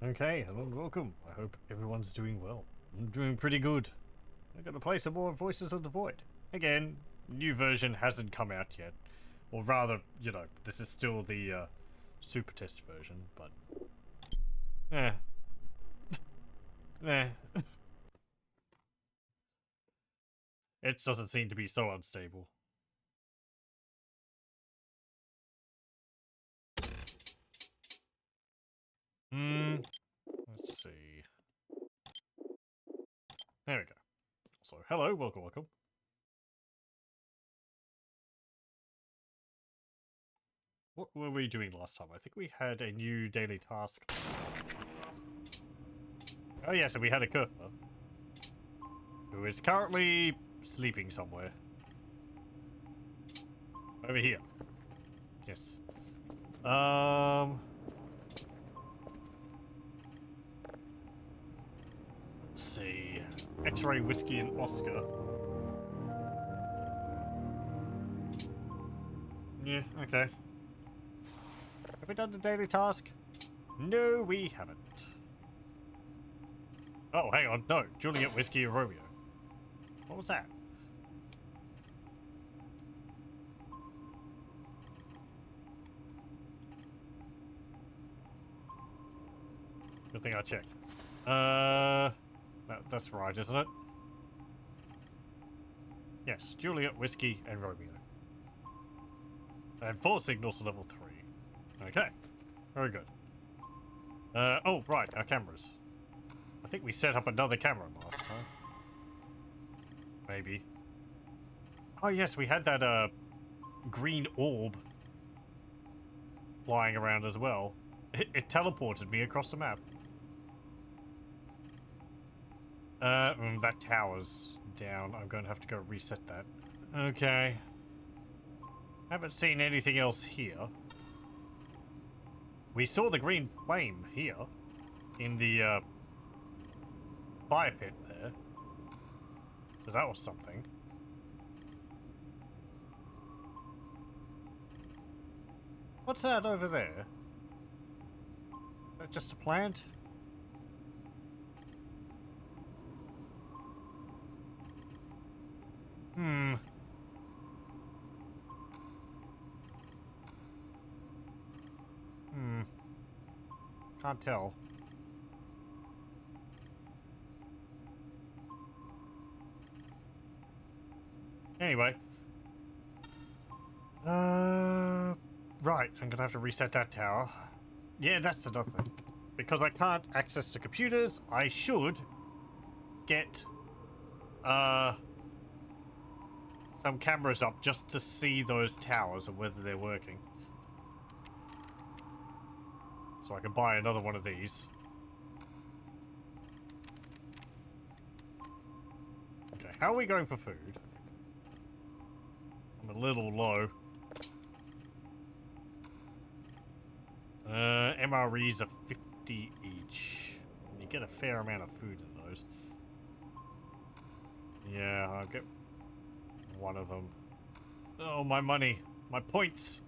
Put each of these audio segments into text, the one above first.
Okay, hello and welcome. I hope everyone's doing well. I'm doing pretty good. I'm gonna play some more Voices of the Void. Again, new version hasn't come out yet. Or rather, you know, this is still the super test version, but... Eh. Eh. It doesn't seem to be so unstable. Let's see. There we go. So, hello, welcome. What were we doing last time? I think we had a new daily task. Oh yeah, so we had a Kurfa, who is currently sleeping somewhere. Over here. Yes. Let's see. X-Ray, Whiskey, and Oscar. Yeah, okay. Have we done the daily task? No, we haven't. Oh, hang on. No. Juliet, Whiskey, and Romeo. What was that? Good thing I checked. That's right, isn't it? Yes, Juliet, Whiskey, and Romeo. And 4 signals to level 3. Okay. Very good. Oh, right, our cameras. I think we set up another camera last time. Maybe. Oh, yes, we had that, green orb flying around as well. It teleported me across the map. That tower's down. I'm going to have to go reset that. Okay. Haven't seen anything else here. We saw the green flame here. In the, fire pit there. So that was something. What's that over there? Is that just a plant? Can't tell. Anyway. Right, I'm gonna have to reset that tower. Yeah, that's another thing. Because I can't access the computers, I should get, some cameras up just to see those towers and whether they're working. So I can buy another one of these. Okay, how are we going for food? I'm a little low. MREs are 50 each. And you get a fair amount of food in those. Yeah, I'll get one of them. Oh, my money. My points.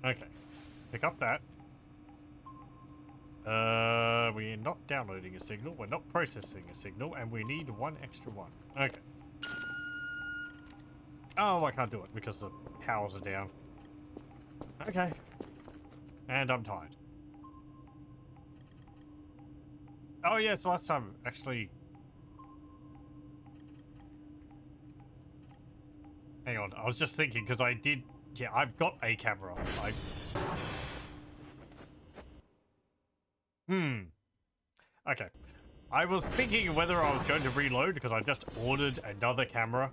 Okay. Pick up that. We're not downloading a signal, we're not processing a signal, and we need one extra one. Okay. Oh, I can't do it because the powers are down. Okay. And I'm tired. Oh yes, last time, actually... Hang on, I was just thinking, because I did... Yeah, I've got a camera. Okay. I was thinking whether I was going to reload, because I just ordered another camera.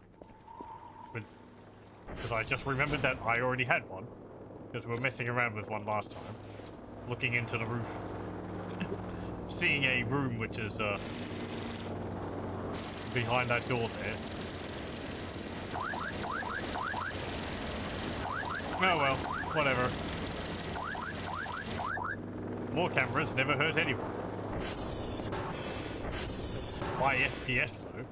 Because I just remembered that I already had one. Because we were messing around with one last time. Looking into the roof. Seeing a room which is, behind that door there. Oh well, whatever. More cameras never hurt anyone. Why FPS though?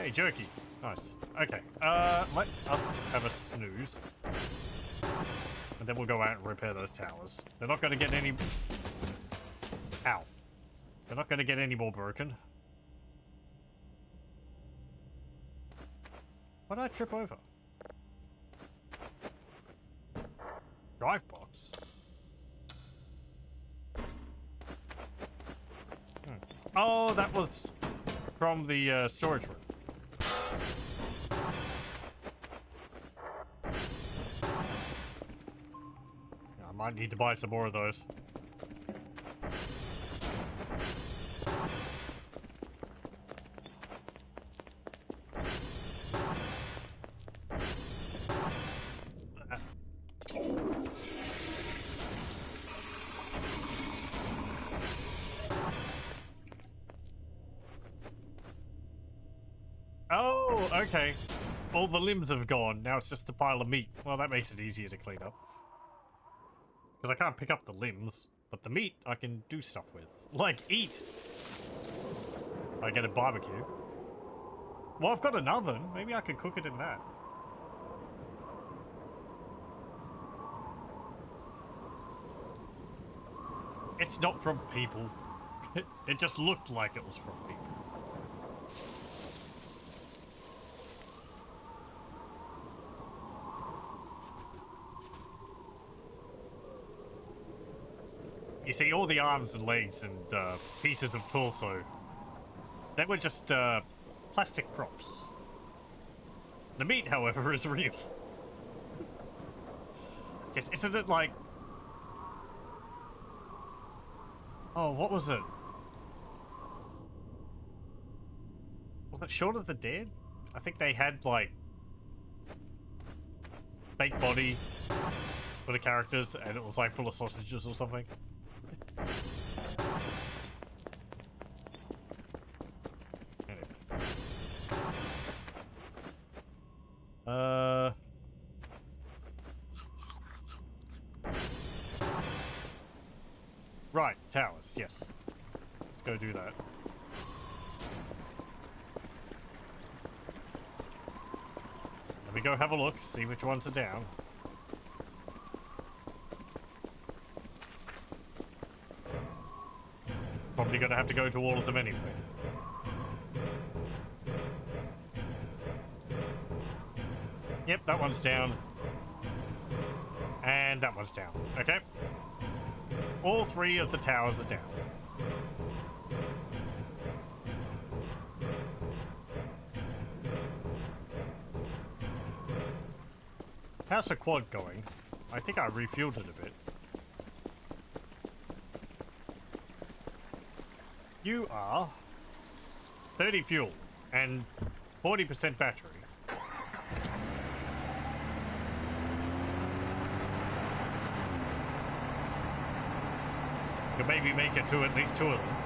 Hey, jerky. Nice. Okay. Let us have a snooze. And then we'll go out and repair those towers. They're not going to get any... Ow. They're not going to get any more broken. What did I trip over? Drive box? Oh, that was from the storage room. Yeah, I might need to buy some more of those. Oh, okay. All the limbs have gone. Now it's just a pile of meat. Well, that makes it easier to clean up. Because I can't pick up the limbs, but the meat I can do stuff with. Like, eat! I get a barbecue. Well, I've got an oven. Maybe I can cook it in that. It's not from people. It just looked like it was from people. You see, all the arms and legs and pieces of torso, they were just plastic props. The meat, however, is real. Guess, isn't it like... Oh, what was it? Was it Shaun of the Dead? I think they had, like, fake body for the characters, and it was, like, full of sausages or something. Anyway. Right, towers, yes. Let's go do that. Let me go have a look, see which ones are down. Probably gonna have to go to all of them anyway. Yep, that one's down. And that one's down. Okay. All three of the towers are down. How's the quad going? I think I refueled it a bit. You are 30 fuel and 40% battery. You can maybe make it to at least 2 of them.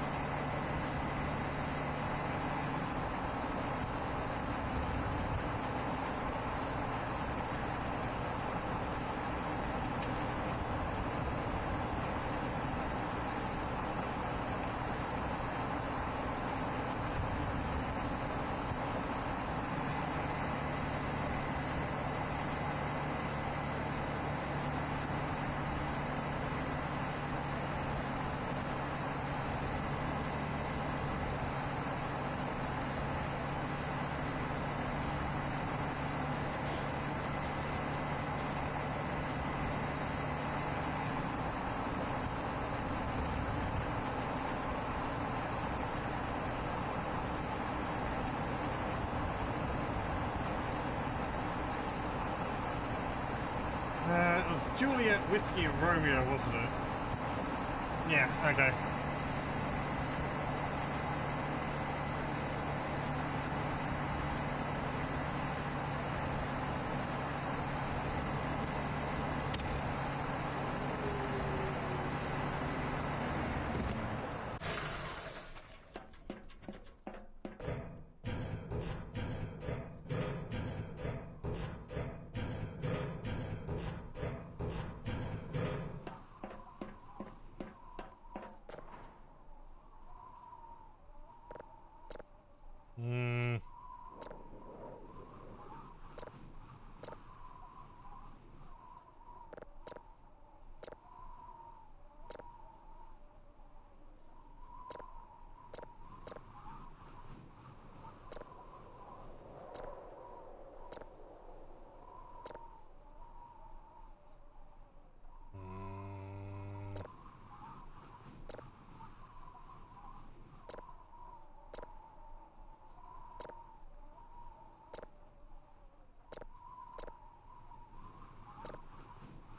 It was Juliet, Whiskey, and Romeo, wasn't it? Yeah, okay.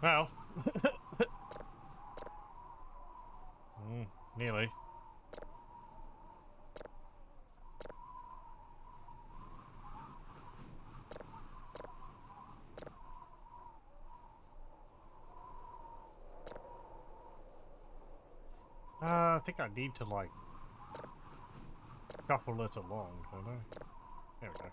Well. Nearly. I think I need to, like, shuffle it along, don't I? There we go.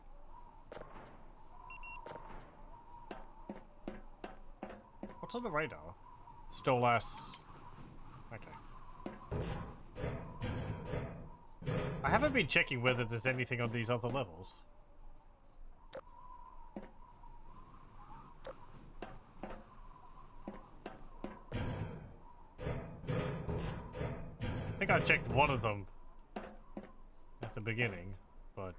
What's on the radar? Stolas. Okay. I haven't been checking whether there's anything on these other levels. I think I checked one of them at the beginning, but...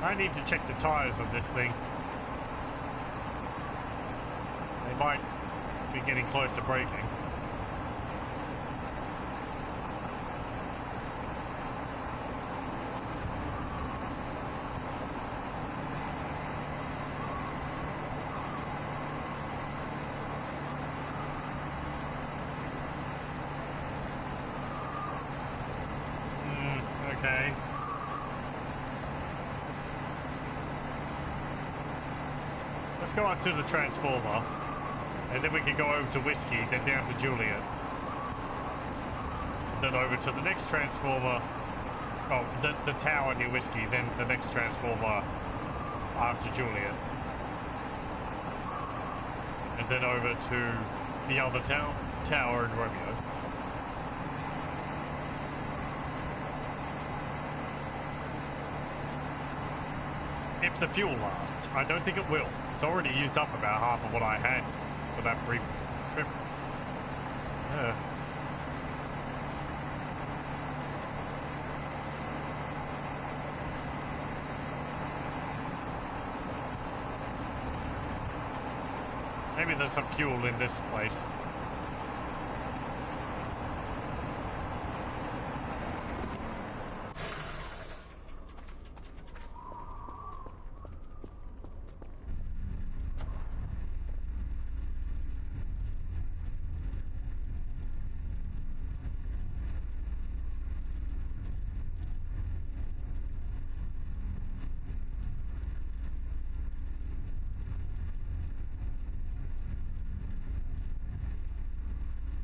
I need to check the tires of this thing. They might be getting close to breaking. Okay. Let's go up to the transformer, and then we can go over to Whiskey, then down to Juliet. Then over to the next transformer. Oh, the tower near Whiskey, then the next transformer after Juliet. And then over to the other tower in Romeo. If the fuel lasts. I don't think it will. It's already used up about half of what I had for that brief trip. Maybe there's some fuel in this place.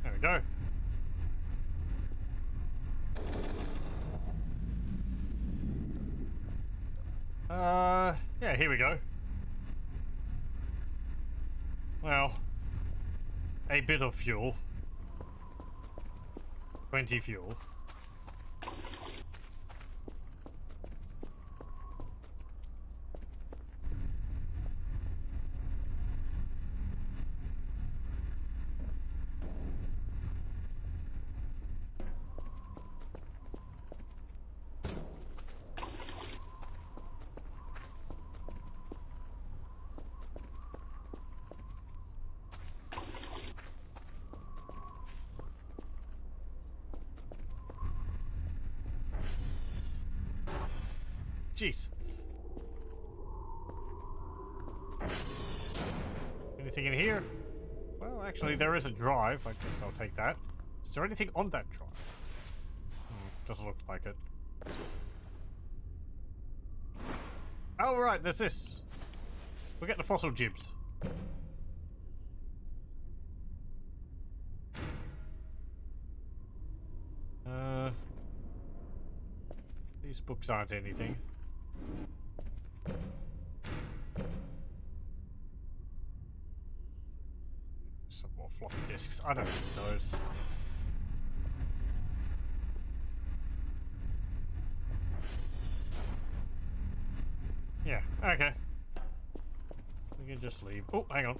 There we go. Yeah, here we go. Well, a bit of fuel. 20 fuel. Jeez. Anything in here? Well, actually, there is a drive. I guess I'll take that. Is there anything on that drive? Doesn't look like it. Oh, right, there's this. We'll get the fossil jibs. These books aren't anything. Some more floppy disks. I don't need those. Yeah, okay. We can just leave. Oh, hang on.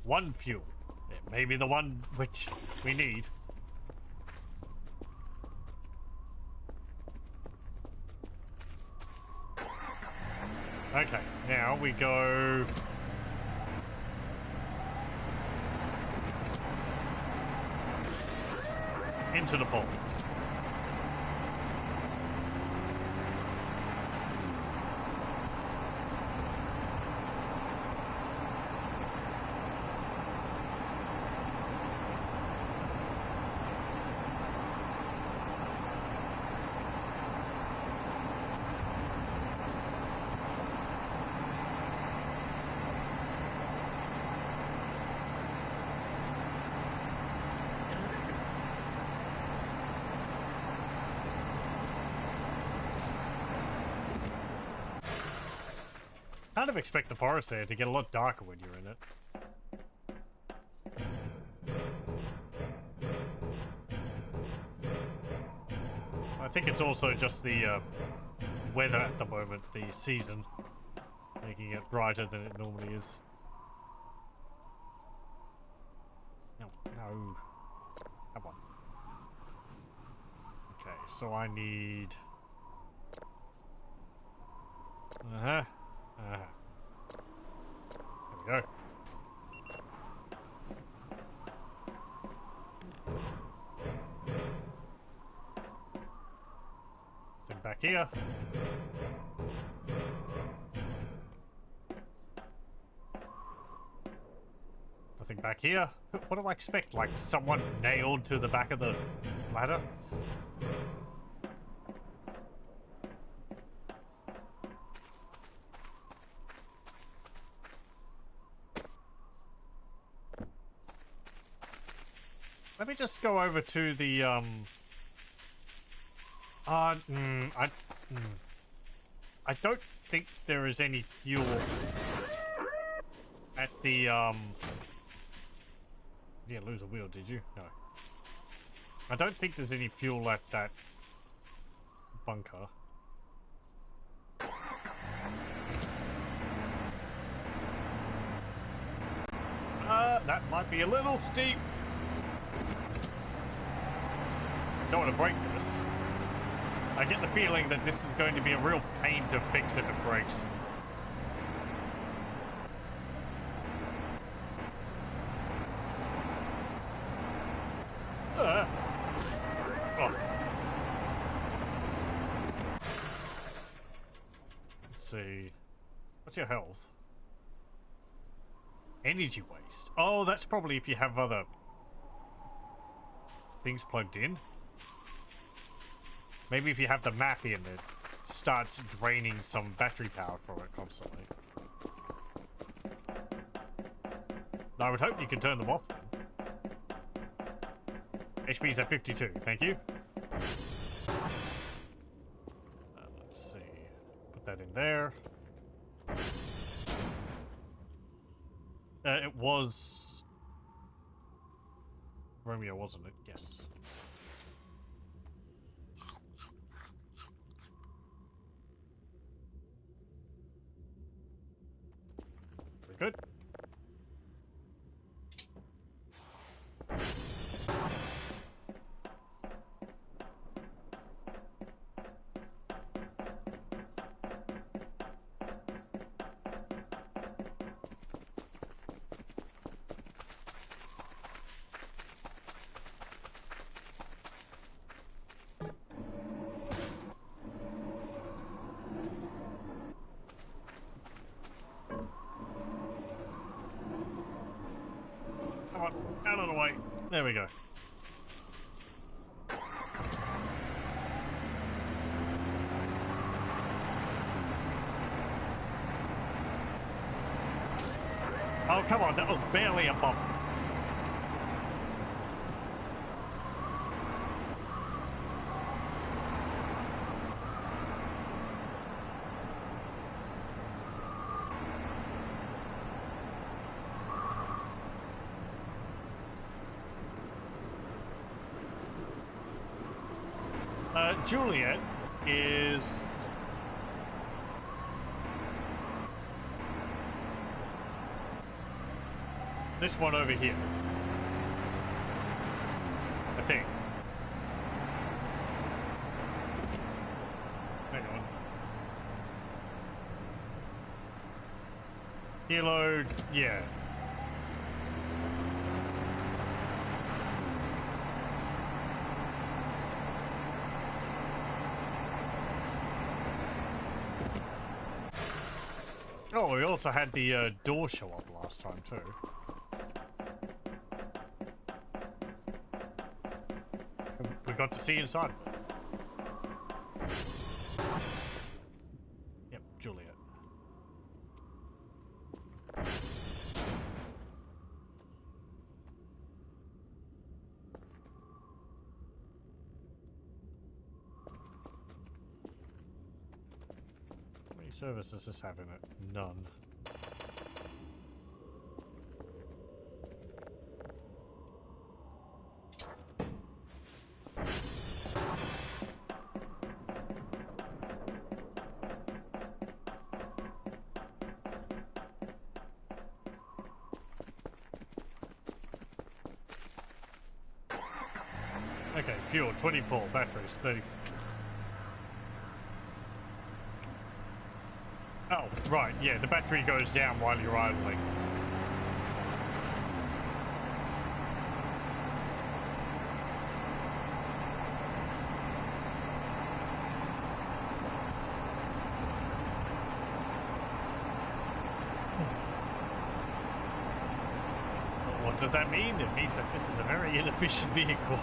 One fuel. It may be the one which we need. Okay, now we go... into the pole. Kind of expect the forest there to get a lot darker when you're in it. I think it's also just the weather at the moment, the season, making it brighter than it normally is. No, no. Come on. Okay, so I need... Uh-huh. Uh-huh. There we go. Nothing back here. Nothing back here. What do I expect? Like someone nailed to the back of the ladder? Let me just go over to the, I don't think there is any fuel at the, You didn't lose a wheel, did you? No. I don't think there's any fuel at that bunker. That might be a little steep. Don't want to break this. I get the feeling that this is going to be a real pain to fix if it breaks. Off. Let's see. What's your health? Energy waste. Oh, that's probably if you have other things plugged in. Maybe if you have the map in, it starts draining some battery power from it constantly. I would hope you could turn them off then. HP's at 52, thank you. Let's see. Put that in there. It was Romeo, wasn't it? Yes. Very good. Come on, out of the way. There we go. Oh, come on, that was barely a bump. Juliet is... this one over here. I think. Hang on. Kilo, yeah. Oh, we also had the door show up last time too. We got to see inside of it. Yep, Juliet. How many services does this have in it? None. Okay, fuel 24, batteries 34. Oh, right, yeah, the battery goes down while you're idling. What does that mean? It means that this is a very inefficient vehicle.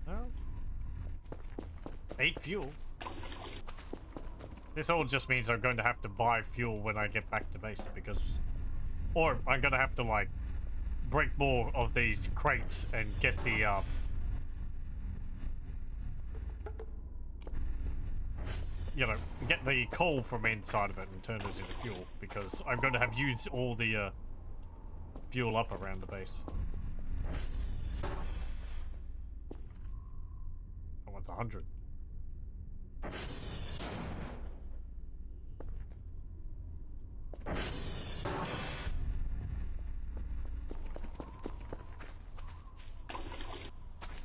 Well, 8 fuel. This all just means I'm going to have to buy fuel when I get back to base because... Or I'm going to have to, like, break more of these crates and get the, you know, get the coal from inside of it and turn it into fuel because I'm going to have used all the, fuel up around the base. I want 100.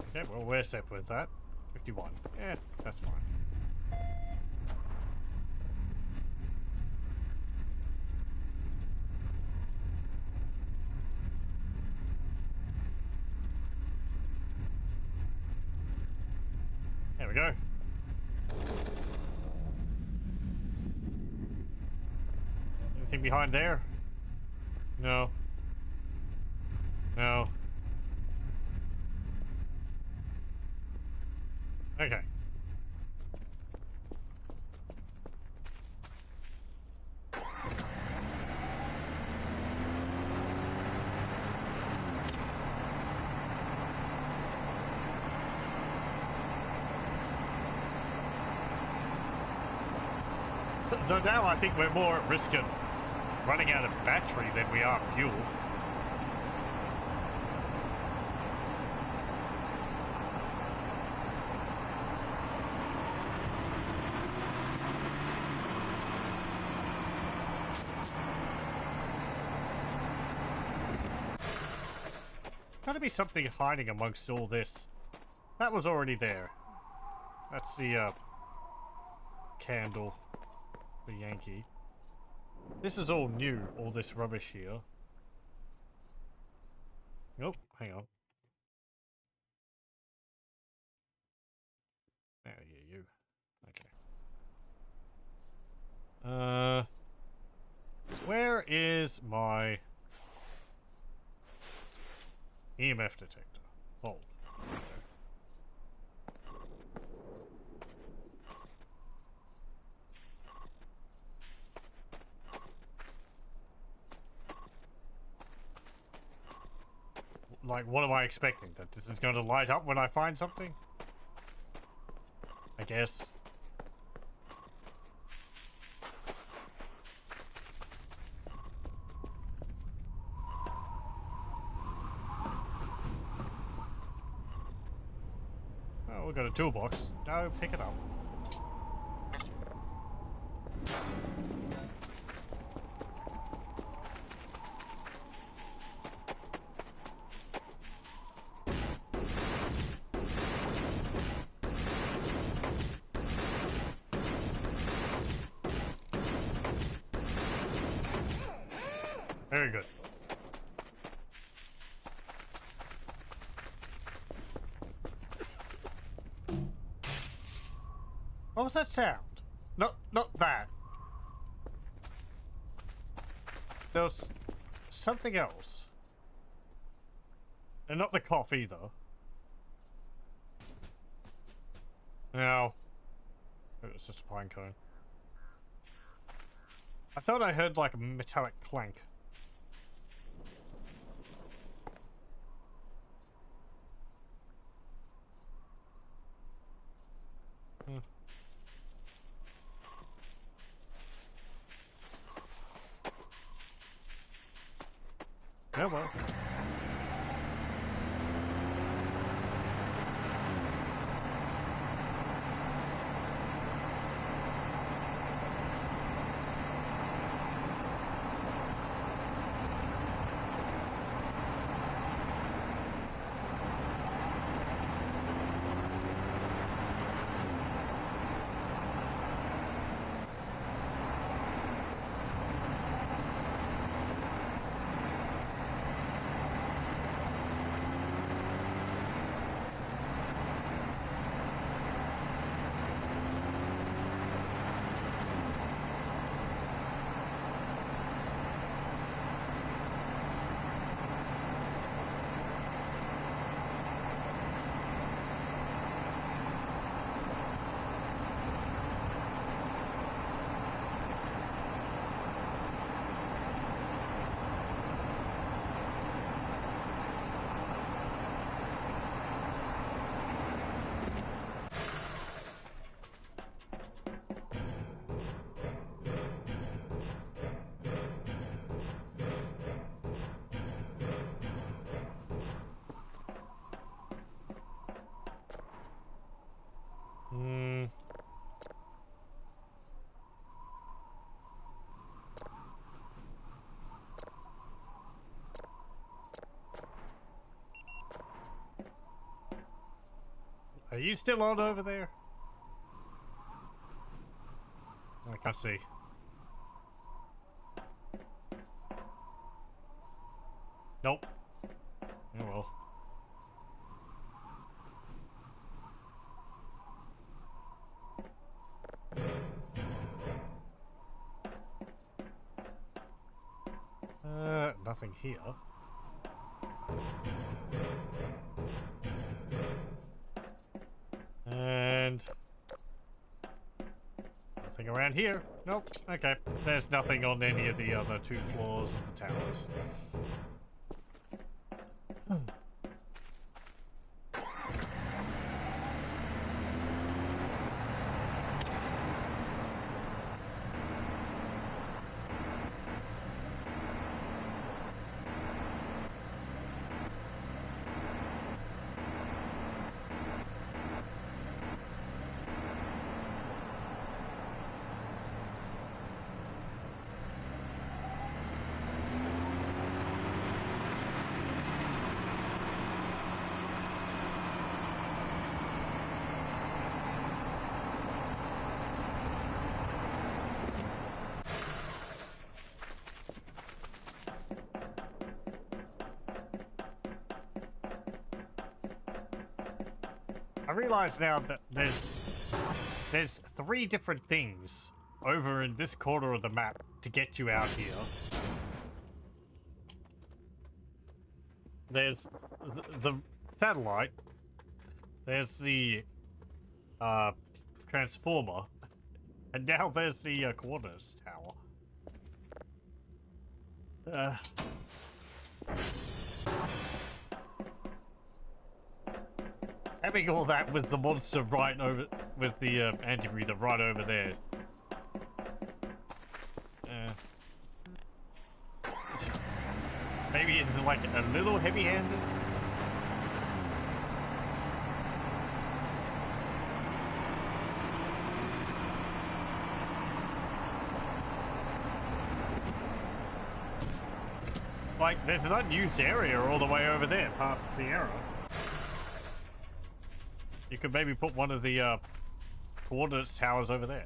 Okay, well, we're safe with that. 51. Yeah, that's fine. There we go. Anything behind there? No. No. Okay. So now I think we're more at risk of running out of battery than we are fuel. Gotta be something hiding amongst all this. That was already there. That's the, candle. The Yankee. This is all new, all this rubbish here. Nope, hang on. Oh, yeah, you. Okay. Where is my EMF detector? Hold. like, what am I expecting? That this is going to light up when I find something? I guess. Oh, we've got a toolbox. No, pick it up. Very good. What was that sound? No, not that. There was something else. And not the cough either. No. It was just a pine cone. I thought I heard like a metallic clank. Hmm. Yeah, well. Hmm. Are you still on over there? I can't see. Nope. Oh well. Nothing here. And nothing around here. Nope. Okay. There's nothing on any of the other 2 floors of the towers. I realize now that there's 3 different things over in this corner of the map to get you out here. There's the satellite. There's the transformer, and now there's the coordinates tower. Having all that with the monster right over, with the anti-breather right over there. Maybe he's like a little heavy-handed. Like, there's an unused area all the way over there, past Sierra. You could maybe put one of the coordinates towers over there.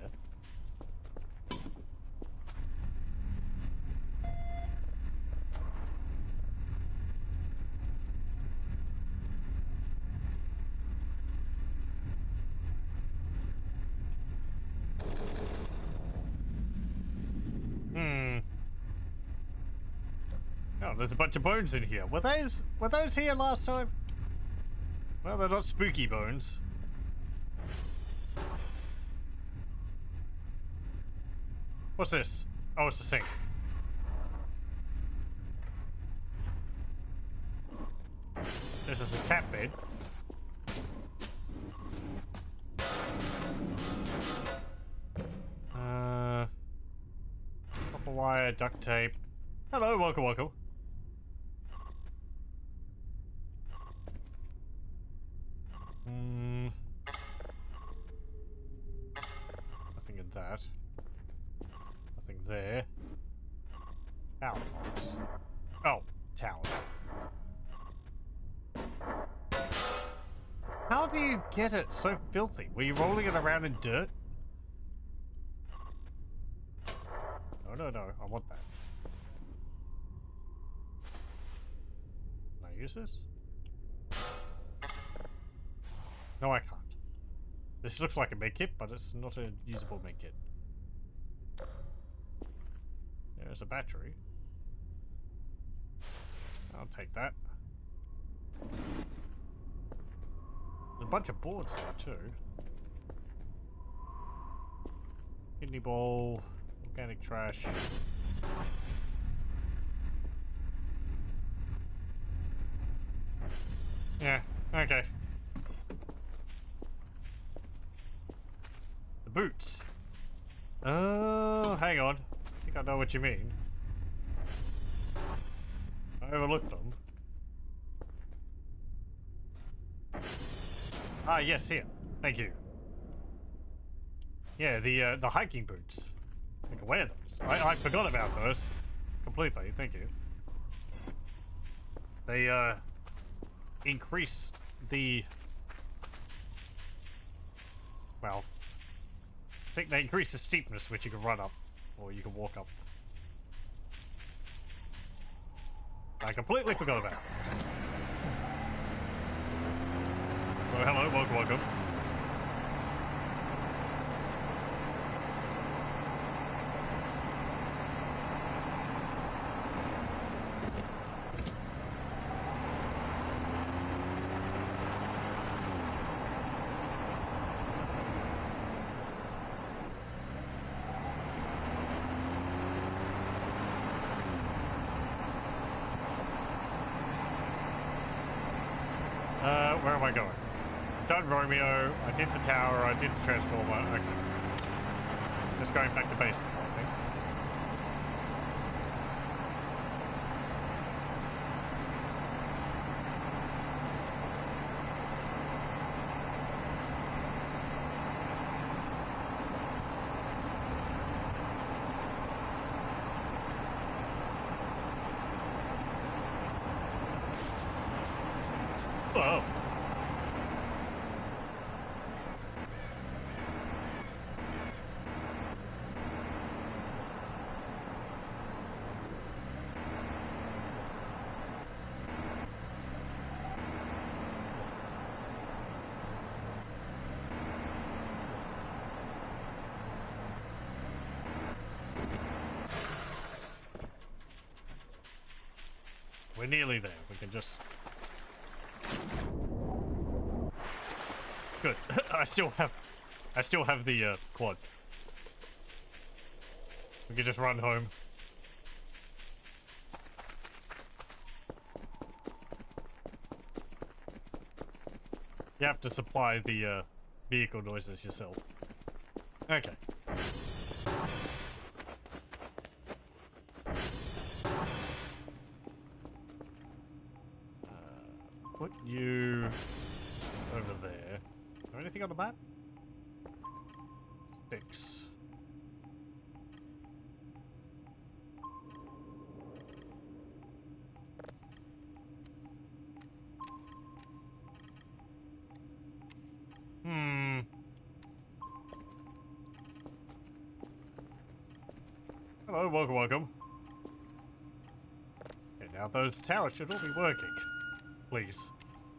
Oh, there's a bunch of bones in here. Were those here last time? Well, they're not spooky bones. What's this? Oh, it's the sink. This is a cat bed. Copper wire, duct tape. Hello, welcome, welcome. Nothing in that. Nothing there. Power box. Oh, towers. How do you get it so filthy? Were you rolling it around in dirt? Oh, no, no, I want that. Can I use this? No, I can't. This looks like a medkit, but it's not a usable medkit. There's a battery. I'll take that. There's a bunch of boards there, too. Kidney bowl, organic trash. Yeah, okay. The boots. Oh, hang on. I think I know what you mean. I overlooked them. Ah, yes, here. Thank you. Yeah, the hiking boots. I can wear those. I forgot about those. Completely, thank you. They, increase the... Well... I think they increase the steepness which you can run up. Or you can walk up. I completely forgot about those. So hello, welcome, welcome. Where am I going? Done Romeo, I did the tower, I did the transformer, okay. Just going back to base now, I think. Oh. We're nearly there. We can just... Good. I still have the quad. We can just run home. You have to supply the vehicle noises yourself. Okay. Put you over there. Is there anything on the map? Fix. Hello, welcome. Okay, now those towers should all be working. Please.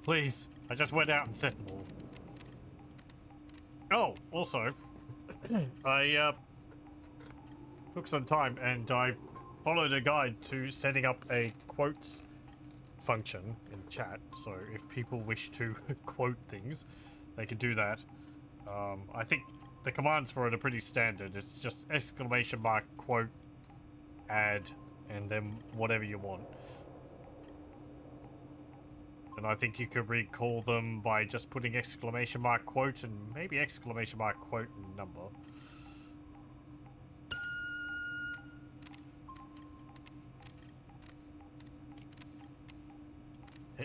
Please. I just went out and set them all. Oh, also, I took some time and I followed a guide to setting up a quotes function in chat. So if people wish to quote things, they can do that. I think the commands for it are pretty standard. It's just exclamation mark quote add and then whatever you want. And I think you could recall them by just putting exclamation mark quote and maybe exclamation mark quote and number.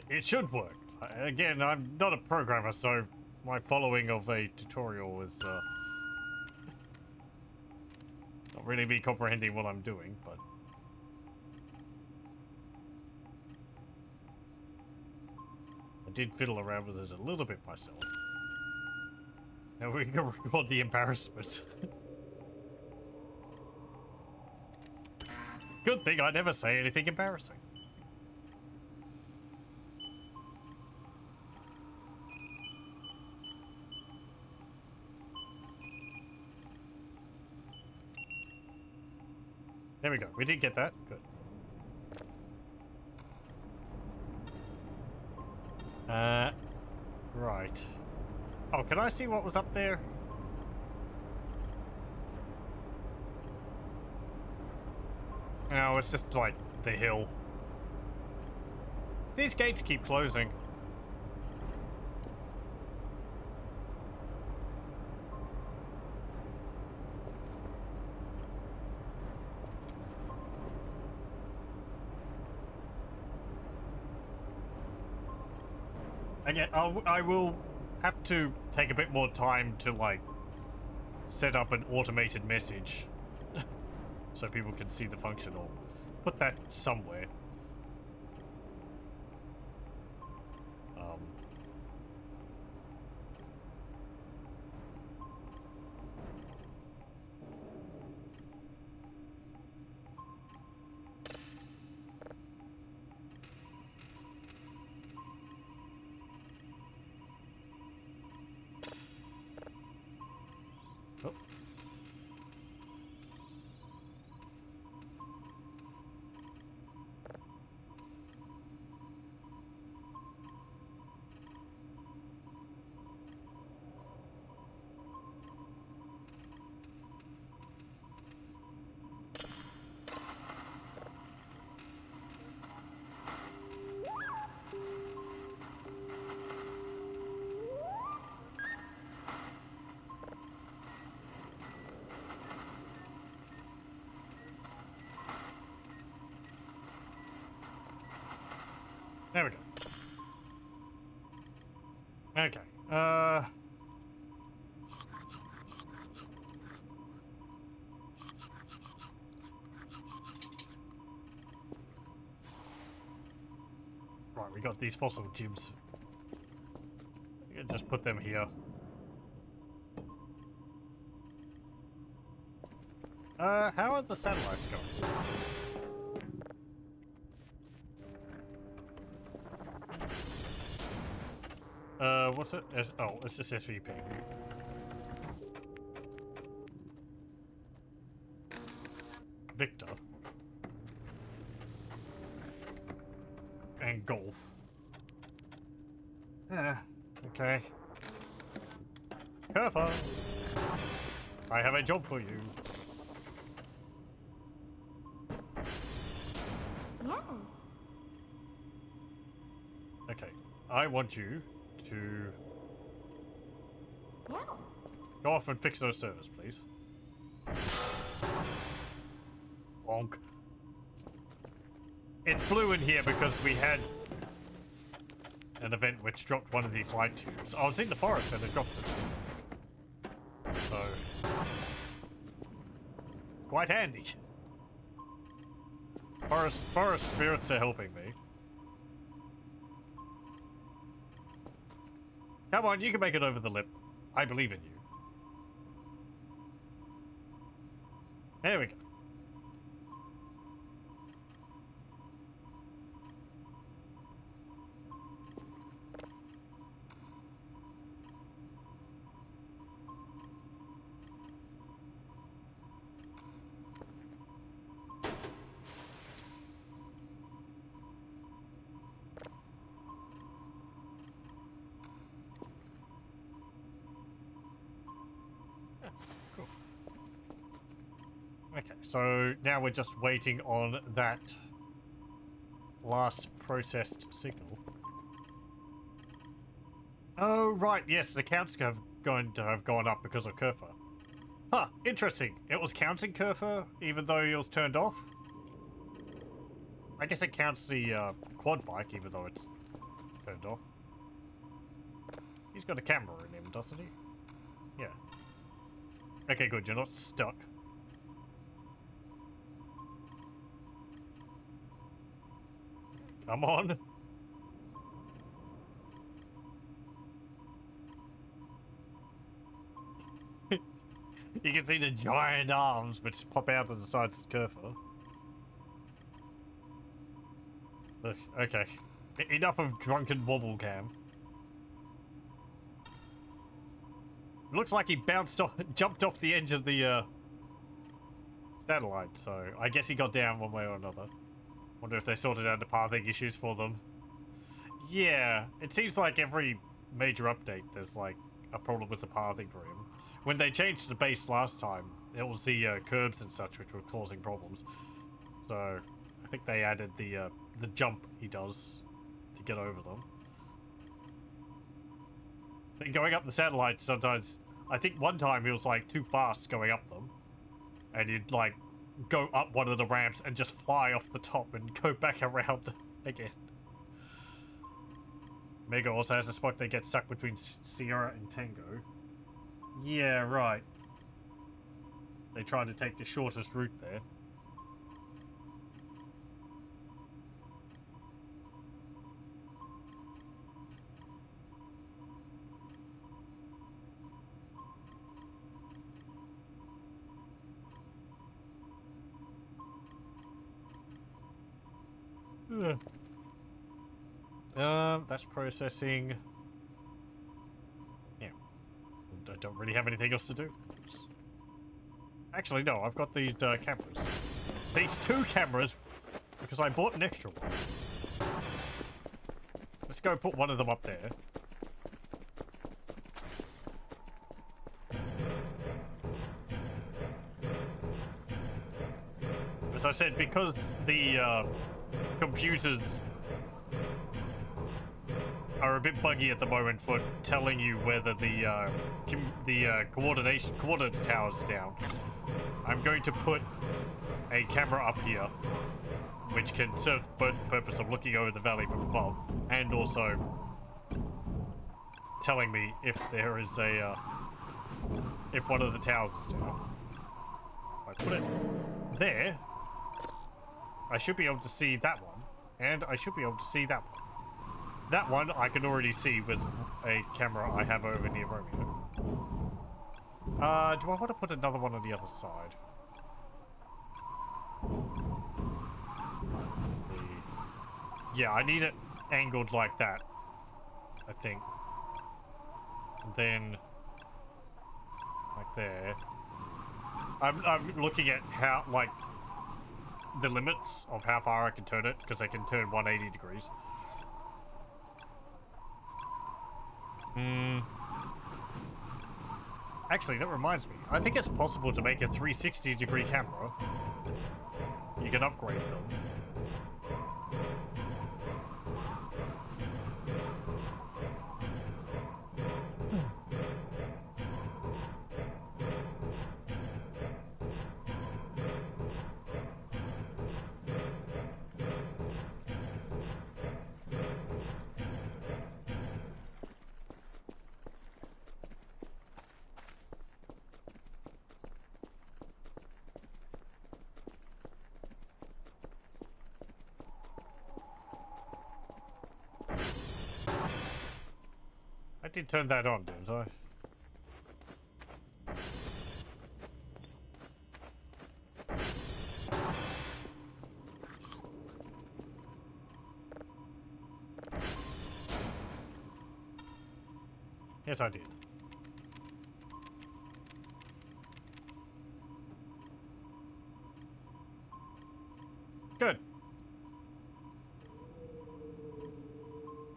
It should work. Again, I'm not a programmer, so my following of a tutorial is not really me comprehending what I'm doing, but I did fiddle around with it a little bit myself. Now we can record the embarrassment. Good thing I never say anything embarrassing. There we go. We did get that. Good. Right. Oh, can I see what was up there? No, it's just like the hill. These gates keep closing. Again, I will have to take a bit more time to, like, set up an automated message so people can see the function, or put that somewhere. Oh. There we go. Okay. Right, we got these fossil jibs. You can just put them here. How are the satellites going? What's it? Oh, it's just SVP. Victor. And Golf. Okay. Kerfa! I have a job for you. Yeah. Okay, I want you to Go off and fix those servers, please. Bonk. It's blue in here because we had an event which dropped one of these light tubes. I was in the forest and it dropped it. So... it's quite handy. Forest spirits are helping me. Come on, you can make it over the lip. I believe in you. There we go. Okay, so now we're just waiting on that last processed signal. Oh, right, yes, the counts have going to have gone up because of Kerfer. Huh, interesting. It was counting Kerfer, even though he was turned off? I guess it counts the quad bike, even though it's turned off. He's got a camera in him, doesn't he? Yeah. Okay, good, you're not stuck. Come on. You can see the giant arms which pop out of the sides of Kerfer. Ugh, okay. Enough of drunken wobble cam. Looks like he bounced off, jumped off the edge of the satellite, so I guess he got down one way or another. Wonder if they sorted out the pathing issues for them. Yeah, it seems like every major update there's like a problem with the pathing for him. When they changed the base last time, it was the curbs and such which were causing problems. So I think they added the jump he does to get over them. Then going up the satellites sometimes, I think one time he was like too fast going up them, and you'd like go up one of the ramps and just fly off the top and go back around again. Mega also has a spot that gets stuck between Sierra and Tango. Yeah, right. They tried to take the shortest route there. That's processing. Yeah. I don't really have anything else to do. Actually, no, I've got these cameras. These two cameras, because I bought an extra one. Let's go put one of them up there. As I said, because the computers are a bit buggy at the moment for telling you whether the coordinates towers are down, I'm going to put a camera up here, which can serve both the purpose of looking over the valley from above and also telling me if there is a if one of the towers is down. If I put it there, I should be able to see that one, and I should be able to see that one. That one I can already see with a camera I have over near Romeo. Do I want to put another one on the other side? Yeah, I need it angled like that, I think. And then like there. I'm looking at how, like, the limits of how far I can turn it, because I can turn 180 degrees. Actually, that reminds me. I think it's possible to make a 360-degree camera. You can upgrade them. did turn that on, didn't I? Yes, I did. Good.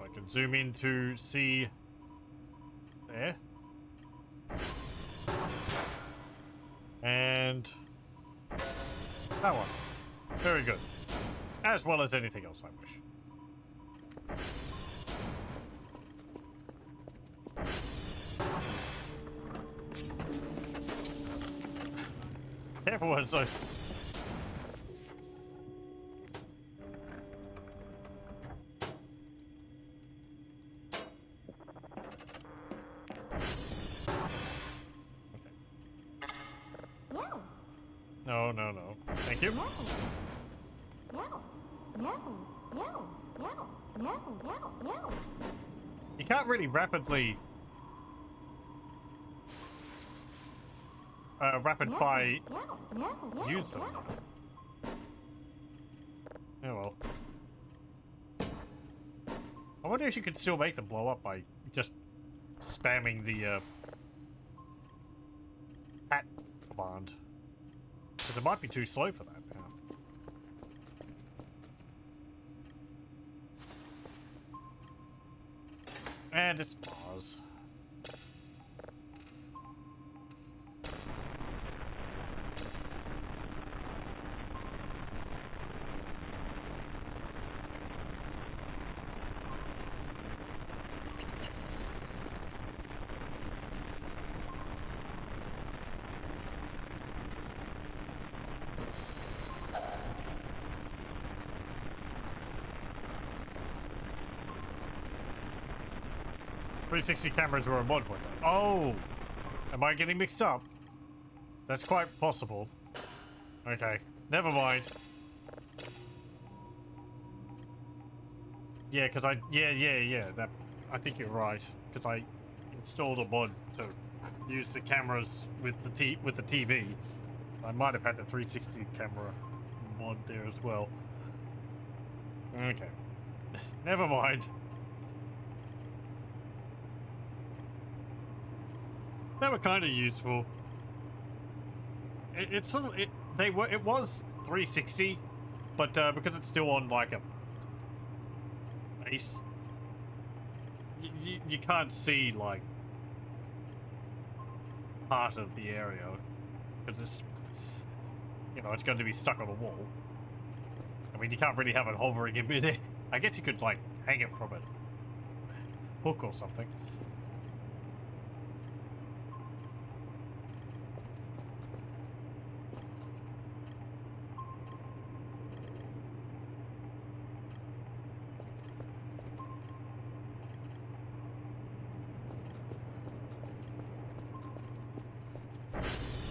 I can zoom in to see there. And that one. Very good. As well as anything else I wish. Everyone's so... No, no, no. Thank you. You can't really rapidly... rapid fire use them. Oh well. I wonder if you could still make them blow up by just spamming the pat command. Because it might be too slow for that now. And it's pause. .360 cameras were a mod point. Oh! Am I getting mixed up? That's quite possible. Okay. Never mind. Yeah, because yeah. That, I think you're right. Because I installed a mod to use the cameras with the TV. I might have had the 360 camera mod there as well. Okay. Never mind. They were kind of useful. It was 360, but because it's still on like a base, you can't see like part of the area because it's, you know, it's going to be stuck on a wall. I mean, you can't really have it hovering in midair. I guess you could like hang it from a hook or something.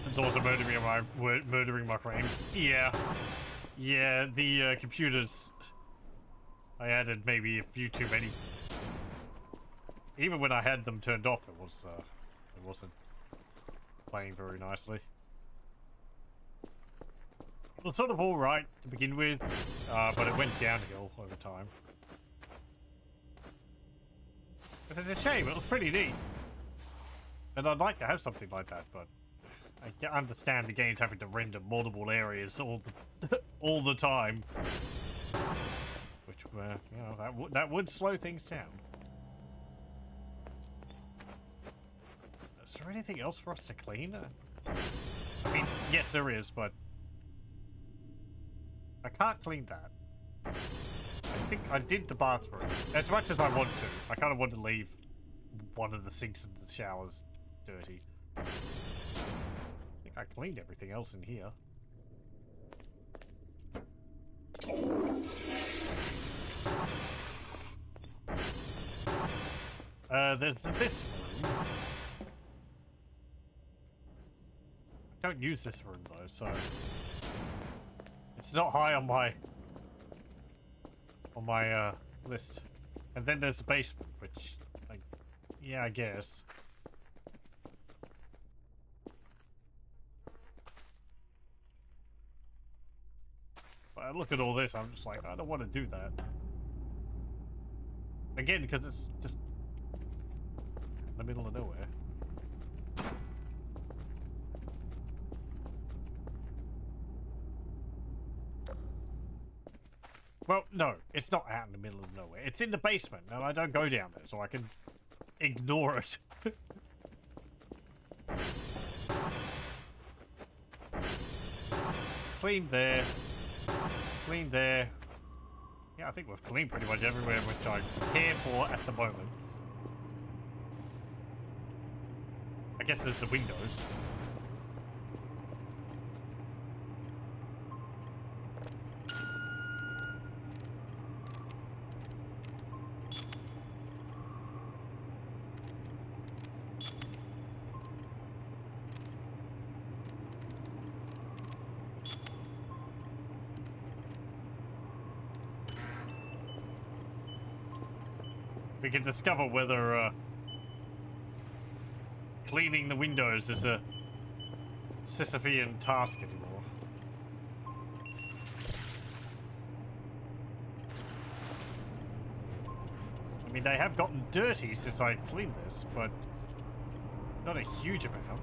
It's also murdering my frames. Yeah. Yeah, the computers, I added maybe a few too many. Even when I had them turned off, it wasn't playing very nicely. It was sort of alright to begin with, but it went downhill over time. It's a shame, it was pretty neat. And I'd like to have something like that, but I understand the game's having to render multiple areas all the time, which you know, that would slow things down. Is there anything else for us to clean? I mean, yes, there is, but I can't clean that. I think I did the bathroom as much as I want to. I kind of want to leave one of the sinks and the showers dirty. I cleaned everything else in here. There's this room. I don't use this room though, so it's not high on my list. And then there's the basement, which, like, Yeah, I guess. But I look at all this, I'm just like, I don't want to do that. Again, because it's just in the middle of nowhere. Well, no, it's not out in the middle of nowhere. It's in the basement, and I don't go down there, so I can ignore it. Clean there. Clean there. Yeah, I think we've cleaned pretty much everywhere which I care for at the moment. I guess there's the windows. We can discover whether cleaning the windows is a Sisyphean task anymore. I mean, they have gotten dirty since I cleaned this, but not a huge amount.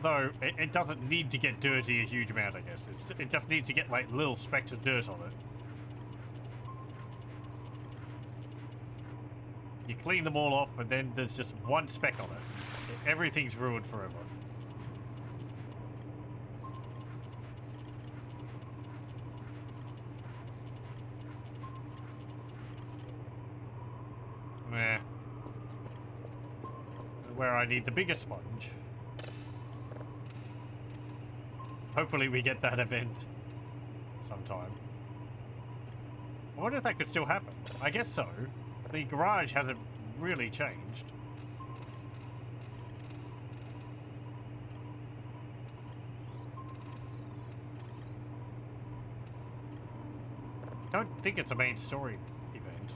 Though, it doesn't need to get dirty a huge amount, I guess. It just needs to get, like, little specks of dirt on it. You clean them all off, and then there's just one speck on it. Everything's ruined forever. Meh. Where I need the bigger sponge. Hopefully we get that event sometime. I wonder if that could still happen. I guess so. The garage hasn't really changed. Don't think it's a main story event.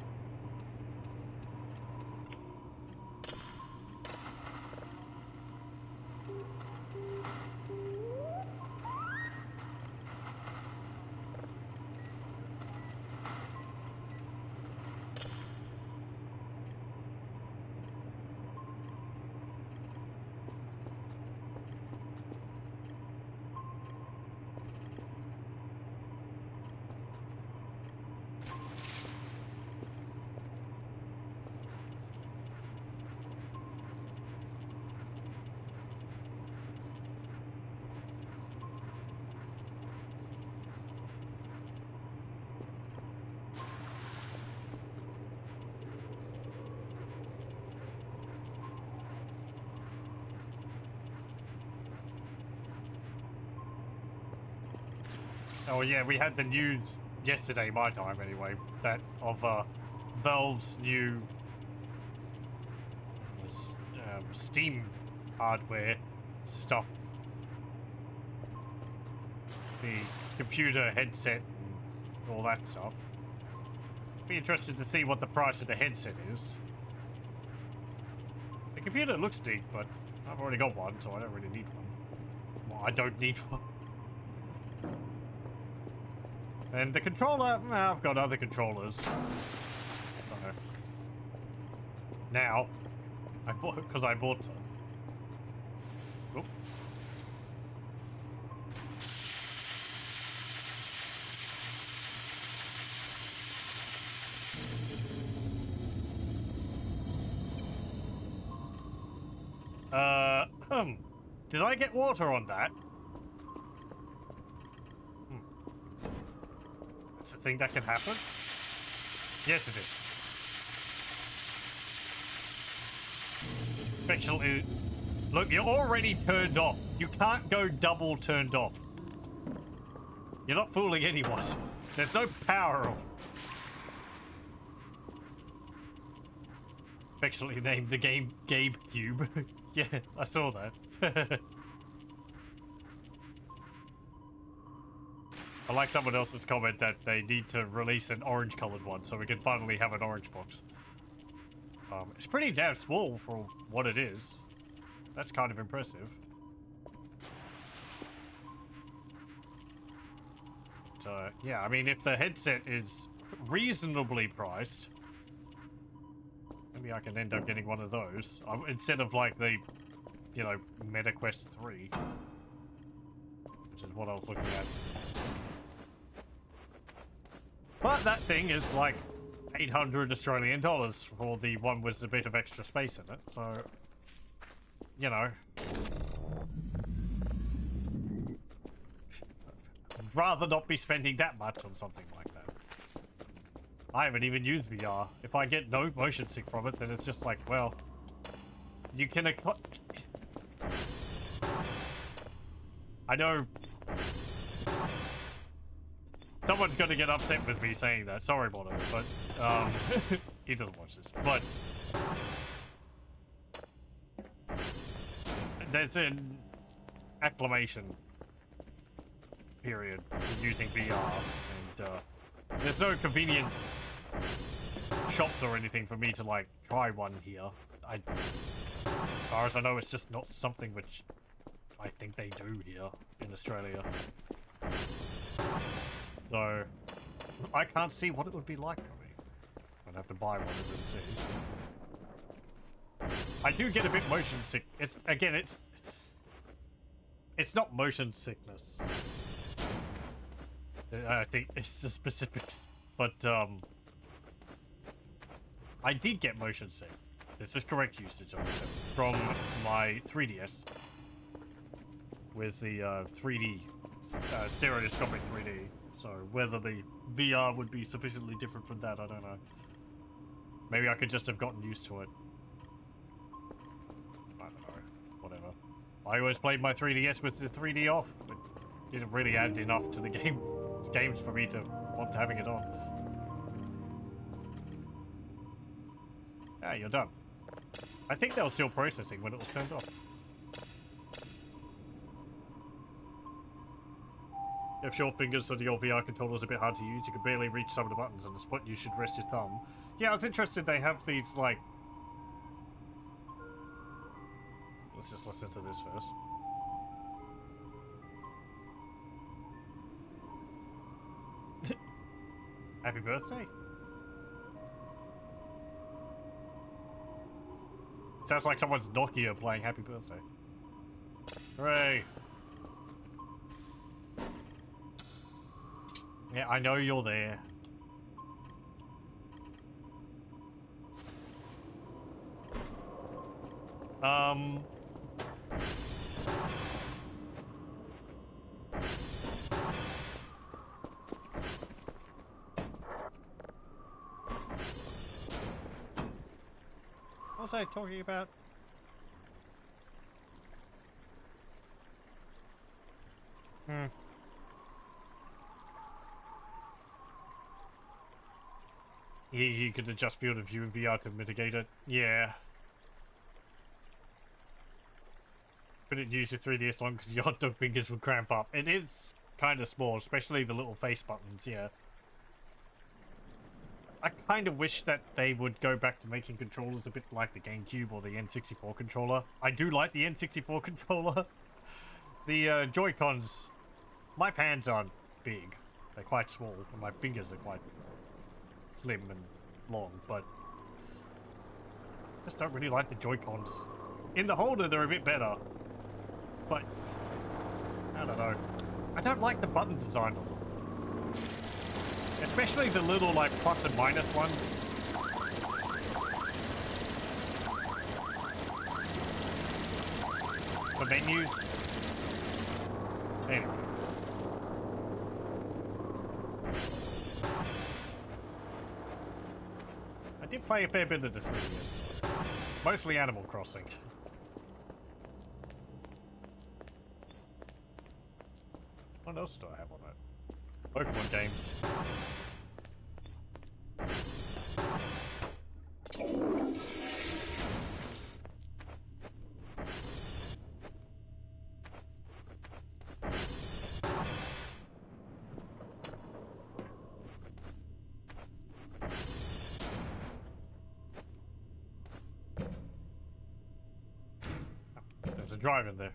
Oh yeah, we had the news yesterday, my time anyway, that of Valve's new Steam hardware stuff. The computer headset and all that stuff. Be interested to see what the price of the headset is. The computer looks neat, but I've already got one, so I don't really need one. Well, I don't need one. And the controller, I've got other controllers. Now, because I bought some. Oop. Did I get water on that? That's the thing that can happen? Yes, it is. Actually, look, you're already turned off. You can't go double turned off. You're not fooling anyone. There's no power on. affectionately named the game Gabe Cube. Yeah, I saw that. I like someone else's comment that they need to release an orange-colored one so we can finally have an orange box. It's pretty damn small for what it is. That's kind of impressive. But, yeah, I mean, if the headset is reasonably priced, maybe I can end up getting one of those instead of like the, you know, MetaQuest 3, which is what I was looking at. But that thing is like 800 Australian dollars for the one with a bit of extra space in it, so, you know. I'd rather not be spending that much on something like that. I haven't even used VR. If I get no motion sick from it, then it's just like, well, you can... I know... Someone's gonna get upset with me saying that. Sorry, Bono, but, he doesn't watch this, but... There's an acclamation period for using VR, and, there's no convenient shops or anything for me to, like, try one here. As far as I know, it's just not something which I think they do here in Australia. So, I can't see what it would be like for me. I'd have to buy one and see. I do get a bit motion sick. Again, it's not motion sickness. I think it's the specifics. But, I did get motion sick. This is correct usage of it. From my 3DS. With the, 3D, stereoscopic 3D. So, whether the VR would be sufficiently different from that, I don't know. Maybe I could just have gotten used to it. I don't know. Whatever. I always played my 3DS with the 3D off. It didn't really add enough to the games for me to want having it on. Ah, you're done. I think they were still processing when it was turned off. If short fingers so your VR controller is a bit hard to use, you can barely reach some of the buttons, and the spot you should rest your thumb. Yeah, I was interested they have these, like... Let's just listen to this first. Happy birthday? Sounds like someone's Nokia playing Happy Birthday. Hooray! Yeah, I know you're there. What was I talking about? You could adjust field of view in VR to mitigate it. Yeah. Couldn't use your 3DS long because your hot dog fingers would cramp up. It is kind of small, especially the little face buttons, yeah. I kind of wish that they would go back to making controllers a bit like the GameCube or the N64 controller. I do like the N64 controller. The Joy-Cons, my hands aren't big. They're quite small, and my fingers are quite slim and long, but I just don't really like the Joy-Cons. In the holder, they're a bit better, but I don't know. I don't like the button design of them. Especially the little, like, plus and minus ones. The menus. Anyway. I did play a fair bit of this 3DS. Mostly Animal Crossing. What else do I have on it? Pokemon games. wasn't driving there.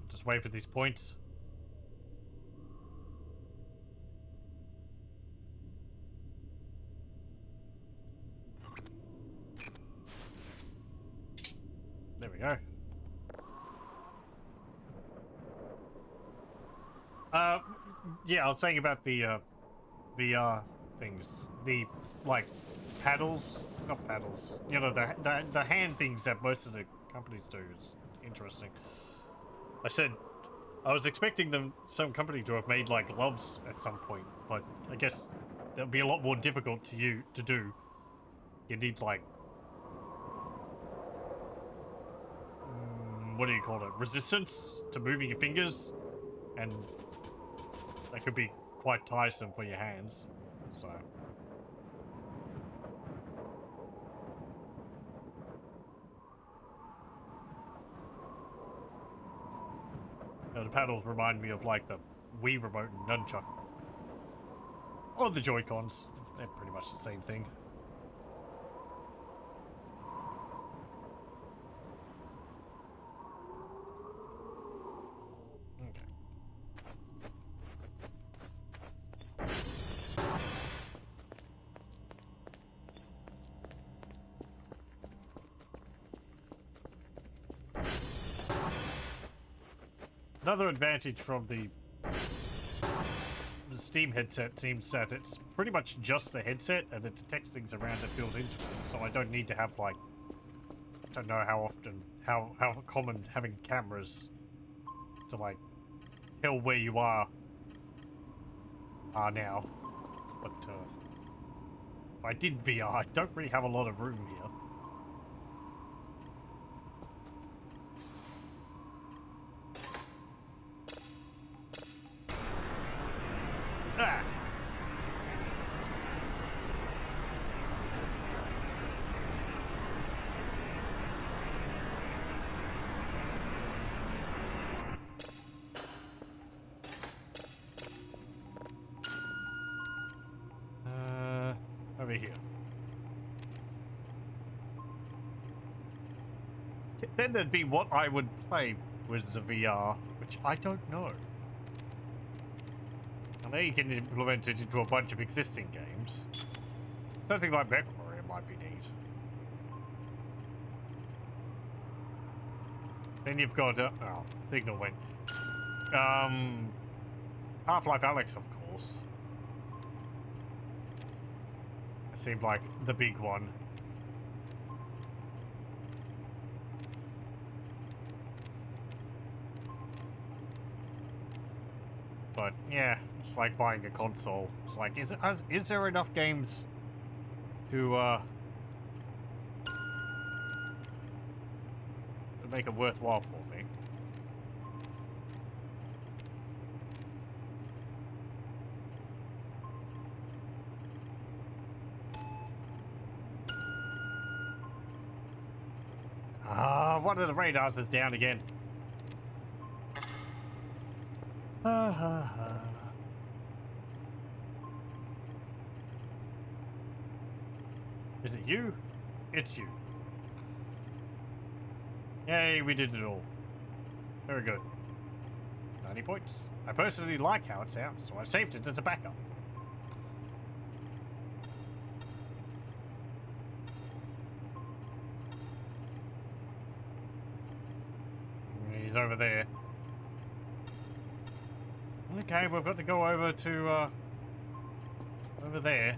Just wait for these points. There we go. Yeah, I was saying about the VR things. The, like, paddles? Not paddles. You know, the hand things that most of the companies do is interesting. I said, I was expecting some company to have made, like, gloves at some point, but I guess that would be a lot more difficult to do. You need, like, what do you call it? Resistance to moving your fingers, and that could be quite tiresome for your hands, so. You know, the paddles remind me of like the Wii remote and nunchuck. Or the Joy-Cons. They're pretty much the same thing. Okay. Another advantage from the Steam headset seems that it's pretty much just the headset and it detects things around it built into it, so I don't need to have, like, I don't know how often, how common having cameras to, like, tell where you are now. But if I did VR, I don't really have a lot of room here. Ah! Over here. Then there'd be what I would play with the VR, which I don't know. I know you can implement it into a bunch of existing games. Something like MechWarrior might be neat. Then you've got, oh, signal went. Half-Life Alyx, of course. It seemed like the big one. But yeah, it's like buying a console. It's like, is there enough games to make it worthwhile for me? One of the radars is down again. Is it you? It's you. Yay, we did it all. Very good. 90 points. I personally like how it sounds, so I saved it as a backup. He's over there. Okay, we've got to go over to, over there.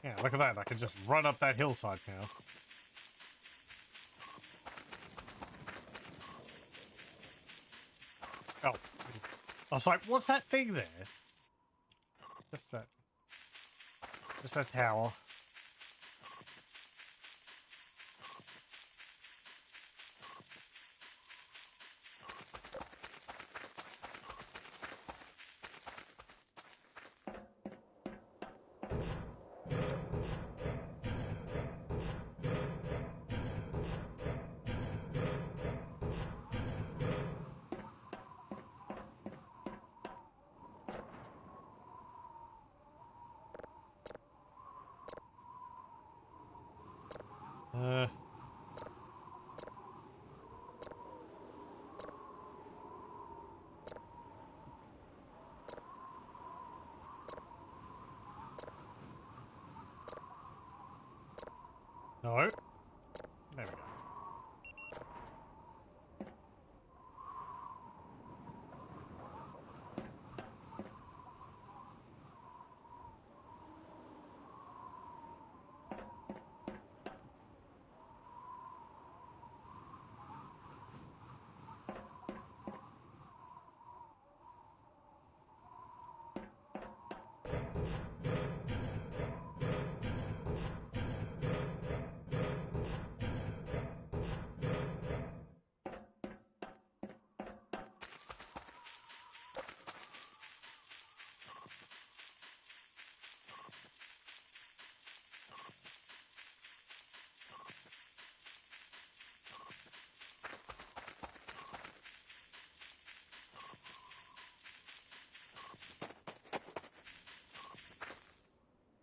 Yeah, look at that. I can just run up that hillside now. Oh. I was like, what's that thing there? Just that. Just a tower. Uh... No. There we go.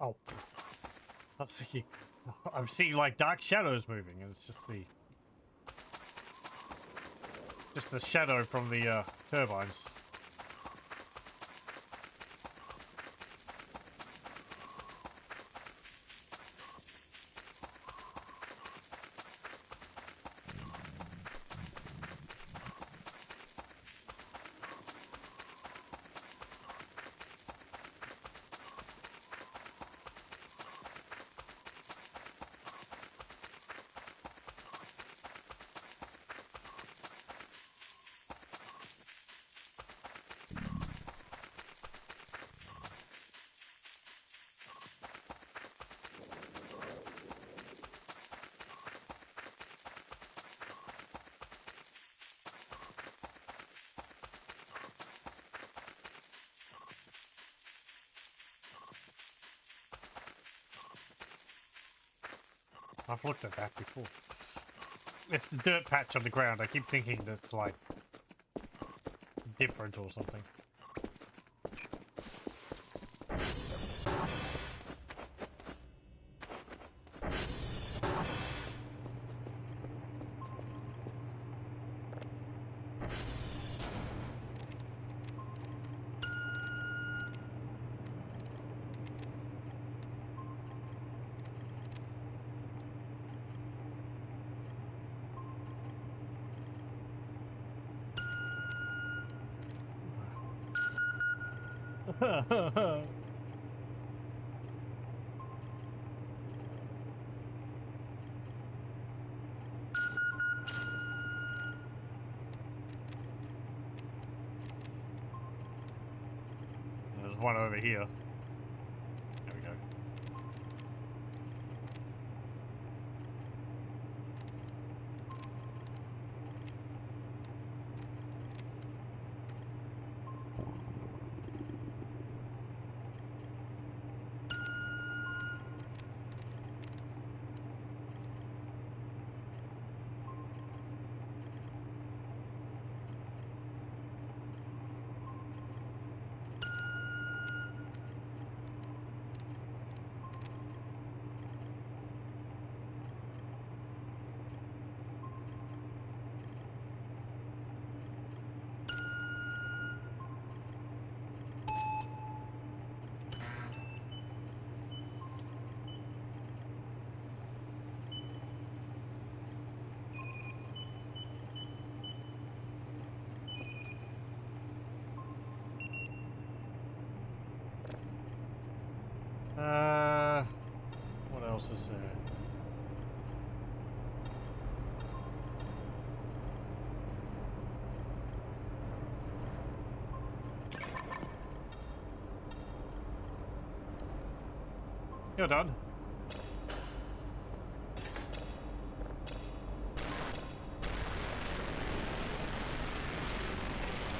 Oh. I was thinking... I'm seeing, like, dark shadows moving, and it's just the... Just the shadow from the, turbines. I've looked at that before. It's the dirt patch on the ground. I keep thinking that's, like, different or something. There's one over here. There we go. Uh, else is there? You're done.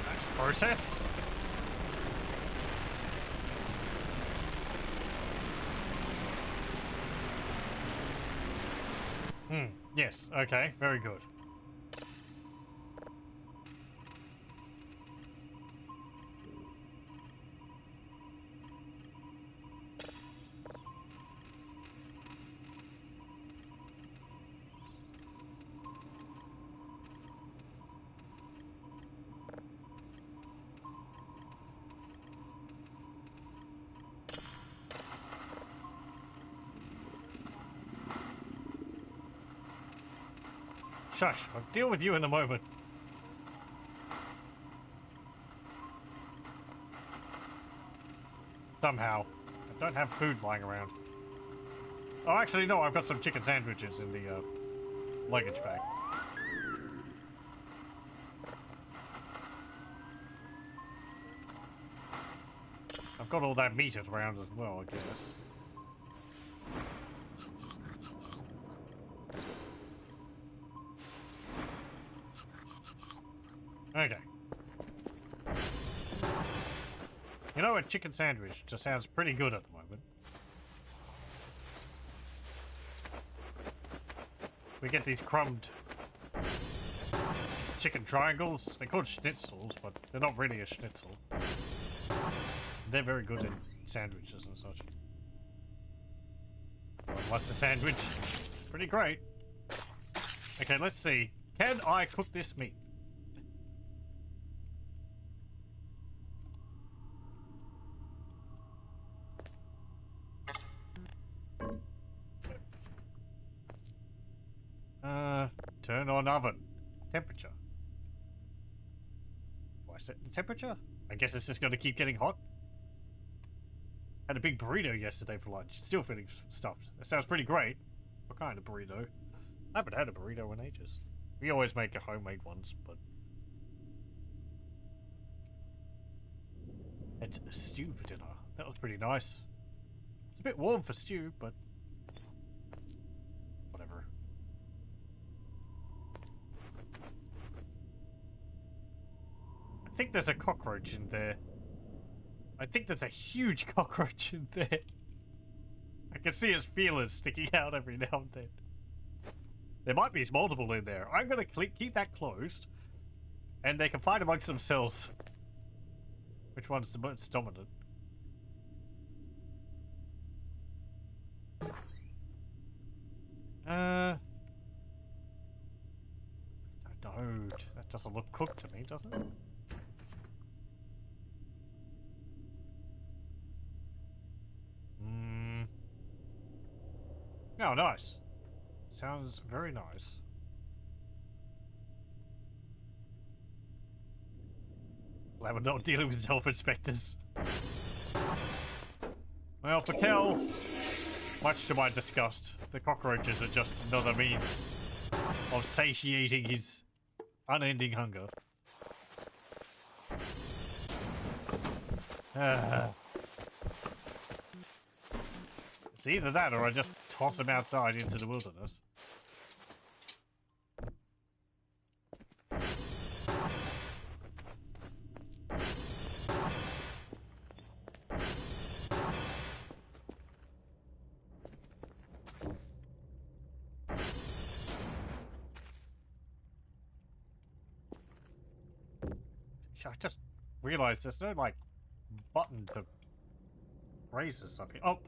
That's processed. Yes, okay, very good. Shush, I'll deal with you in a moment. Somehow. I don't have food lying around. Oh, actually, no, I've got some chicken sandwiches in the luggage bag. I've got all that meat around as well, I guess. Okay. You know, a chicken sandwich just sounds pretty good at the moment. We get these crumbed chicken triangles. They're called schnitzels, but they're not really a schnitzel. They're very good in sandwiches and such. Well, what's the sandwich? Pretty great. Okay, let's see. Can I cook this meat? Turn on oven. Temperature. Why set the temperature? I guess it's just gonna keep getting hot. Had a big burrito yesterday for lunch. Still feeling stuffed. That sounds pretty great. What kind of burrito? I haven't had a burrito in ages. We always make homemade ones, but... It's a stew for dinner. That was pretty nice. It's a bit warm for stew, but... whatever. I think there's a cockroach in there. I think there's a huge cockroach in there. I can see its feelers sticking out every now and then. There might be multiple in there. I'm gonna keep that closed. And they can fight amongst themselves. Which one's the most dominant? Don't. That doesn't look cooked to me, does it? Oh, nice. Sounds very nice. Glad we're not dealing with self-inspectors. Well, for Kel, much to my disgust, the cockroaches are just another means of satiating his unending hunger. It's either that or I just toss him outside into the wilderness. I just realized there's no, like, button to raise this up here. Oh!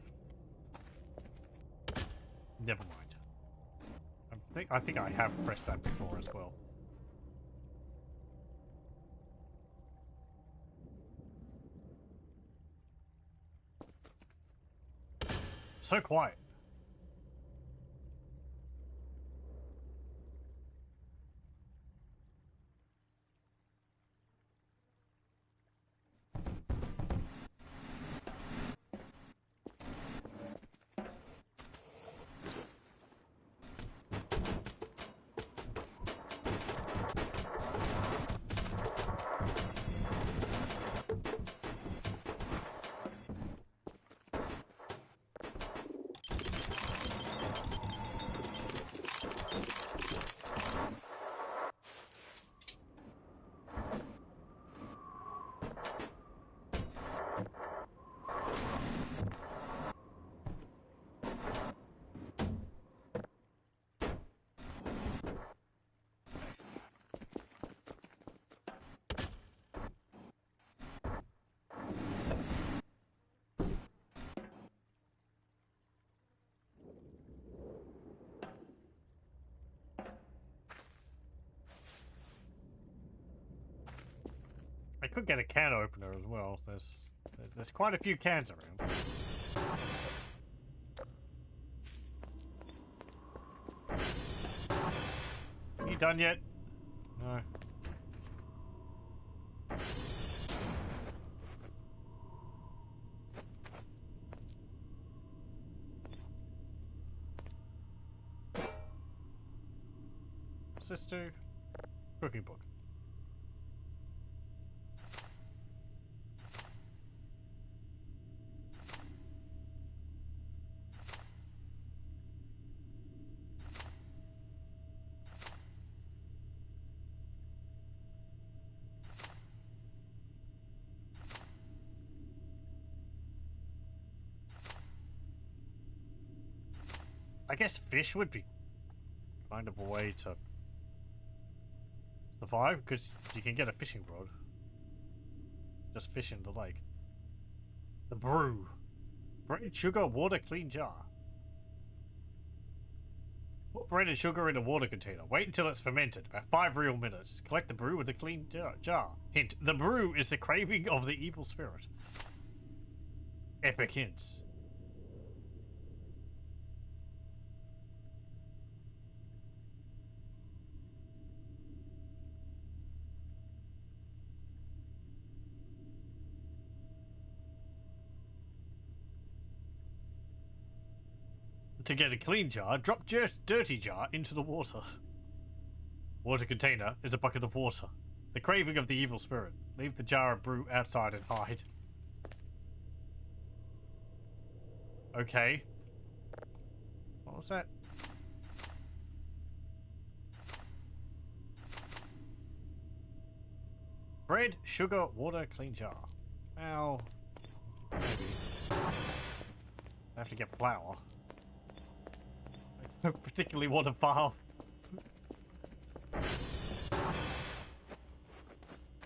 Never mind. I think I have pressed that before as well. So quiet. could get a can opener as well. There's quite a few cans around. Are you done yet? No. What's this do? Cooking book. I guess fish would be kind of a way to survive, because you can get a fishing rod. Just fish in the lake. The brew. Bread, sugar, water, clean jar. Put bread and sugar in a water container. Wait until it's fermented, about 5 real minutes. Collect the brew with a clean jar. Hint, the brew is the craving of the evil spirit. Epic hints. To get a clean jar, drop dirty jar into the water. Water container is a bucket of water. The craving of the evil spirit. Leave the jar of brew outside and hide. Okay. What was that? Bread, sugar, water, clean jar. Well, maybe. I have to get flour. I don't particularly want a file.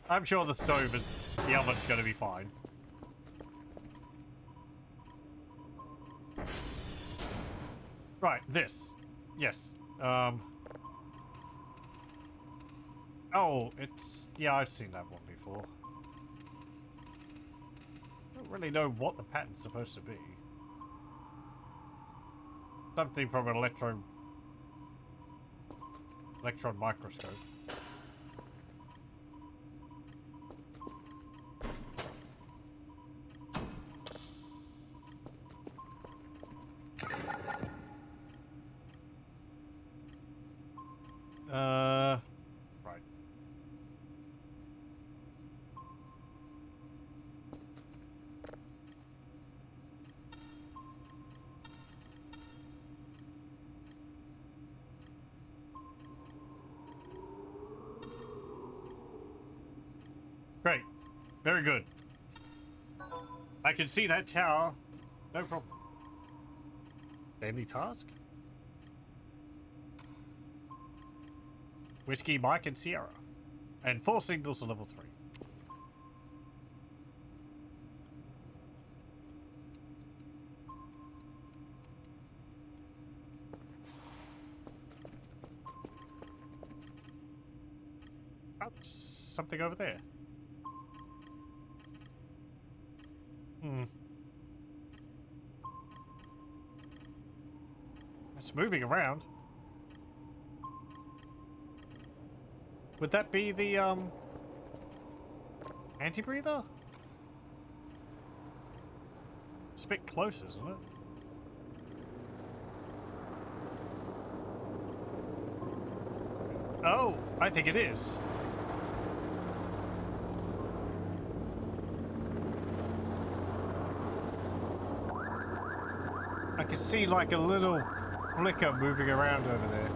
I'm sure the oven's gonna be fine. Right, this. Yes. Oh, yeah, I've seen that one before. I don't really know what the pattern's supposed to be. Something from an electron microscope. Right. Great. Very good. I can see that tower. No problem. Family task? Whiskey, Mike, and Sierra. And 4 signals to level 3. Oh, something over there. It's moving around. Would that be the, anti-breather? It's a bit close, isn't it? Oh, I think it is. I can see like a little flicker moving around over there.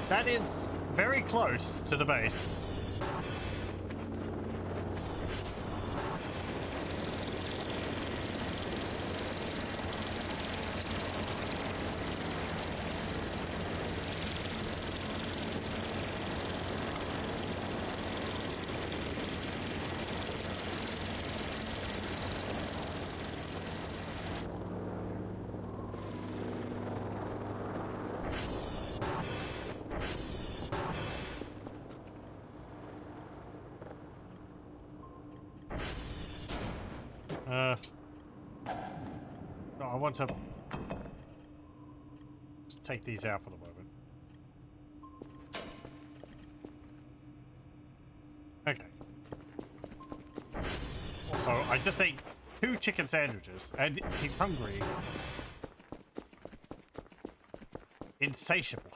That is very close to the base. No, I want to just take these out for the moment. Okay. Also, I just ate 2 chicken sandwiches, and he's hungry. Insatiable.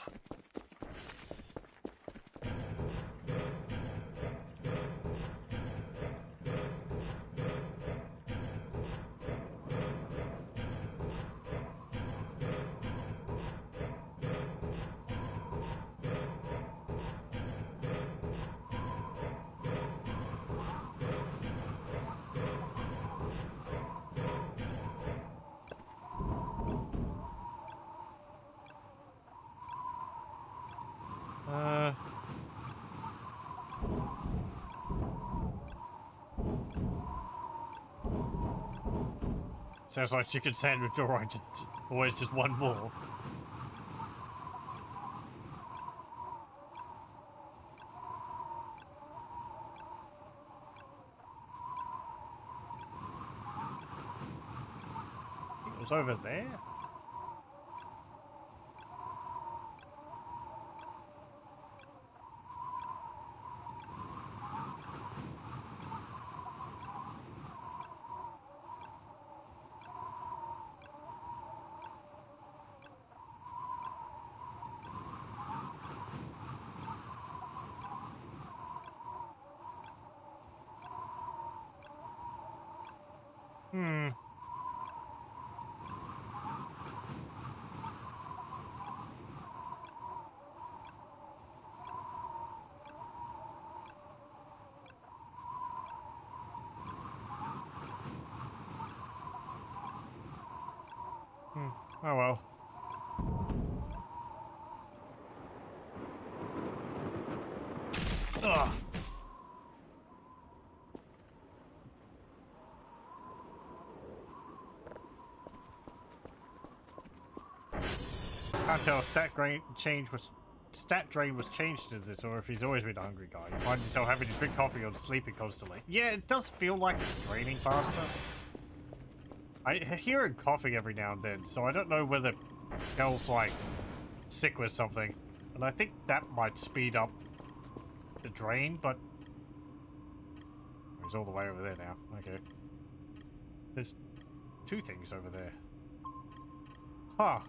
Sounds like chicken sandwich, alright, just always just one more. I think it was over there. Hmm. Oh well. Ugh. Can't tell if stat drain was changed to this, or if he's always been a hungry guy. You find yourself having to drink coffee or sleeping constantly. Yeah, it does feel like it's draining faster. I hear him coughing every now and then, so I don't know whether Kel's like sick with something. And I think that might speed up the drain, but he's all the way over there now. Okay. There's 2 things over there. Huh.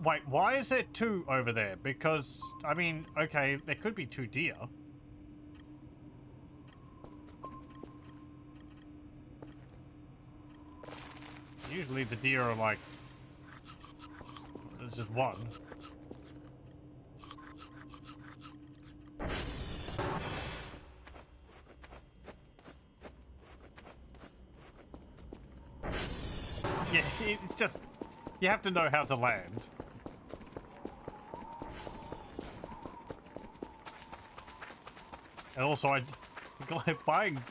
Wait, why is there 2 over there? Because, I mean, okay, there could be 2 deer. Usually the deer are like... There's just 1. Yeah, it's just... You have to know how to land. And also, buying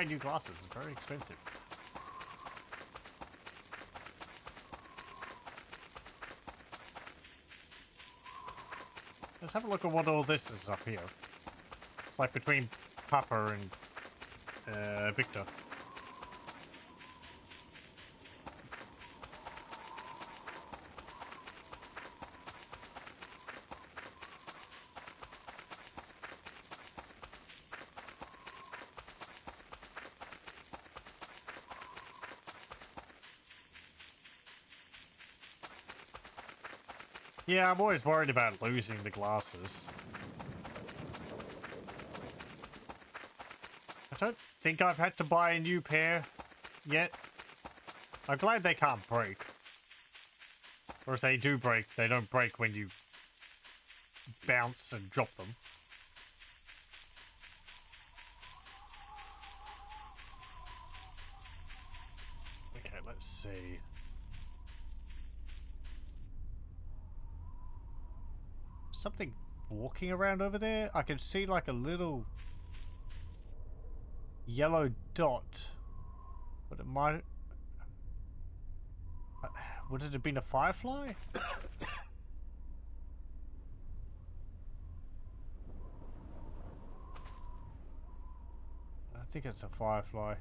new glasses is very expensive. Let's have a look at what all this is up here. It's like between Papa and Victor. Yeah, I'm always worried about losing the glasses. I don't think I've had to buy a new pair yet. I'm glad they can't break. Or if they do break, they don't break when you bounce and drop them. Okay, let's see. Something walking around over there? I can see like a little yellow dot. But it might... Would it have been a firefly? I think it's a firefly.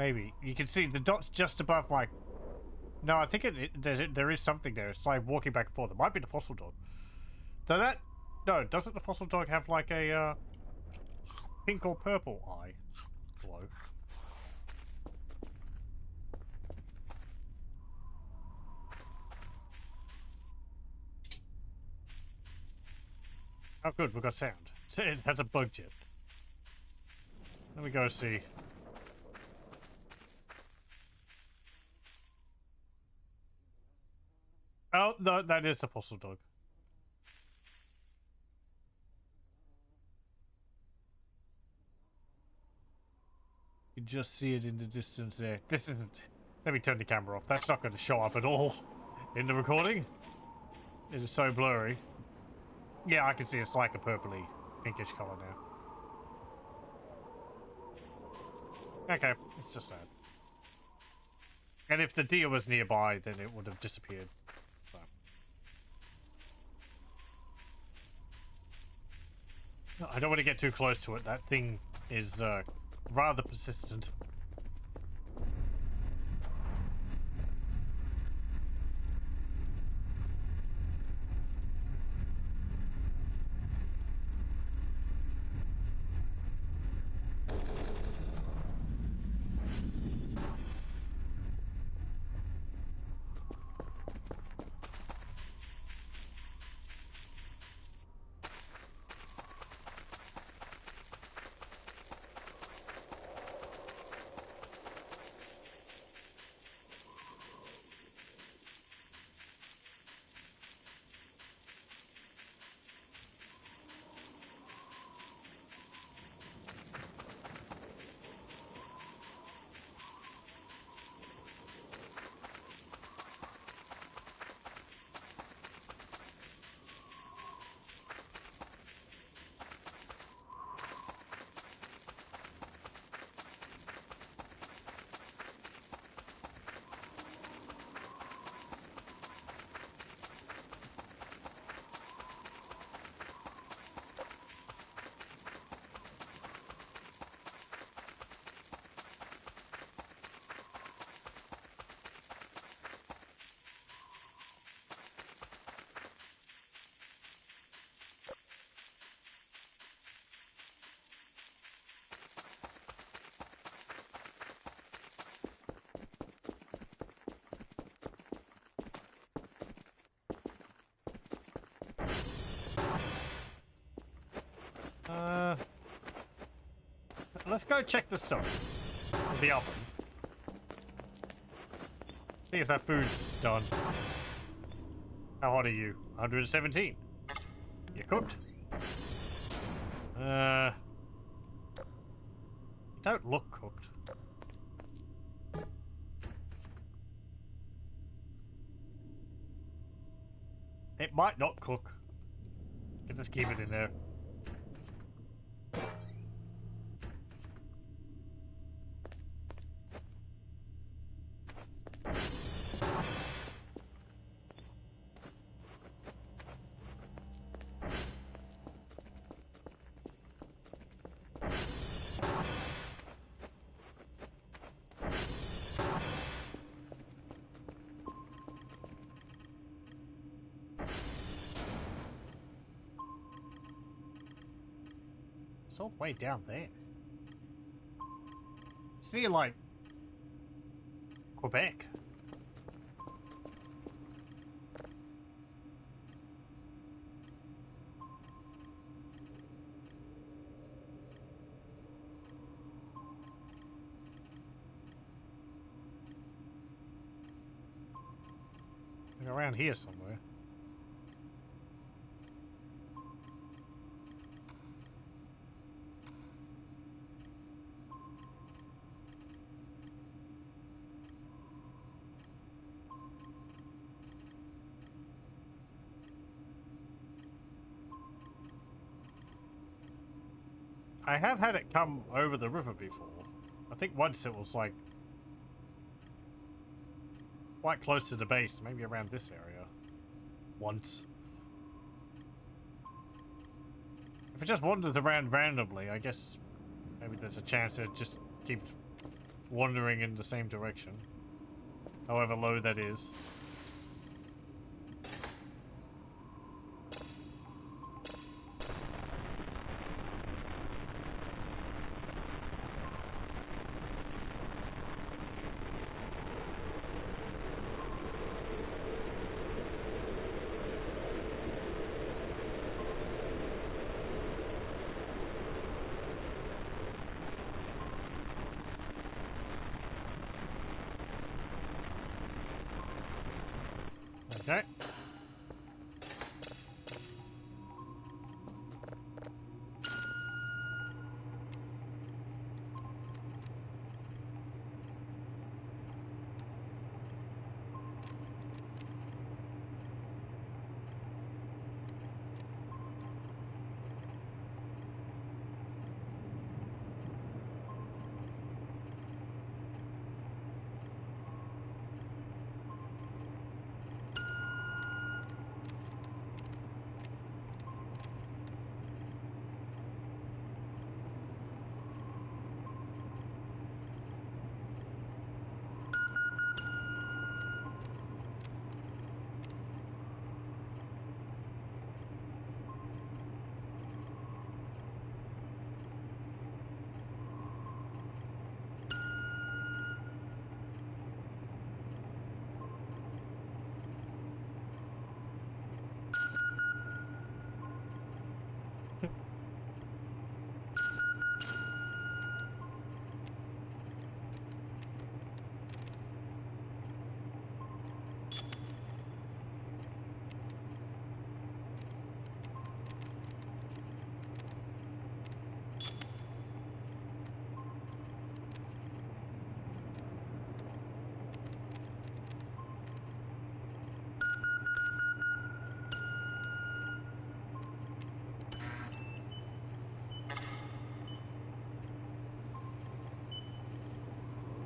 Maybe. You can see the dot's just above my... No, I think there is something there. It's like walking back and forth. It might be the fossil dog. Though that... No, doesn't the fossil dog have like a pink or purple eye glow? Oh good, we've got sound. It has a bug jet. Let me go see. Oh, no, that is a fossil dog. You can just see it in the distance there. This isn't... Let me turn the camera off. That's not going to show up at all in the recording. It is so blurry. Yeah, I can see it's like a purpley, pinkish color now. Okay, it's just that. And if the deer was nearby, then it would have disappeared. So. I don't want to get too close to it. That thing is rather persistent. Let's go check the stove. Or the oven. See if that food's done. How hot are you? 117. You cooked? You don't look cooked. It might not cook. You can just keep it in there. It's all the way down there. It's near, like, Quebec. Like around here somewhere. I have had it come over the river before. I think once it was like quite close to the base, maybe around this area. Once. If it just wanders around randomly, I guess maybe there's a chance it just keeps wandering in the same direction. However low that is. Okay.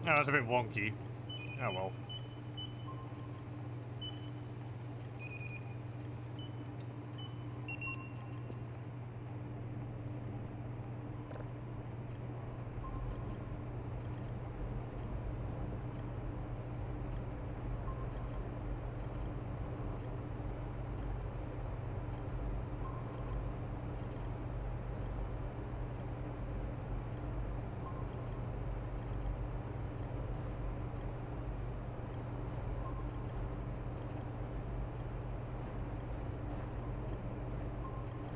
No, it's a bit wonky. Oh well.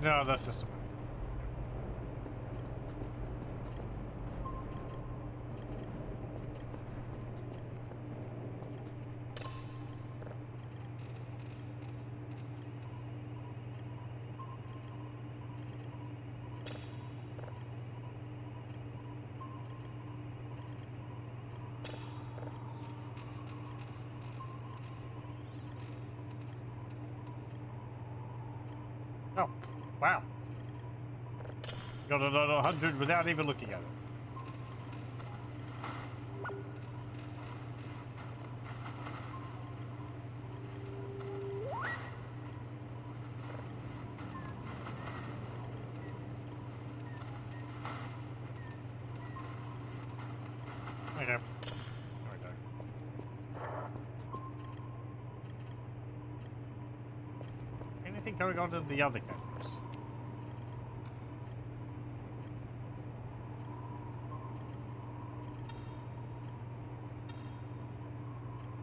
No, that's just a minute. Oh, wow. Got another 100 without even looking at it. Okay. There we go. Anything going on in the other cameras?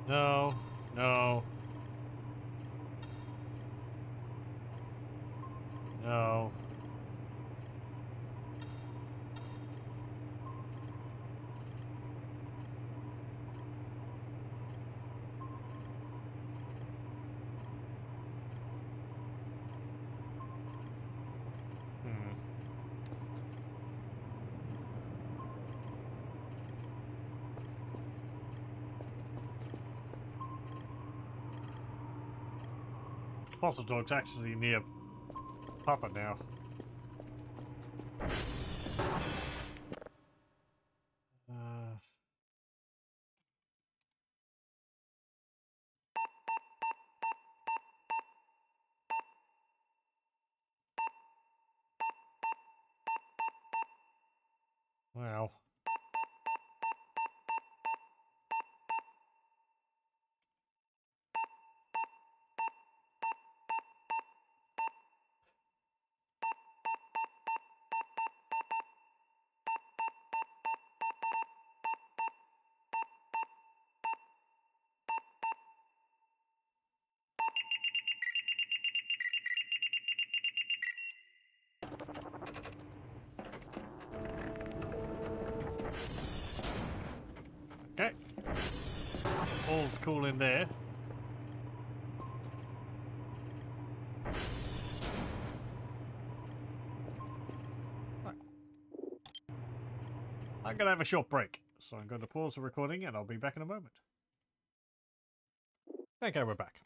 No, no, no. Hmm. Fossil Dog's actually near Papa now. Uh, well. All's cool in there. Right. I'm gonna have a short break, so I'm going to pause the recording and I'll be back in a moment. Okay, we're back.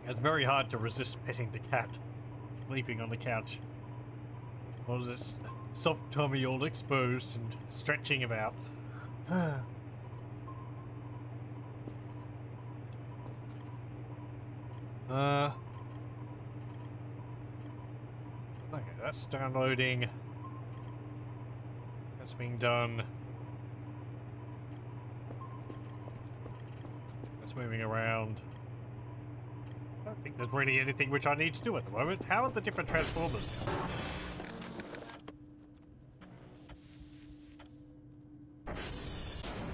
It's very hard to resist petting the cat, sleeping on the couch. All this soft tummy all exposed and stretching about. Okay, that's downloading. That's being done. That's moving around. I don't think there's really anything which I need to do at the moment. How are the different transformers going?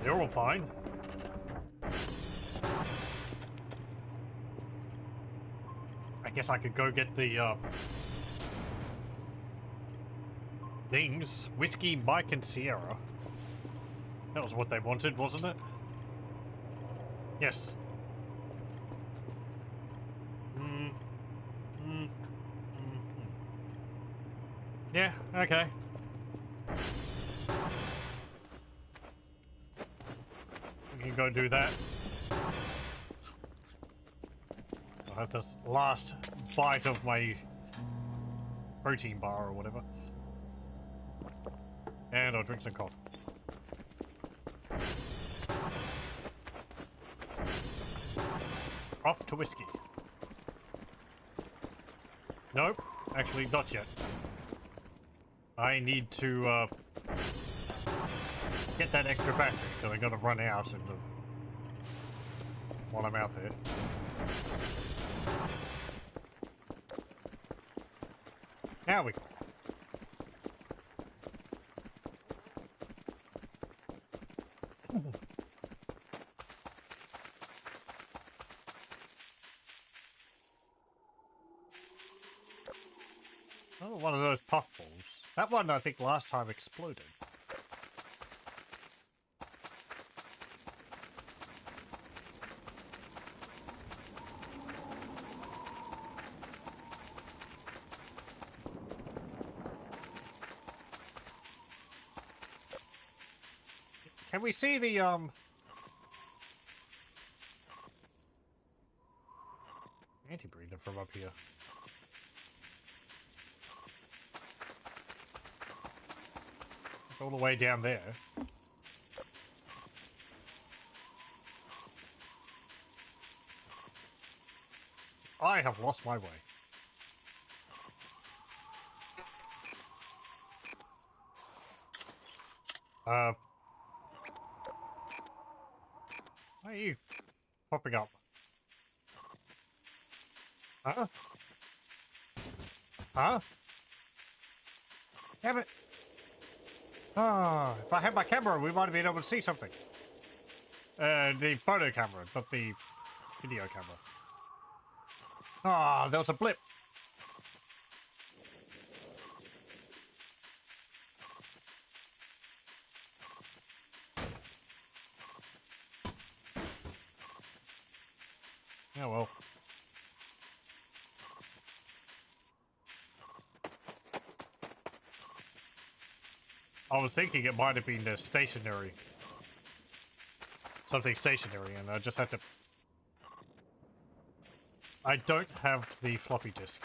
They're all fine. I guess I could go get the things. Whiskey, Mike, and Sierra. That was what they wanted, wasn't it? Yes. Yeah, okay. We can go do that. I'll have this last bite of my protein bar or whatever. And I'll drink some coffee. Off to whiskey. Nope, actually not yet. I need to get that extra battery that I'm gonna run out in the... while I'm out there. Now we go. Oh, one of those puffballs. That one, I think, last time exploded. Can we see the, anti-breather from up here? It's all the way down there. I have lost my way. Why are you popping up? Huh? Huh? Damn it. Ah, if I had my camera, we might have been able to see something. The photo camera, not the video camera. Ah, there was a blip. Oh well. I was thinking it might have been stationary. Something stationary, and I just had to... I don't have the floppy disk.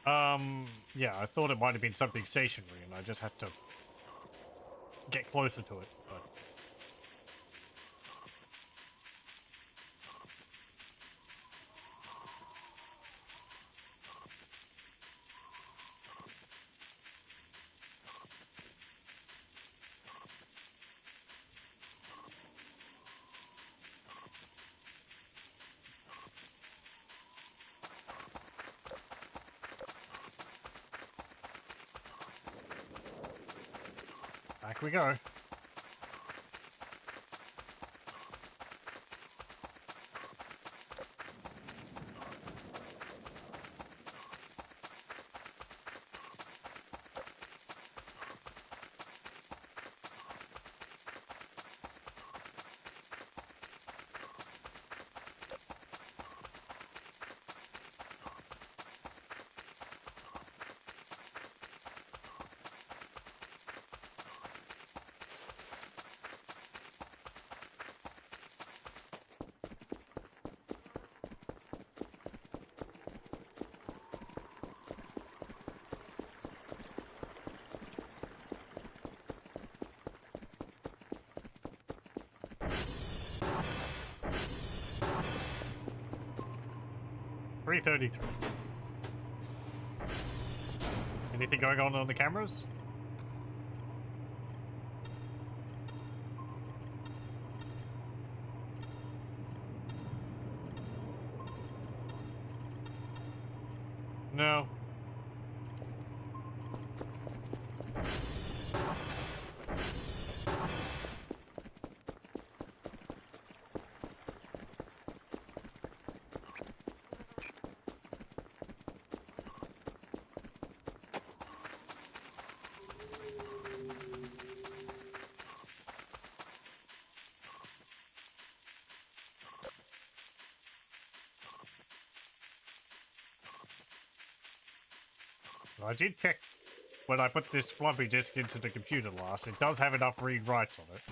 Yeah, I thought it might have been something stationary, and I just had to get closer to it, but... Back we go. 3:33. Anything going on the cameras? No. I did check when I put this floppy disk into the computer last. It does have enough read writes on it.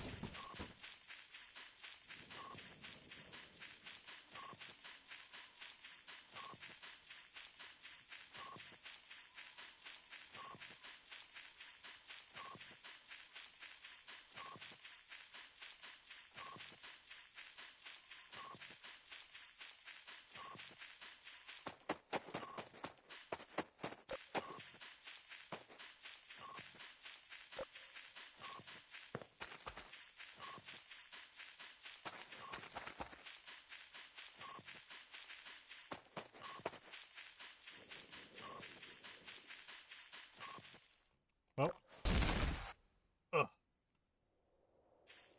Well. Ugh.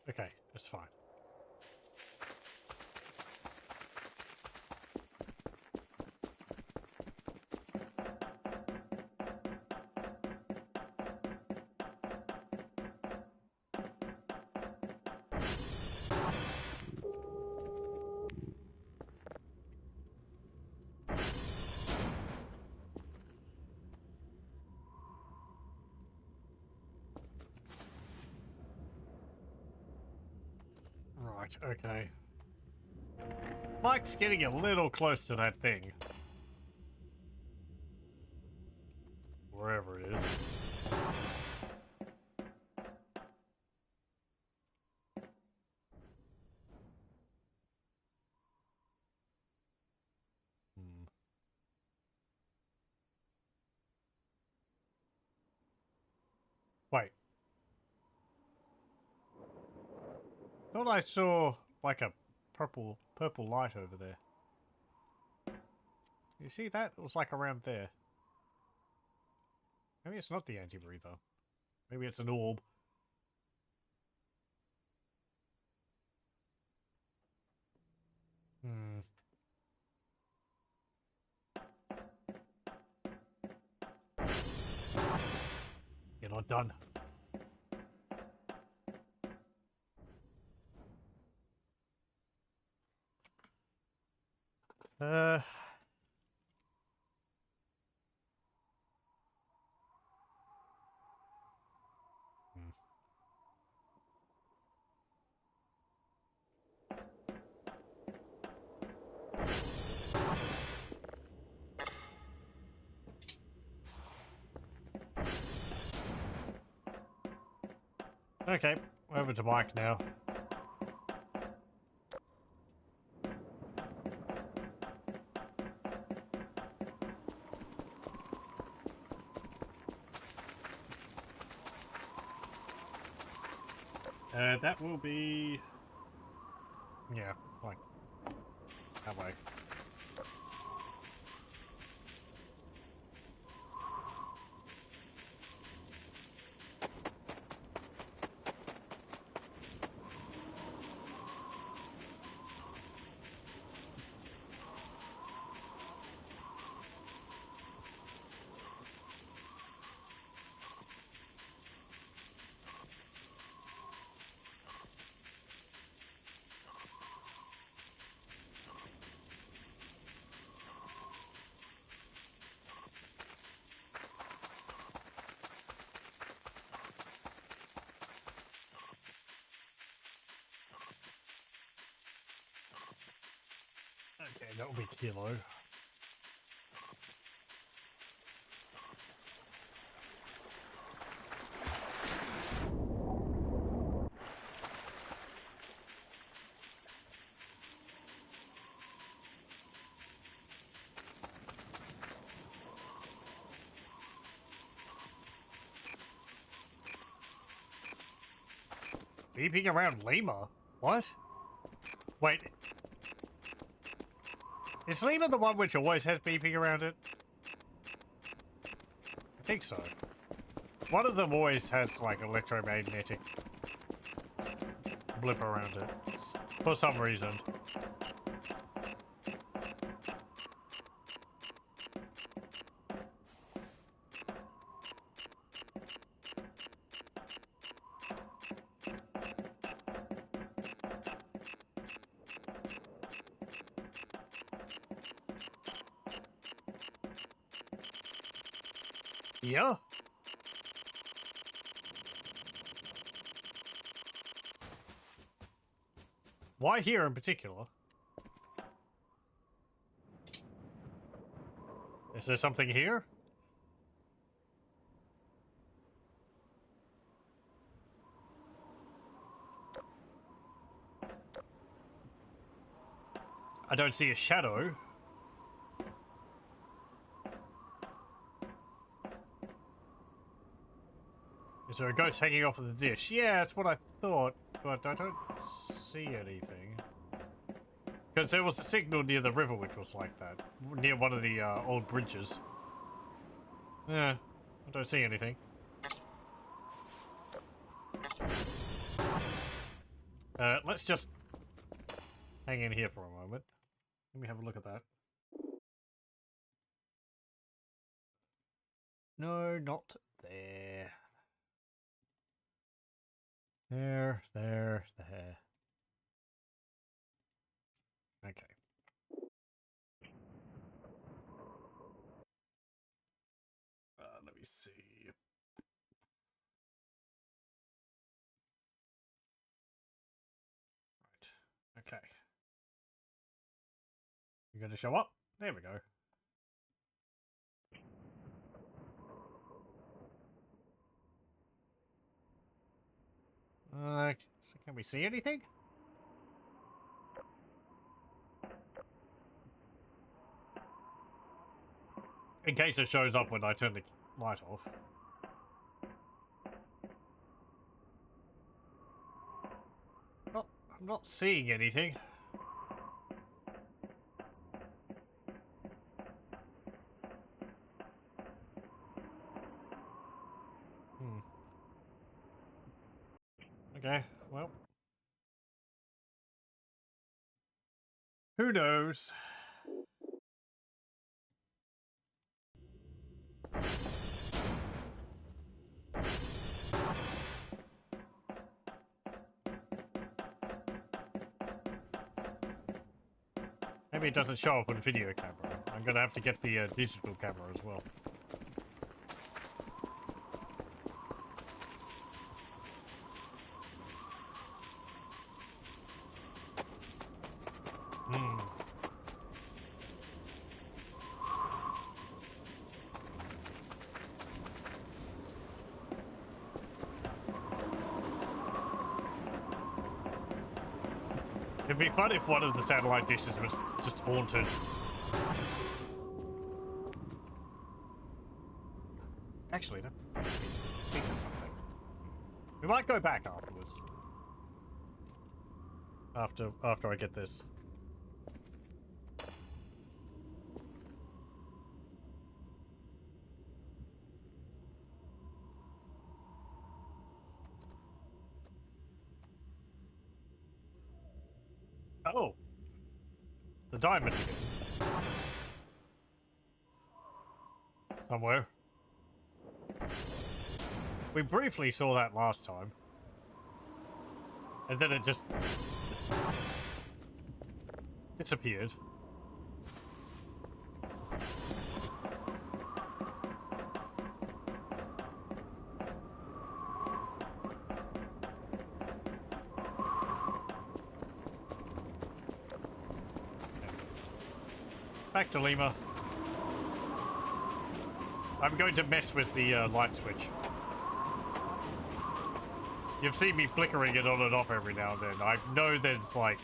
Okay, it's fine. Right, okay. Mike's getting a little close to that thing. Wherever it is. Wait. Thought I saw like a purple light over there. You see that? It was like around there. Maybe it's not the anti-breather. Maybe it's an orb. Hmm. You're not done. Uh. Hmm. Okay, over to Mike now. That will be... Yeah, like... that way. Okay, that will be Kilo. Beeping around Lima? What? Wait. Is Lima the one which always has beeping around it? I think so. One of them always has, like, electromagnetic blip around it. For some reason. Yeah. Why here in particular? Is there something here? I don't see a shadow. Is there a ghost hanging off of the dish? Yeah, that's what I thought, but I don't see anything. Because there was a signal near the river which was like that. Near one of the old bridges. Yeah, I don't see anything. Let's just hang in here for a moment. Let me have a look at that. No, not there. There. Okay. Let me see. Right. Okay. You gonna show up? There we go. So can we see anything? In case it shows up when I turn the light off. Oh, I'm not seeing anything. Okay, well. Who knows? Maybe it doesn't show up on video camera. I'm gonna have to get the digital camera as well. It'd be fun if one of the satellite dishes was just haunted. Actually, that makes me think of something. We might go back afterwards. After I get this. Oh. The diamond again. Somewhere. We briefly saw that last time. And then it just disappeared. Back to Lima. I'm going to mess with the light switch. You've seen me flickering it on and off every now and then. I know there's like...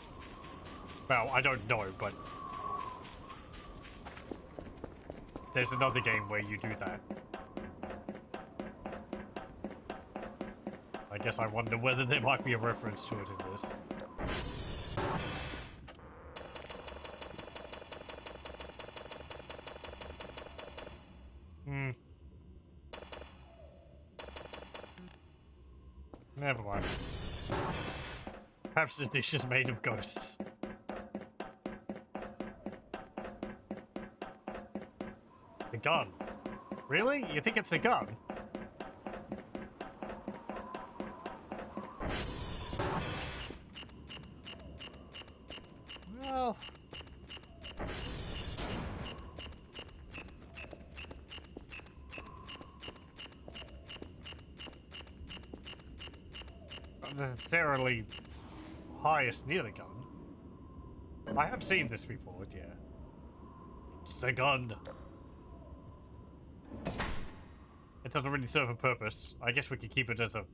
Well, I don't know, but... There's another game where you do that. I guess I wonder whether there might be a reference to it in this. Never mind. Perhaps the dish is made of ghosts. The gun. Really? You think it's a gun? Well... not necessarily highest near the gun. I have seen this before, yeah. It's a gun. It doesn't really serve a purpose. I guess we could keep it as a...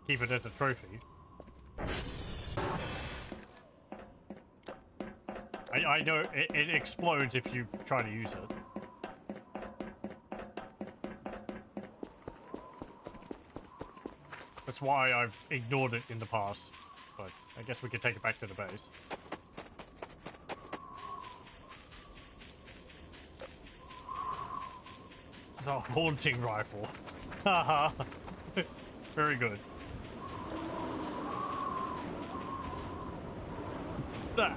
keep it as a trophy. I know it explodes if you try to use it. That's why I've ignored it in the past. But I guess we could take it back to the base. It's a haunting rifle. Haha. Very good. Ah.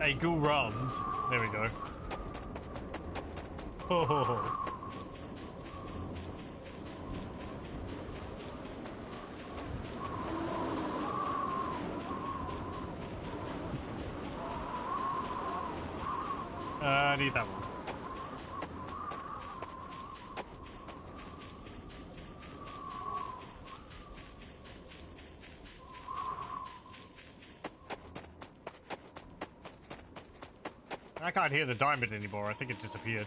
A go round. There we go. Ho ho ho. I need that one. I can't hear the diamond anymore. I think it disappeared.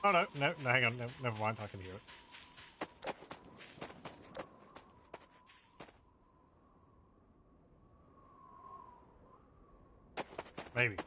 Oh no, no, hang on. No, never mind. I can hear it. Maybe.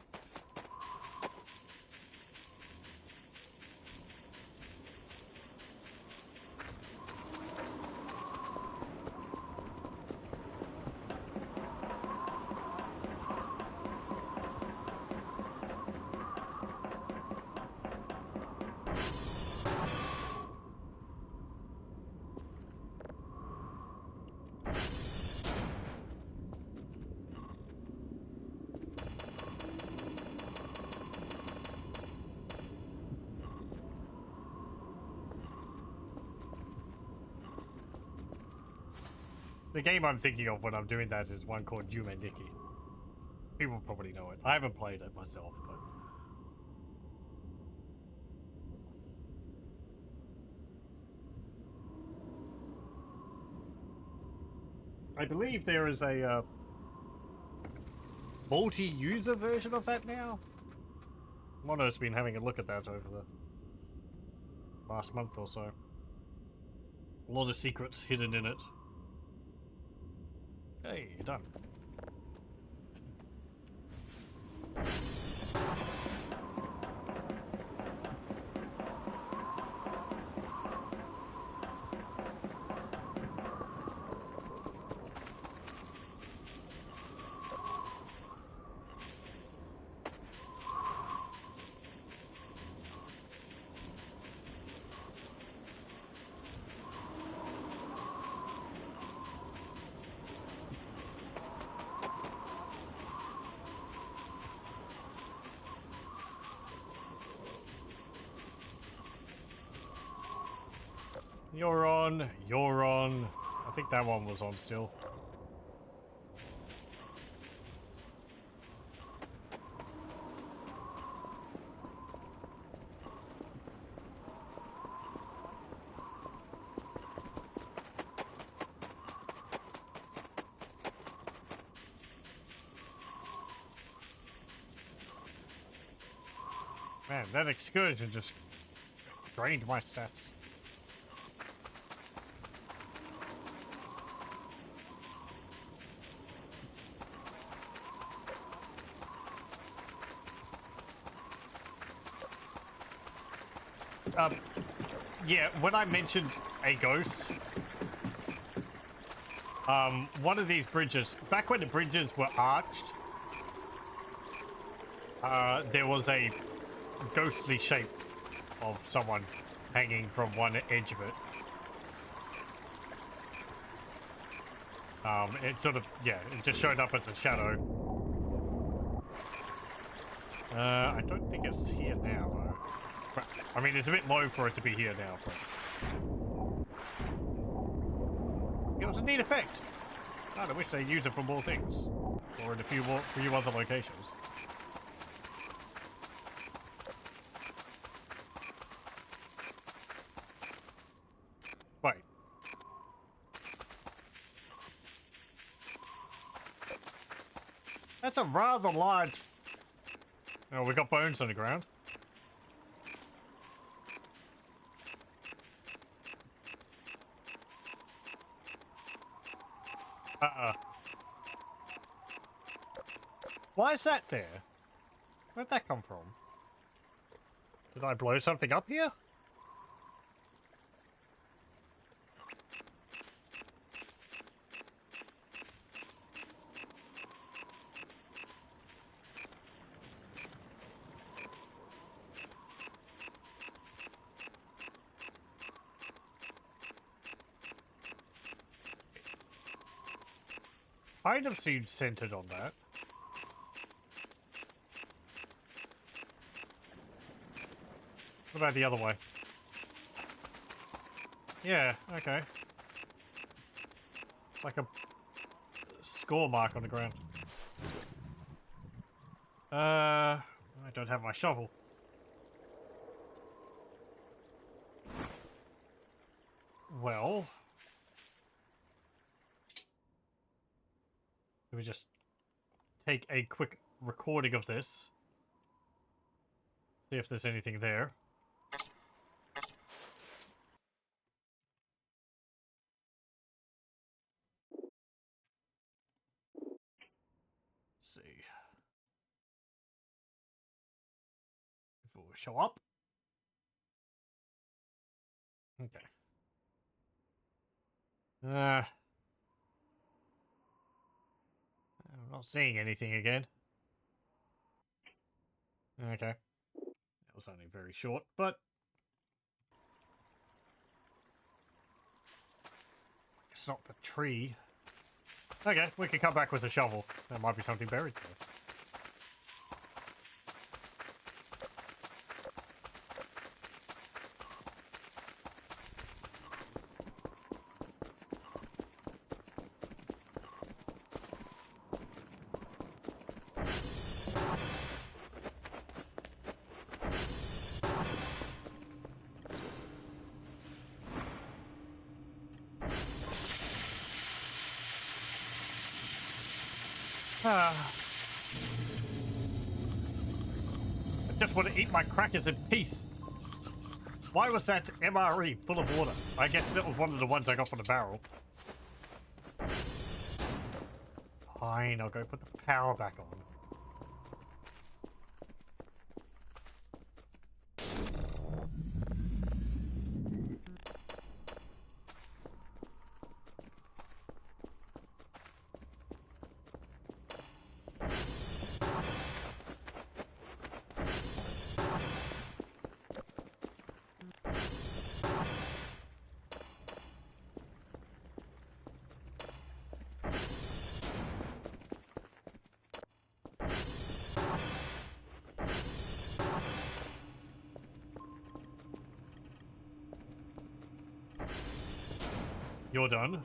The game I'm thinking of when I'm doing that is one called Yume Nikki. People probably know it. I haven't played it myself, but... I believe there is a multi-user version of that now. Mono's been having a look at that over the last month or so. A lot of secrets hidden in it. Hey, you're done. You're on, you're on. I think that one was on still. Man, that excursion just drained my stats. Yeah, when I mentioned a ghost, one of these bridges, back when the bridges were arched, there was a ghostly shape of someone hanging from one edge of it. It sort of, yeah, it just showed up as a shadow. I don't think it's here now, though. But, I mean, it's a bit low for it to be here now, but... It was a neat effect. God, I wish they'd use it for more things. Or in a few other locations. Wait. That's a rather large... Oh, we got bones on the ground. Why is that there? Where'd that come from? Did I blow something up here? Kind of seems centered on that. What about the other way? Yeah, okay. It's like a score mark on the ground. I don't have my shovel. Well... Let me just take a quick recording of this. See if there's anything there. Let's see. If it will show up. Okay. I'm not seeing anything again. Okay. That was only very short, but... It's not the tree. Okay, we can come back with a shovel. There might be something buried there. I just want to eat my crackers in peace. Why was that MRE full of water? I guess it was one of the ones I got from the barrel. Fine, I'll go put the power back on. You're done.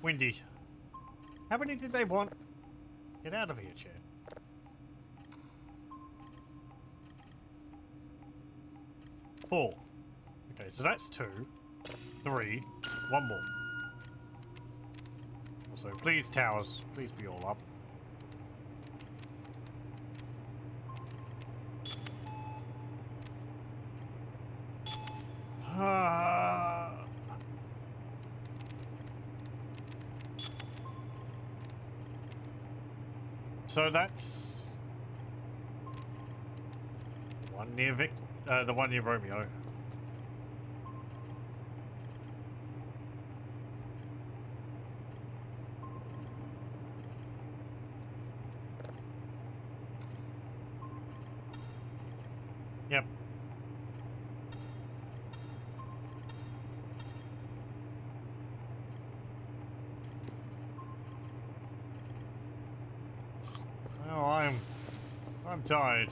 Windy. How many did they want? Get out of here, chair. Four. Okay, so that's 2, 3, 1 more. So please, towers, please be all up. So that's one near the one near Romeo. Yep. Oh, I'm tired.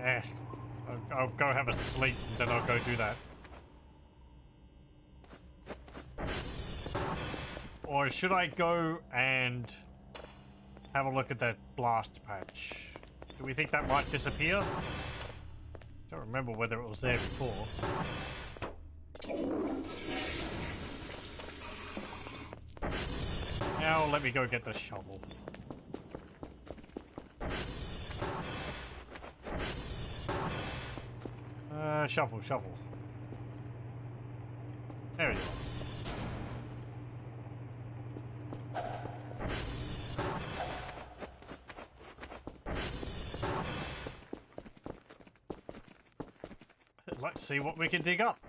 Eh. I'll go have a sleep, and then I'll go do that. Or should I go and have a look at that blast patch? Do we think that might disappear? Don't remember whether it was there before. Now let me go get the shovel. Shovel. There you are. Let's see what we can dig up.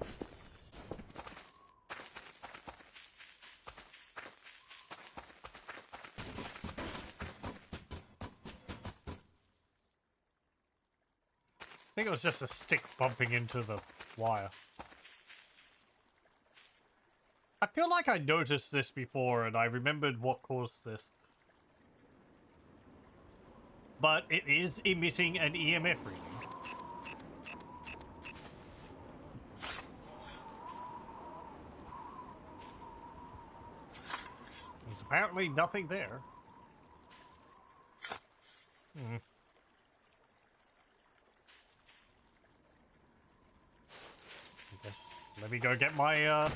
I think it was just a stick bumping into the wire. I feel like I noticed this before and I remembered what caused this. But it is emitting an EMF reading. There's apparently nothing there. I guess let me go get my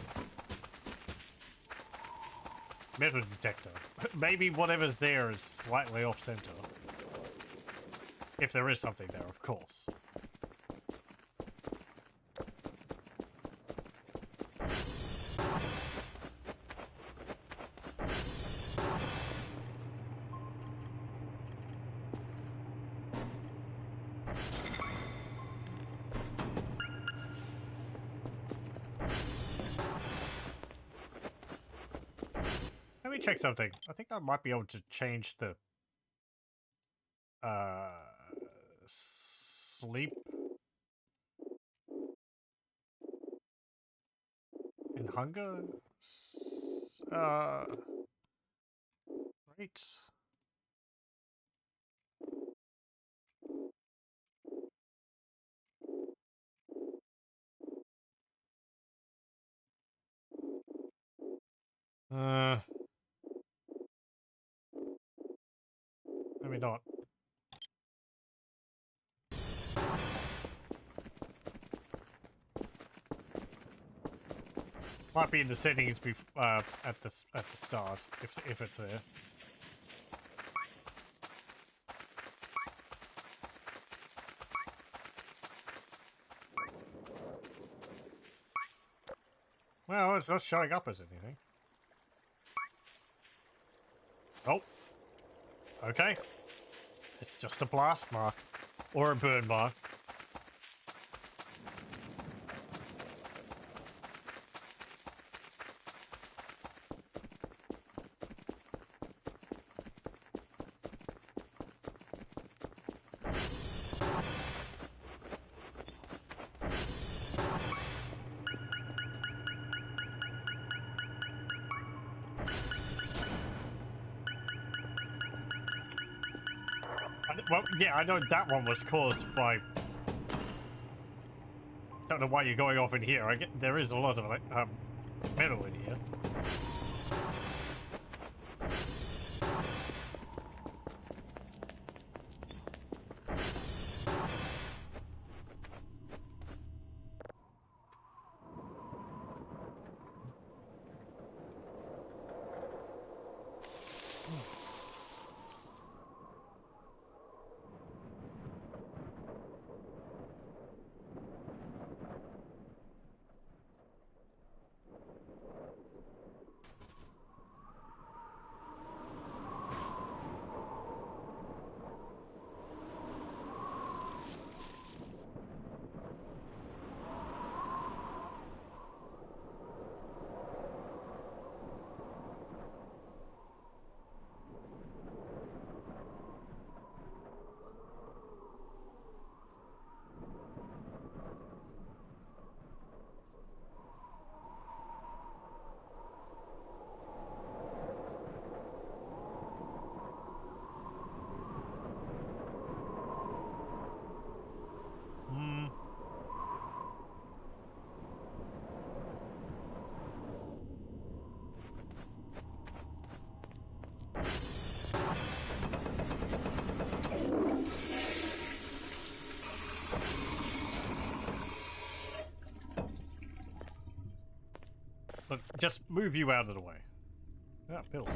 metal detector. Maybe whatever's there is slightly off center. If there is something there, of course. Let me check something. I think I might be able to change the sleep and hunger rates. Maybe not. Might be in the settings at the start if it's there. Well, it's not showing up as anything. Oh. Okay. It's just a blast mark. Or a burn mark. Well, yeah, I know that one was caused by... Don't know why you're going off in here. I get there is a lot of metal in here. Look, just move you out of the way. Ah, pills.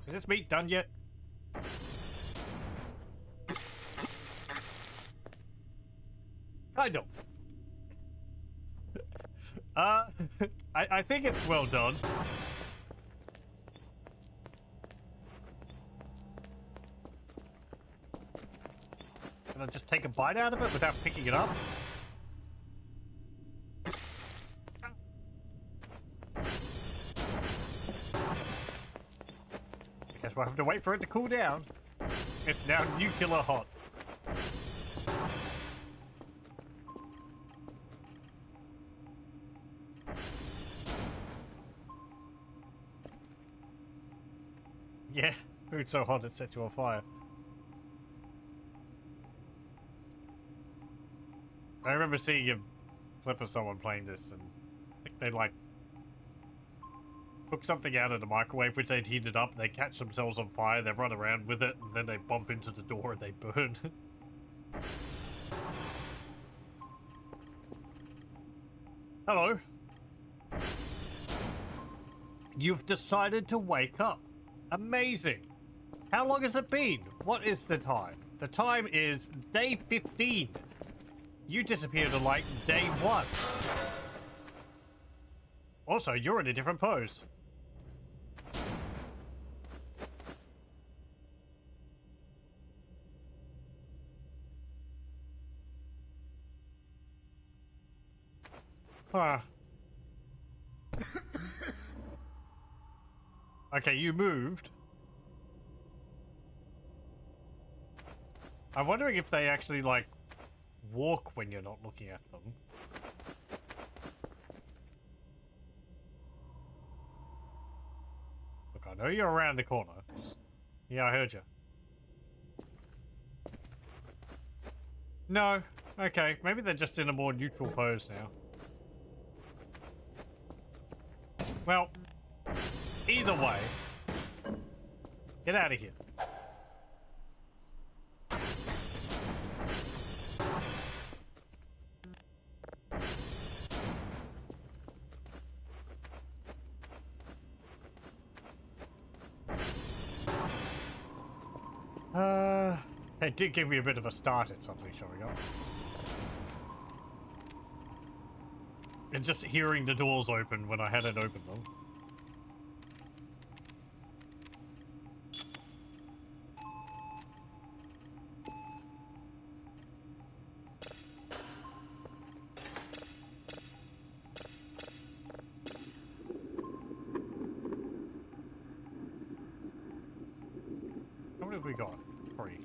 Is this meat done yet? Kind of. I think it's well done. Can I just take a bite out of it without picking it up? Guess we'll have to wait for it to cool down. It's now nuclear hot. Yeah, food so hot it set you on fire. I remember seeing a clip of someone playing this, and I think they like took something out of the microwave which they'd heated up, they catch themselves on fire, they run around with it, and then they bump into the door and they burn. Hello. You've decided to wake up. Amazing. How long has it been? What is the time? The time is day 15. You disappeared on like day 1. Also, you're in a different pose. Huh. Okay, you moved. I'm wondering if they actually, like, walk when you're not looking at them. Look, I know you're around the corner. Yeah, I heard you. No. Okay, maybe they're just in a more neutral pose now. Well, either way, get out of here. It did give me a bit of a start at something showing up. And just hearing the doors open when I hadn't opened them. How many have we got? 3.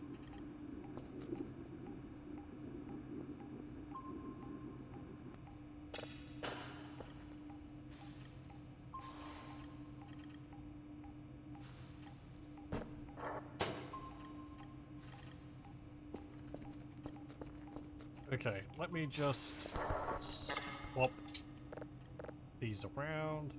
Okay, let me just swap these around.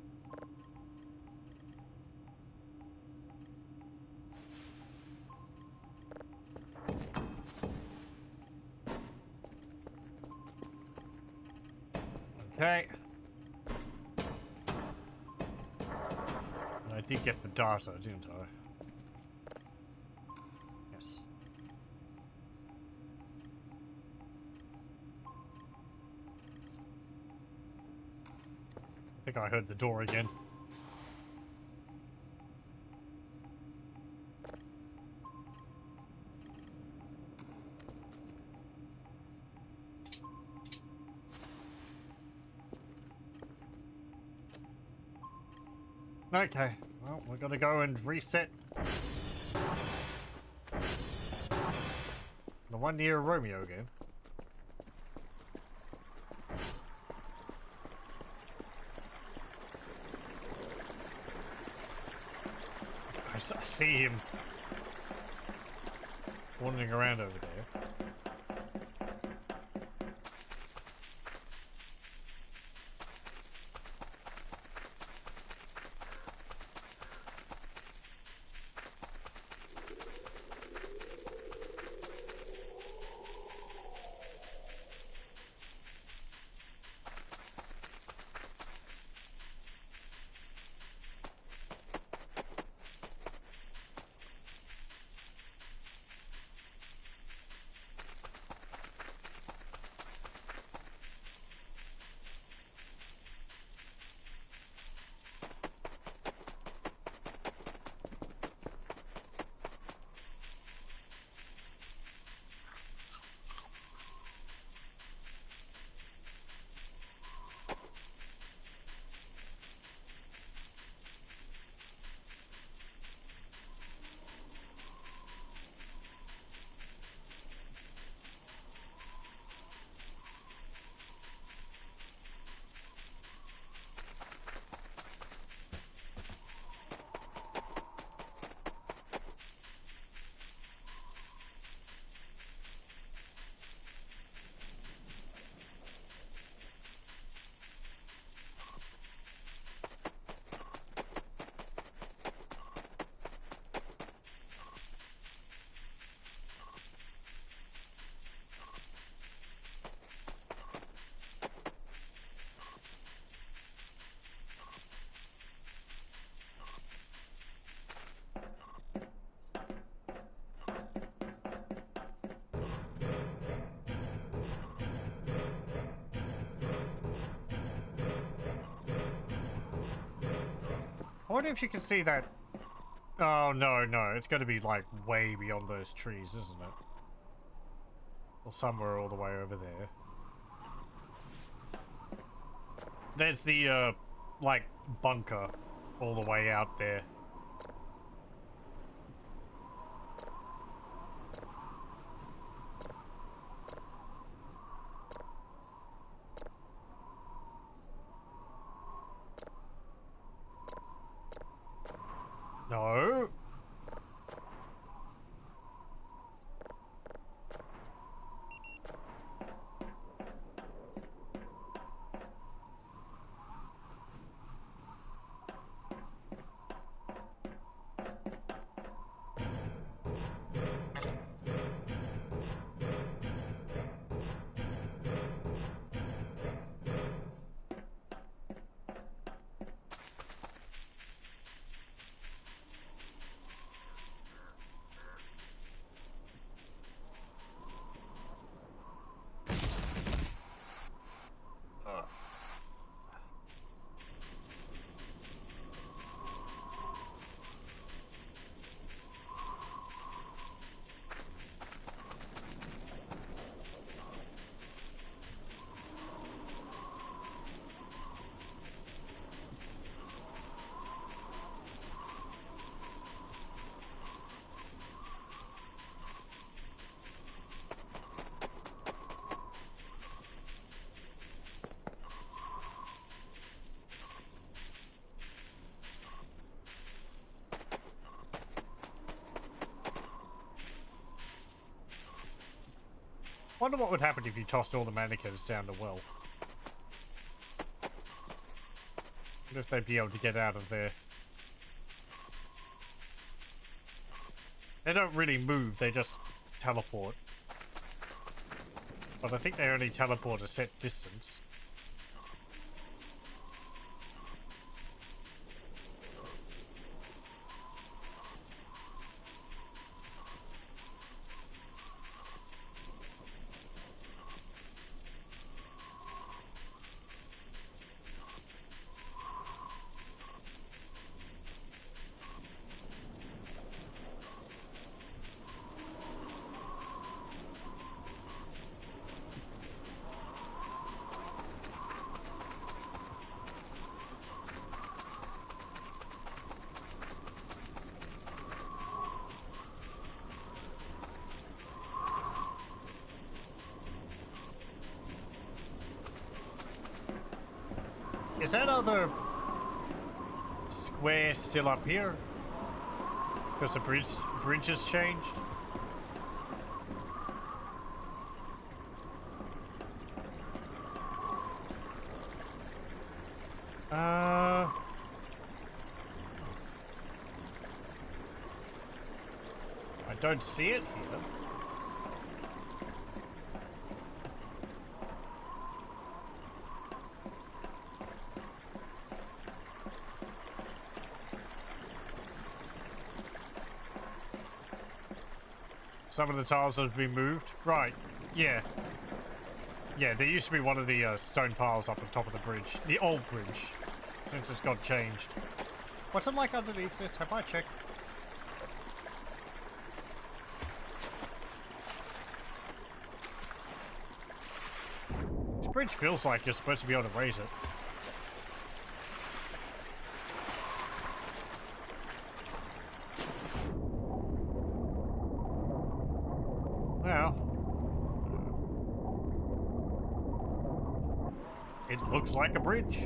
Okay. And I did get the data, didn't I? Yes. I think I heard the door again. Okay, well, we're gonna go and reset the one near Romeo again. I see him wandering around over there. I wonder if you can see that. Oh, no, no. It's going to be, like, way beyond those trees, isn't it? Or somewhere all the way over there. There's the, like, bunker all the way out there. No. Wonder what would happen if you tossed all the mannequins down the well. Wonder if they'd be able to get out of there. They don't really move, they just teleport. But I think they only teleport a set distance. Is that other square still up here? Because the bridge has changed? I don't see it here. Some of the tiles have been moved. Right, yeah. Yeah, there used to be one of the stone piles up on top of the bridge. The old bridge. Since it's got changed. What's it like underneath this? Have I checked? This bridge feels like you're supposed to be able to raise it. Well, it looks like a bridge.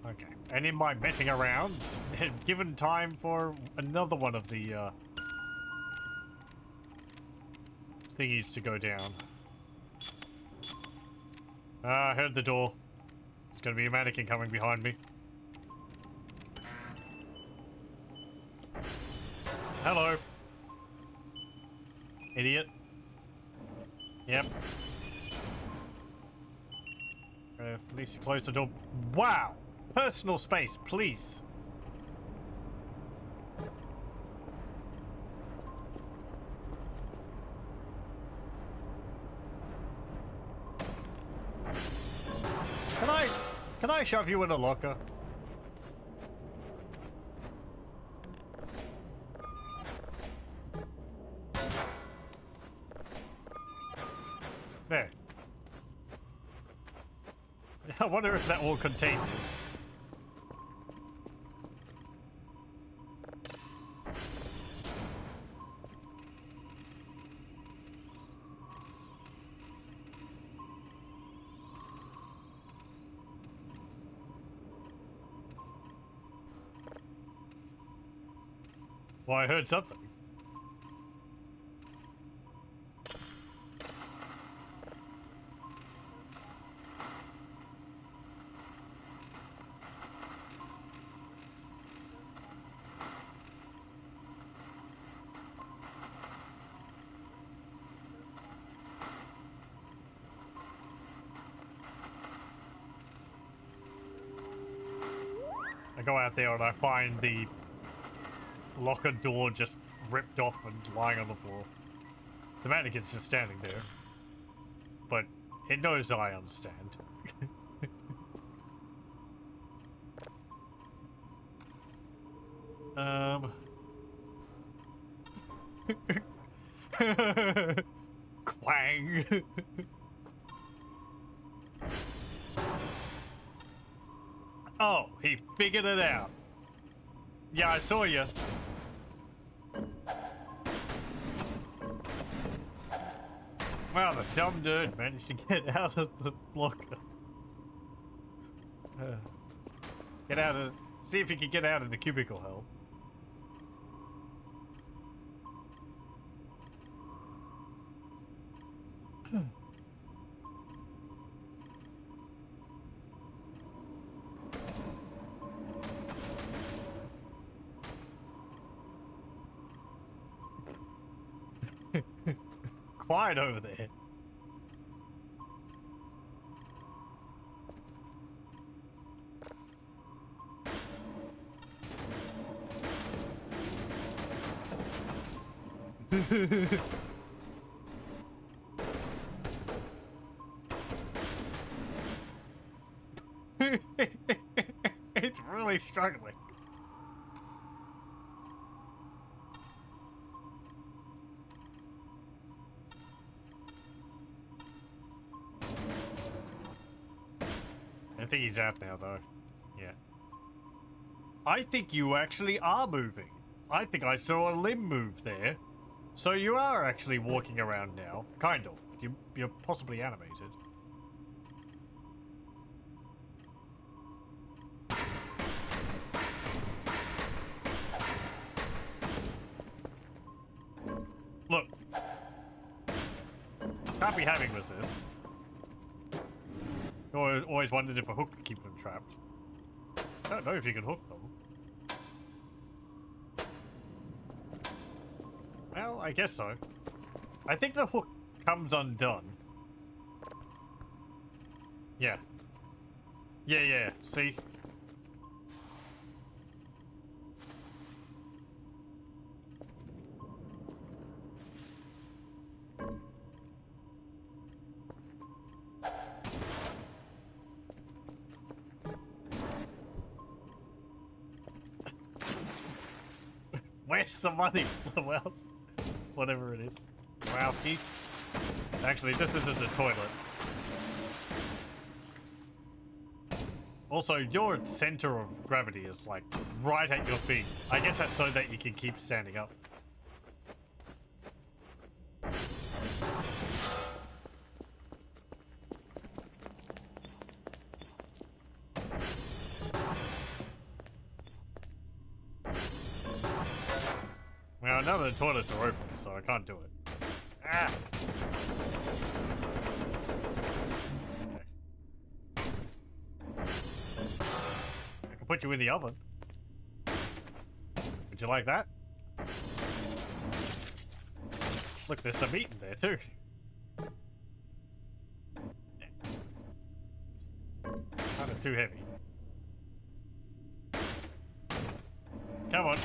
Okay, and in my messing around, given time for another one of the thingies to go down. I heard the door. It's gonna be a mannequin coming behind me. Hello. Idiot. Yep. Lisa, close the door. Wow! Personal space, please. Can I shove you in a locker? There. I wonder if that will contain you. Well, I heard something. I go out there and I find the locker door just ripped off and lying on the floor. The mannequin's just standing there. But it knows I understand. Quang! Oh, he figured it out. Yeah, I saw you. Wow, the dumb nerd managed to get out of the blocker. Get out of... See if he can get out of the cubicle hell. Quiet over there. It's really struggling. I think he's out now, though. Yeah. I think you actually are moving. I think I saw a limb move there. So you are actually walking around now. Kind of. You're possibly animated. Look. Can't be having with this. Always wondered if a hook could keep them trapped. I don't know if you can hook them. Well, I guess so. I think the hook comes undone. Yeah. Yeah. See? Where's the money? Well, whatever it is. Wowski. Actually, this isn't the toilet. Also, your center of gravity is like right at your feet. I guess that's so that you can keep standing up. Well, none of the toilets are open, so I can't do it. Ah! Okay. I can put you in the oven. Would you like that? Look, there's some meat in there too. Kind of too heavy. Come on.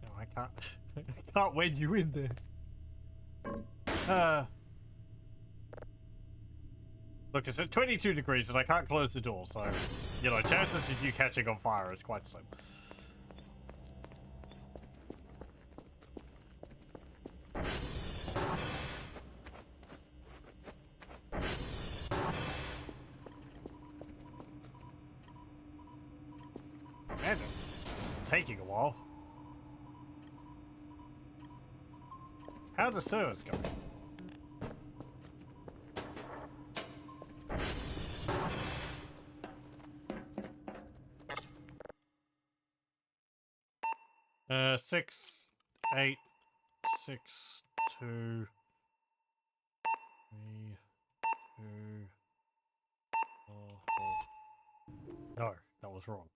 No, I can't. I can't wed you in there. Look, it's at 22 degrees and I can't close the door, so, you know, chances of you catching on fire is quite slim. Man, it's taking a while. How are the servers going? Six, 8, 6, 2, 3, 2, 4, 4. No, that was wrong.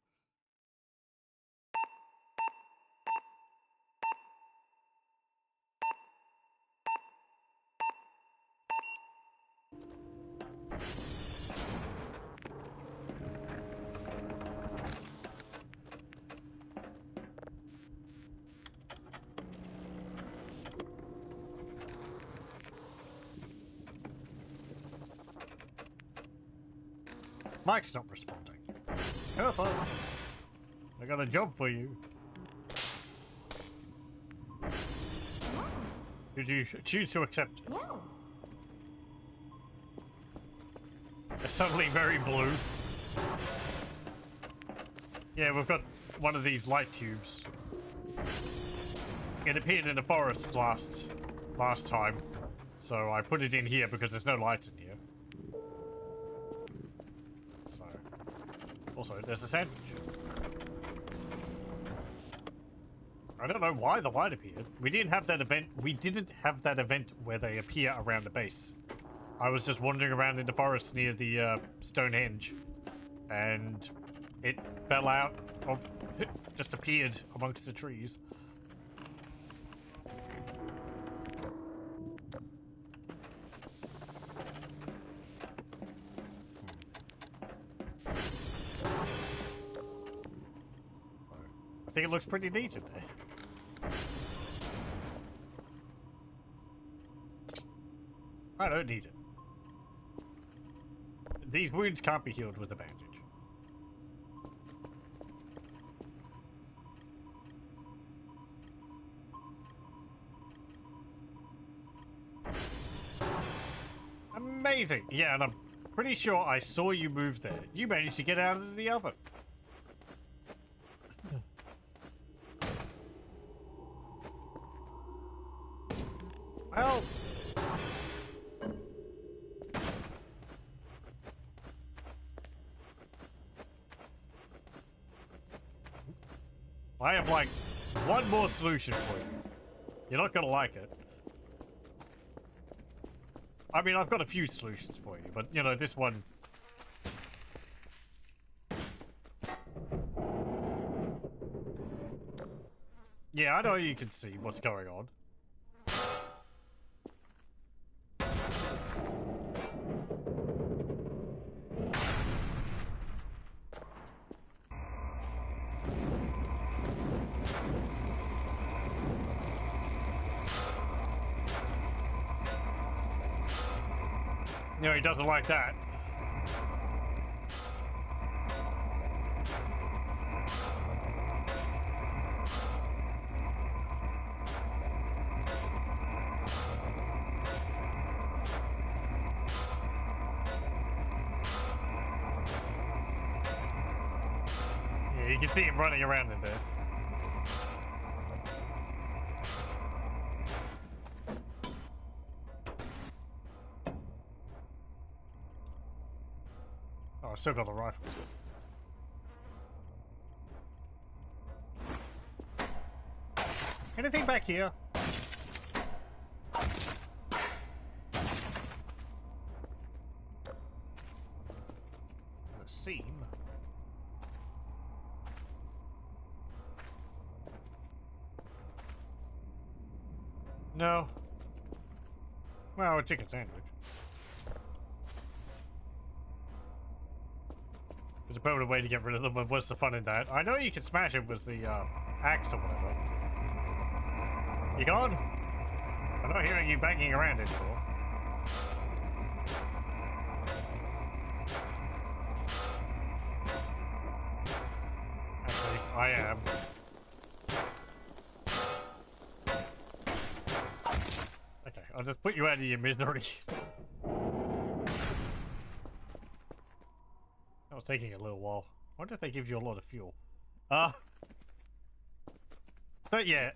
Mike's not responding. Careful. I got a job for you. Did you choose to accept it? No. It's suddenly very blue. Yeah, we've got one of these light tubes. it appeared in the forest last time. So I put it in here because there's no lights in here. So, also, there's a sandwich. I don't know why the light appeared. We didn't have that event. We didn't have that event where they appear around the base. I was just wandering around in the forest near the Stonehenge, and it fell out of, just appeared amongst the trees. I think it looks pretty neat in there. I don't need it. These wounds can't be healed with a bandage. Amazing! Yeah, and I'm pretty sure I saw you move there. You managed to get out of the oven. Well... I have, like, one more solution for you. You're not gonna like it. I mean, I've got a few solutions for you, but, you know, this one... Yeah, I know you can see what's going on. No, he doesn't like that. Yeah, you can see him running around in there. Oh, I still got the rifle. Anything back here? The seam. No. Well, a chicken sandwich. There's a permanent way to get rid of them, but what's the fun in that? I know you can smash it with the axe or whatever. You gone? I'm not hearing you banging around anymore. Actually, I am. Okay, I'll just put you out of your misery. That was taking a little while. I wonder if they give you a lot of fuel. So yeah,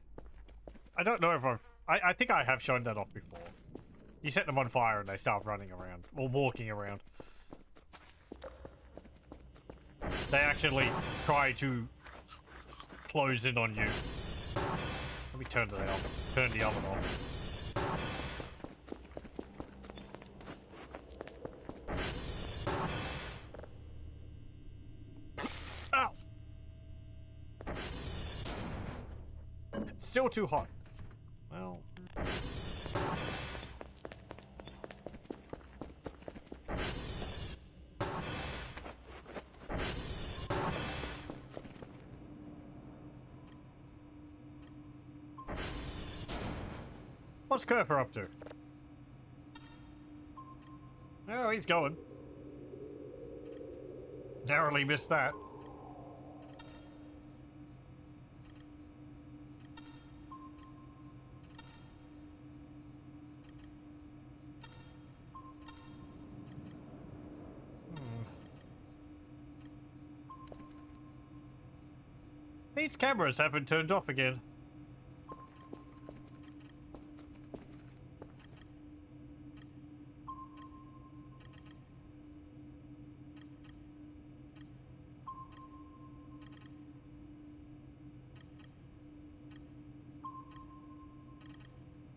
I don't know if I think I have shown that off before. You set them on fire and they start running around, or walking around. They actually try to close in on you. Let me turn the oven off. Ow! It's still too hot. Well... What's Kerfer up to? Oh, he's going. Narrowly missed that. These cameras haven't turned off again.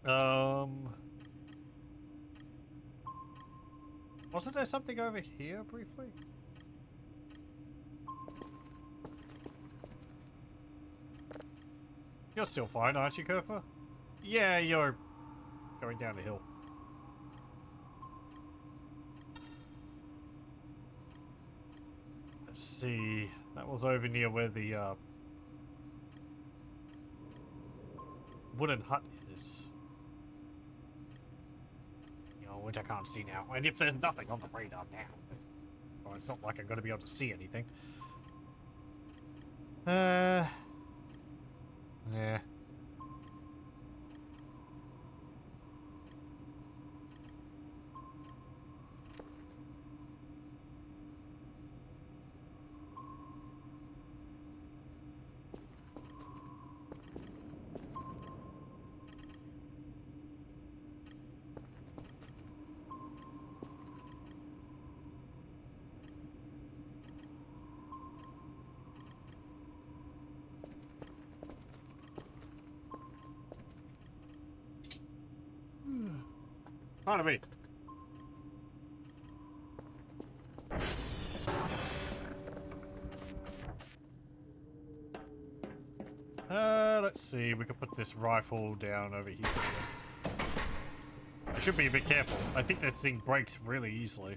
Um... Wasn't there something over here briefly? You're still fine, aren't you, Kerfa? Yeah, you're going down the hill. Let's see. That was over near where the wooden hut is. You know, which I can't see now. And if there's nothing on the radar now, well, it's not like I'm going to be able to see anything. Yeah. Pardon me. Let's see. We could put this rifle down over here, I guess. I should be a bit careful. I think this thing breaks really easily.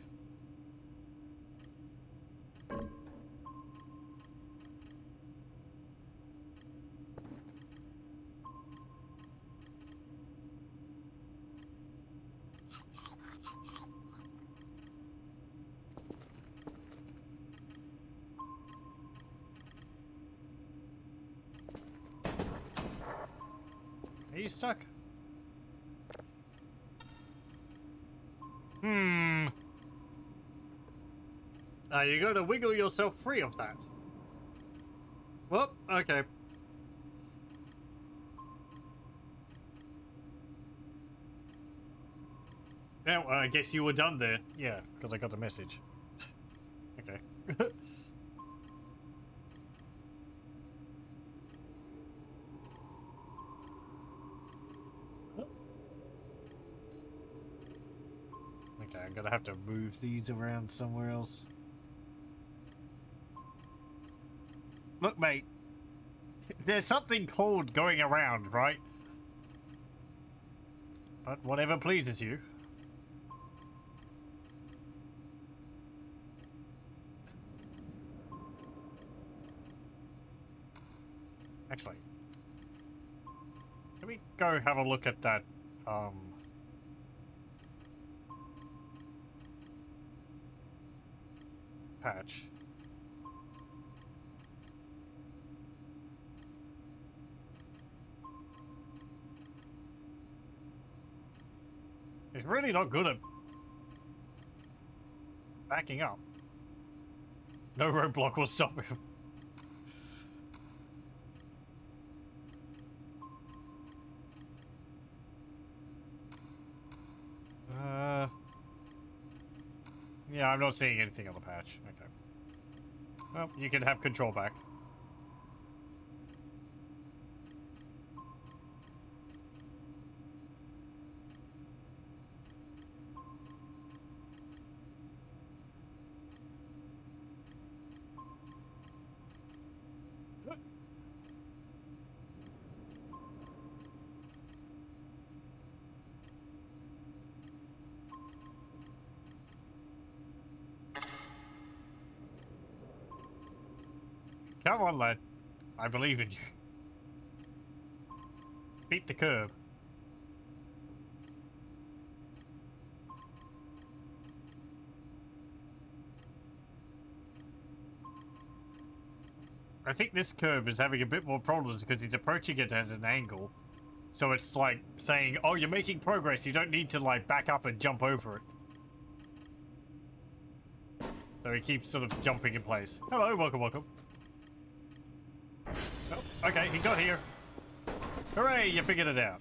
Are you stuck? You gotta wiggle yourself free of that. Well, okay. Yeah, well, I guess you were done there. Yeah, because I got the message. Okay. Okay, I'm gonna have to move these around somewhere else. Look, mate. There's something called going around, right? But whatever pleases you. Actually, let me go have a look at that, patch. He's really not good at backing up. No roadblock will stop him. Yeah, I'm not seeing anything on the patch. Okay. Well, you can have control back. Come on, lad. I believe in you. Beat the curb. I think this curb is having a bit more problems because it's approaching it at an angle. So it's like saying, oh, you're making progress. You don't need to like back up and jump over it. So he keeps sort of jumping in place. Hello, welcome, welcome. Oh, okay, he got here. Hooray, you figured it out.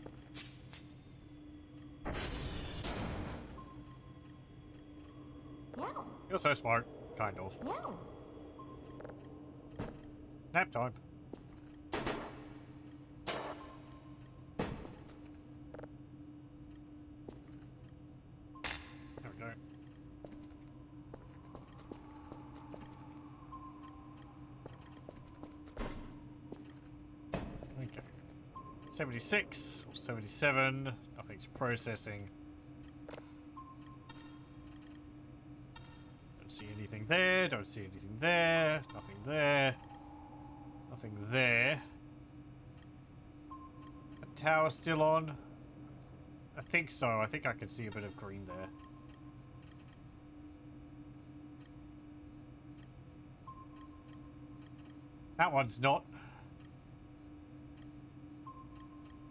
Yeah. You're so smart, kind of. Yeah. Nap time. 76 or 77. Nothing's processing. Don't see anything there. Don't see anything there. Nothing there. Nothing there. The tower's still on. I think so. I think I can see a bit of green there. That one's not.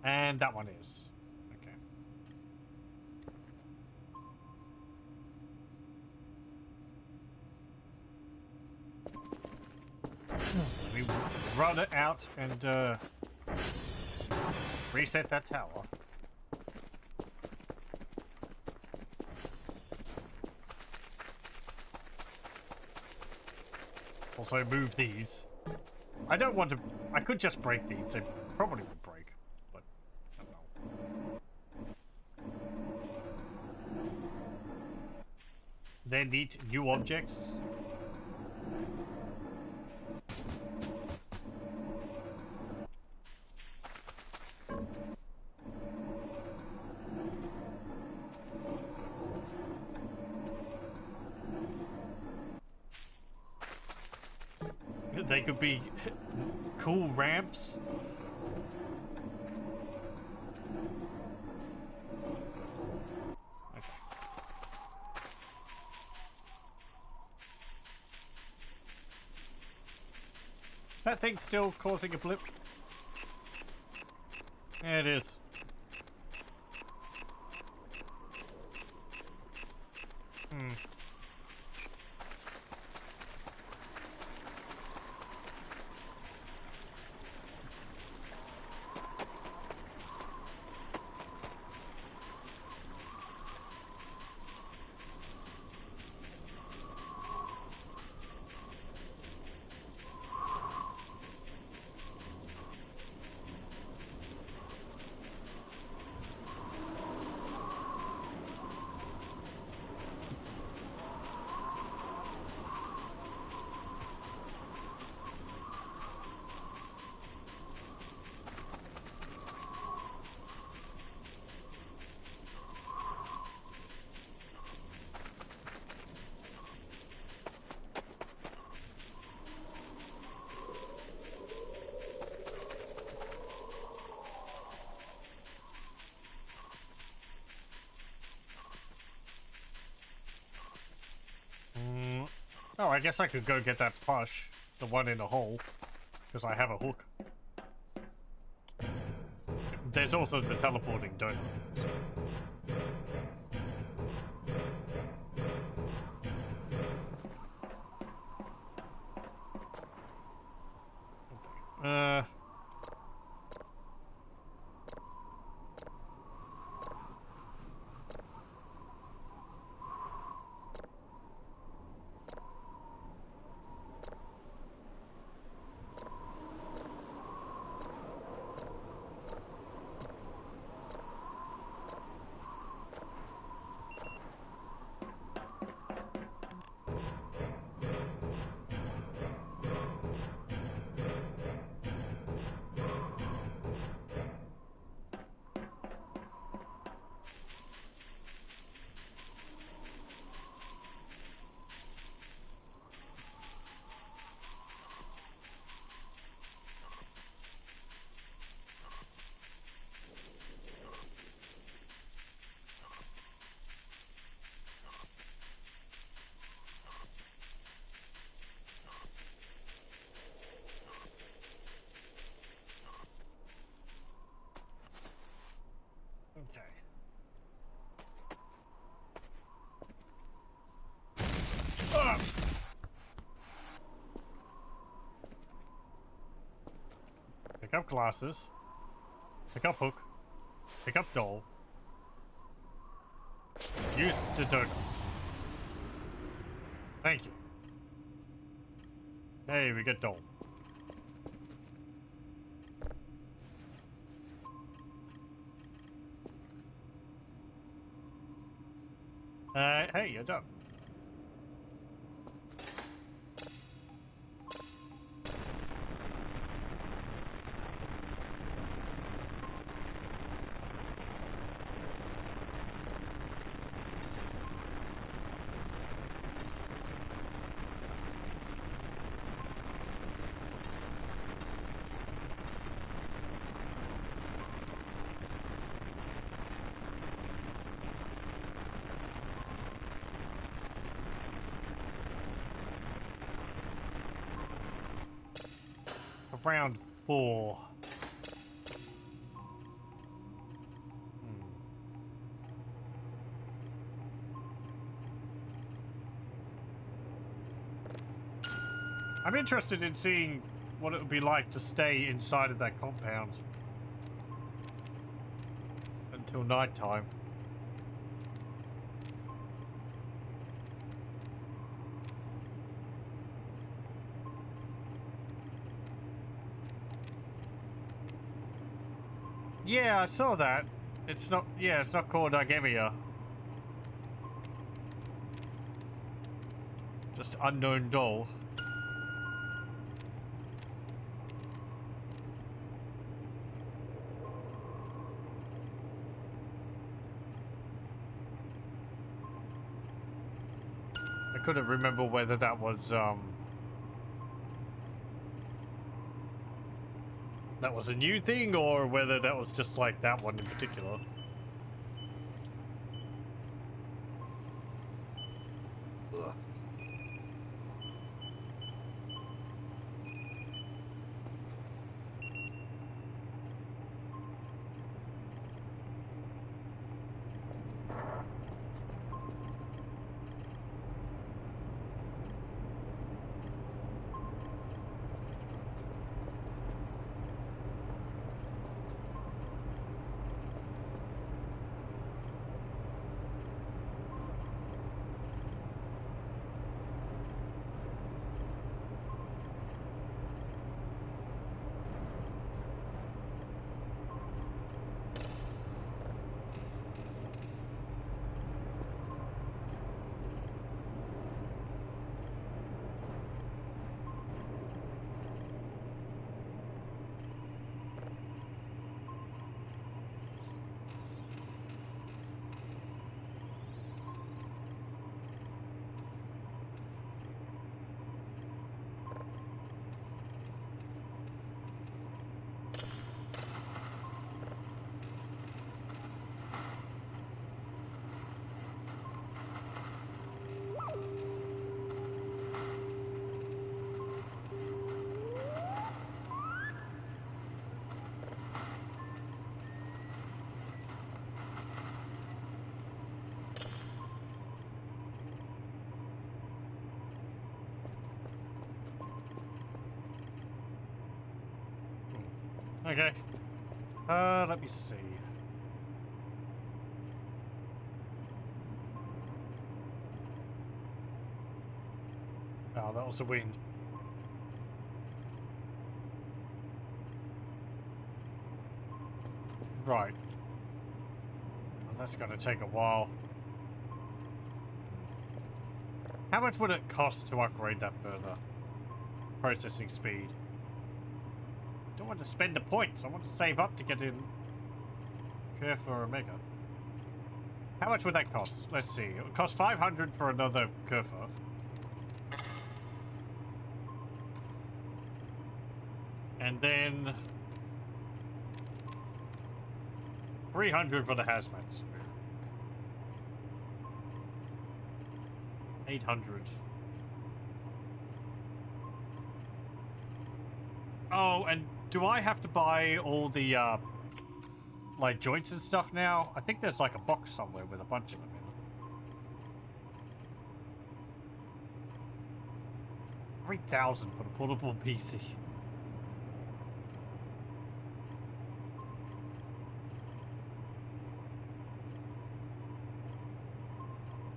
And that one is. Okay. Let me run it out and reset that tower. Also move these. I don't want to... I could just break these. They probably would break. But, I don't know. They're neat new objects. They could be cool ramps. Okay. Is that thing still causing a blip? Yeah, it is. Hmm. Oh, I guess I could go get that plush, the one in the hole, because I have a hook. There's also the teleporting donut. Okay. Okay. Ah! Pick up glasses. Pick up hook. Pick up doll. Use the donut. Thank you. Hey, we get doll. Hey, you're done. round 4. I'm interested in seeing what it would be like to stay inside of that compound until nighttime. Yeah, I saw that. It's not, yeah, it's not called Agemia. Just unknown doll. I couldn't remember whether that was, that was a new thing or whether that was just like that one in particular. Ugh. Okay. Let me see. Oh, that was the wind. Right. Well, that's gonna take a while. How much would it cost to upgrade that further? Processing speed. I don't want to spend the points. I want to save up to get in Curfer Omega. How much would that cost? Let's see. It would cost 500 for another Curfer. And then 300 for the hazmats. 800. Oh, and do I have to buy all the, like, joints and stuff now? I think there's, like, a box somewhere with a bunch of them in it. 3,000 for the portable PC.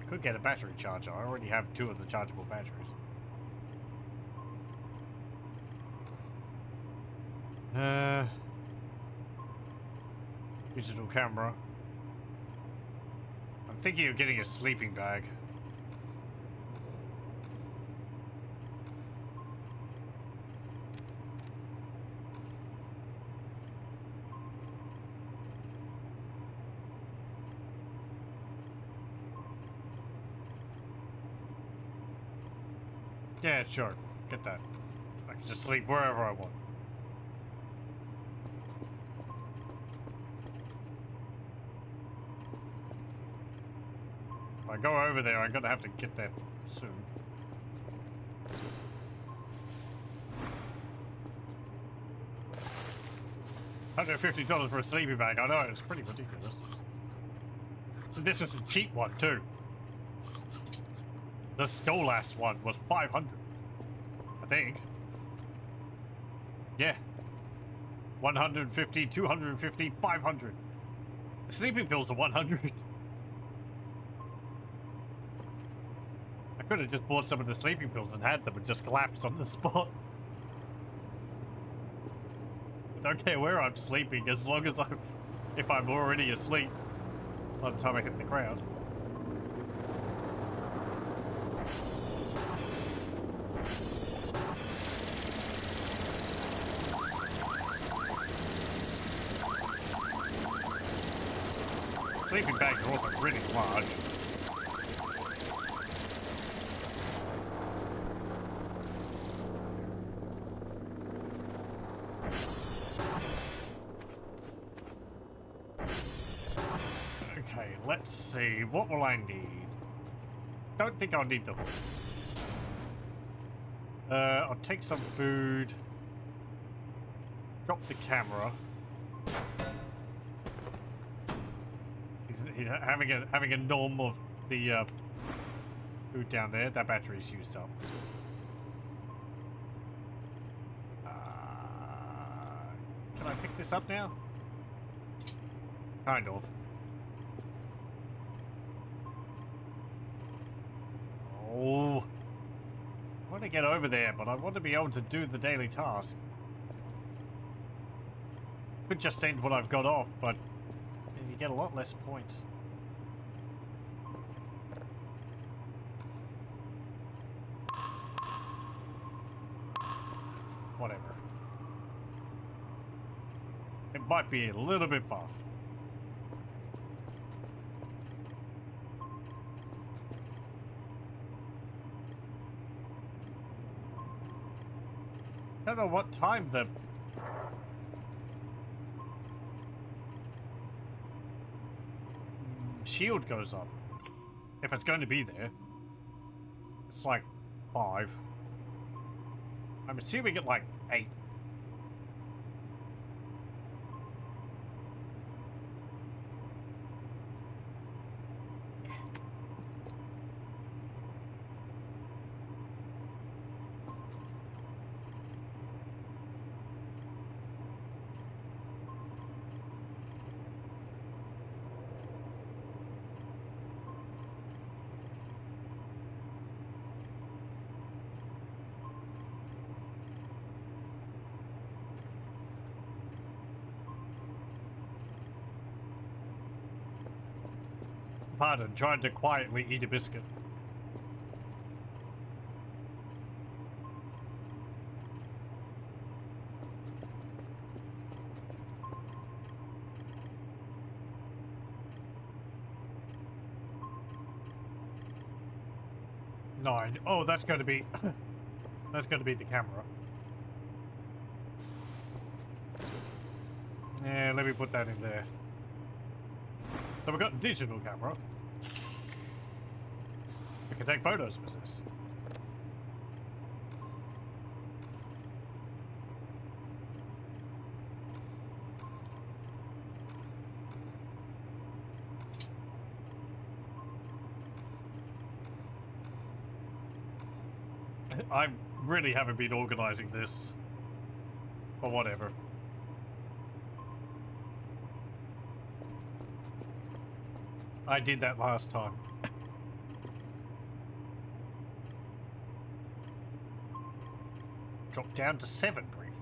I could get a battery charger. I already have 2 of the chargeable batteries. Digital camera. I'm thinking of getting a sleeping bag. Yeah, sure. Get that. I can just sleep wherever I want. If I go over there, I'm gonna have to get that soon. $150 for a sleeping bag. I know, it's pretty ridiculous. And this is a cheap one too. The Stolas one was 500, I think. Yeah. 150, 250, 500. The sleeping pills are 100. I could have just bought some of the sleeping pills and had them and just collapsed on the spot. I don't care where I'm sleeping as long as if I'm already asleep by the time I hit the ground. Sleeping bags are also really large. Okay, let's see. What will I need? Don't think I'll need the hook. I'll take some food. Drop the camera. He's having a norm of the food down there. That battery's used up. Can I pick this up now? Kind of. Oh, I want to get over there, but I want to be able to do the daily task. Could just send what I've got off, but you get a lot less points. Whatever. It might be a little bit fast. I don't know what time the shield goes up. If it's going to be there. It's like 5. I'm assuming at like 8. Pardon, trying to quietly eat a biscuit. Nine. Oh, that's going to be that's going to be the camera. Yeah, let me put that in there. So we've got a digital camera. We can take photos with this. I really haven't been organizing this. But whatever. I did that last time. Dropped down to 7 briefly.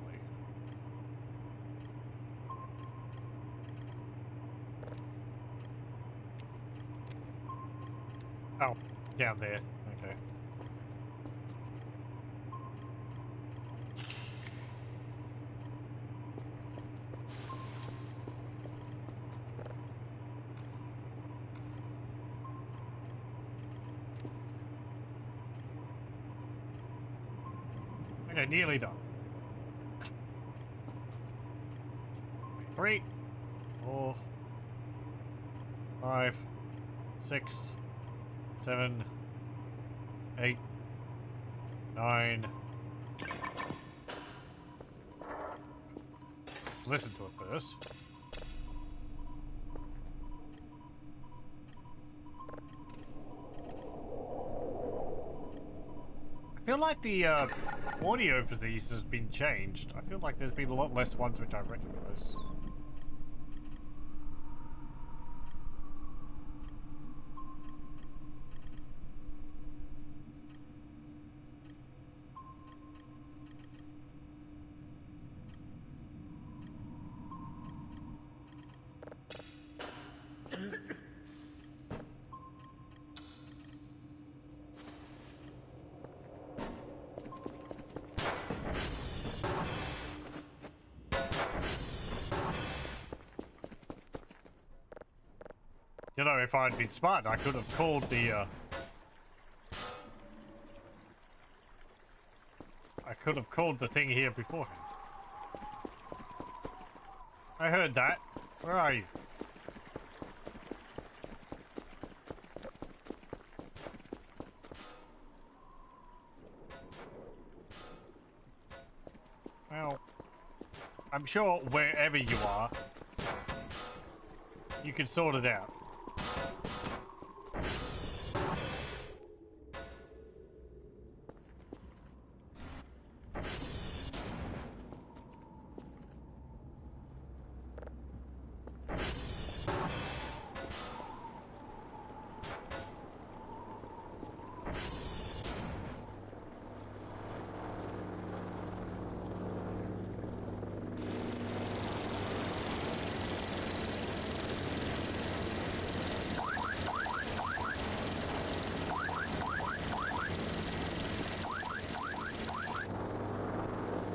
Oh, down there. Okay. Okay, nearly done. 3, 4, 5, 6, 7, 8, 9. listen to it first. I feel like the audio for these has been changed. I feel like there's been a lot less ones which I recognize. You know, if I'd been smart, I could have called the, I could have called the thing here beforehand. I heard that. Where are you? Well, I'm sure wherever you are, you can sort it out.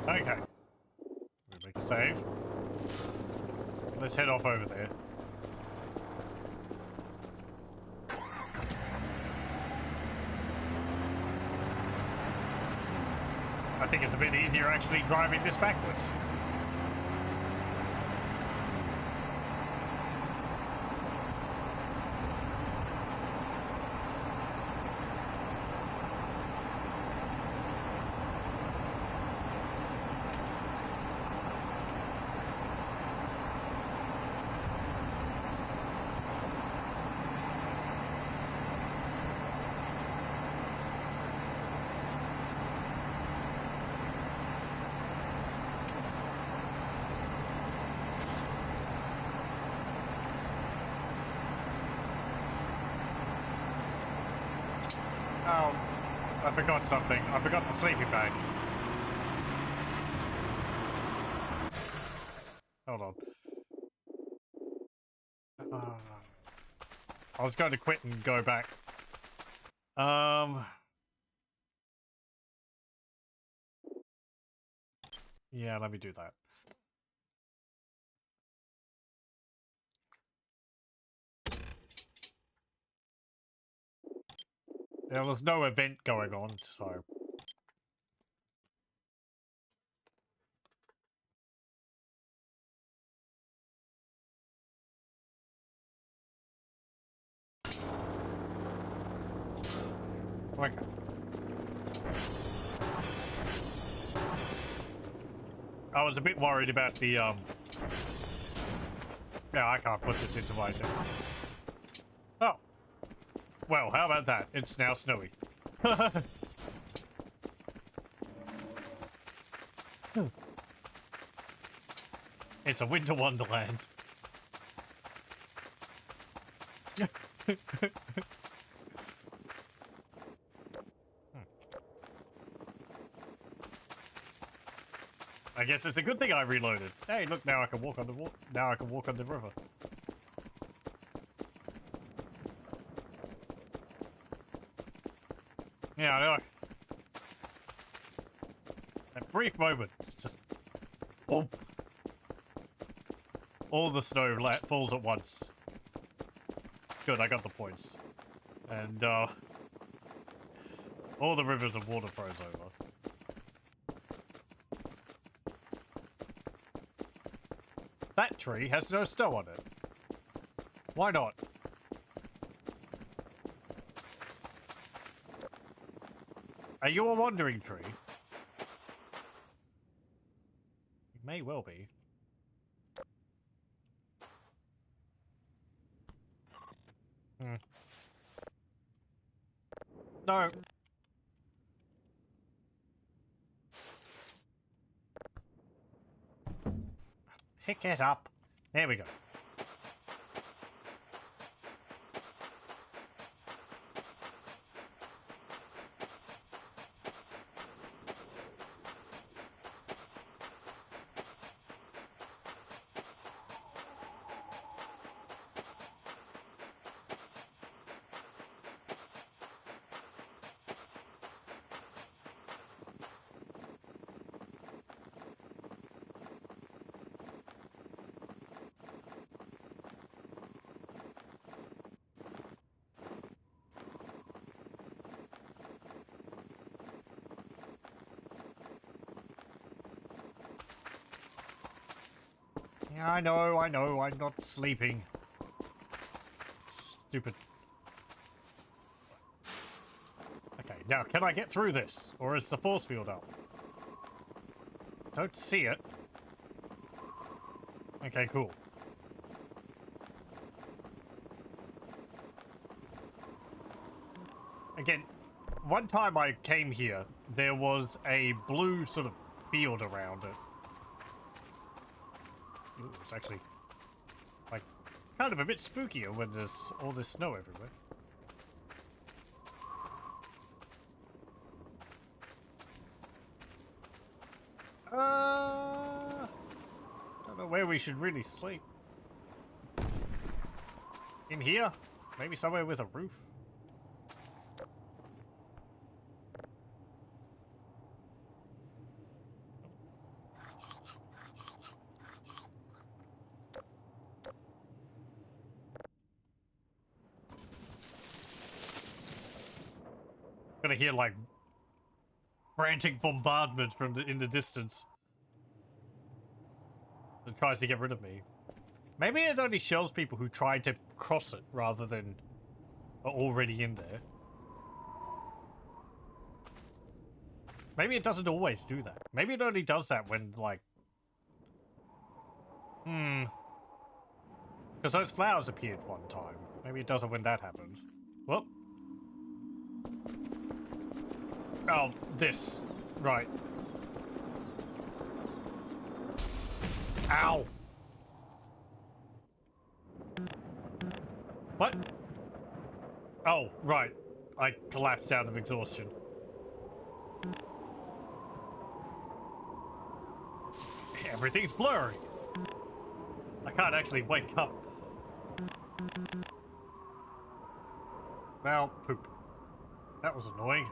Okay. We make a save. Let's head off over there. I think it's a bit easier actually driving this backwards. Oh, I forgot something. I forgot the sleeping bag. Hold on. I was going to quit and go back. Yeah, let me do that. There was no event going on, so... Okay. I was a bit worried about the, Yeah, I can't put this into my thing. Oh. Well, how about that? It's now snowy. It's a winter wonderland. I guess it's a good thing I reloaded. Hey, look, now I can walk on the now I can walk on the river. Yeah, I know. That brief moment, it's just... Oh. All the snow falls at once. Good, I got the points. And, all the rivers of water froze over. That tree has no snow on it. Why not? Are you a wandering tree? You may well be. No. Pick it up. There we go. Yeah, I know, I'm not sleeping. Stupid. Okay, now can I get through this? Or is the force field up? Don't see it. Okay, cool. Again, one time I came here, there was a blue sort of field around it. Ooh, it's actually, like, kind of a bit spookier when there's all this snow everywhere. Don't know where we should really sleep. In here? Maybe somewhere with a roof? Gonna hear like frantic bombardment from in the distance that tries to get rid of me. Maybe it only shows people who tried to cross it rather than are already in there. Maybe it doesn't always do that. Maybe it only does that when like because those flowers appeared one time. Maybe it doesn't when that happens. Whoop. Oh, this. Right. Ow! What? Oh, right. I collapsed out of exhaustion. Everything's blurry. I can't actually wake up. Well, poop. That was annoying.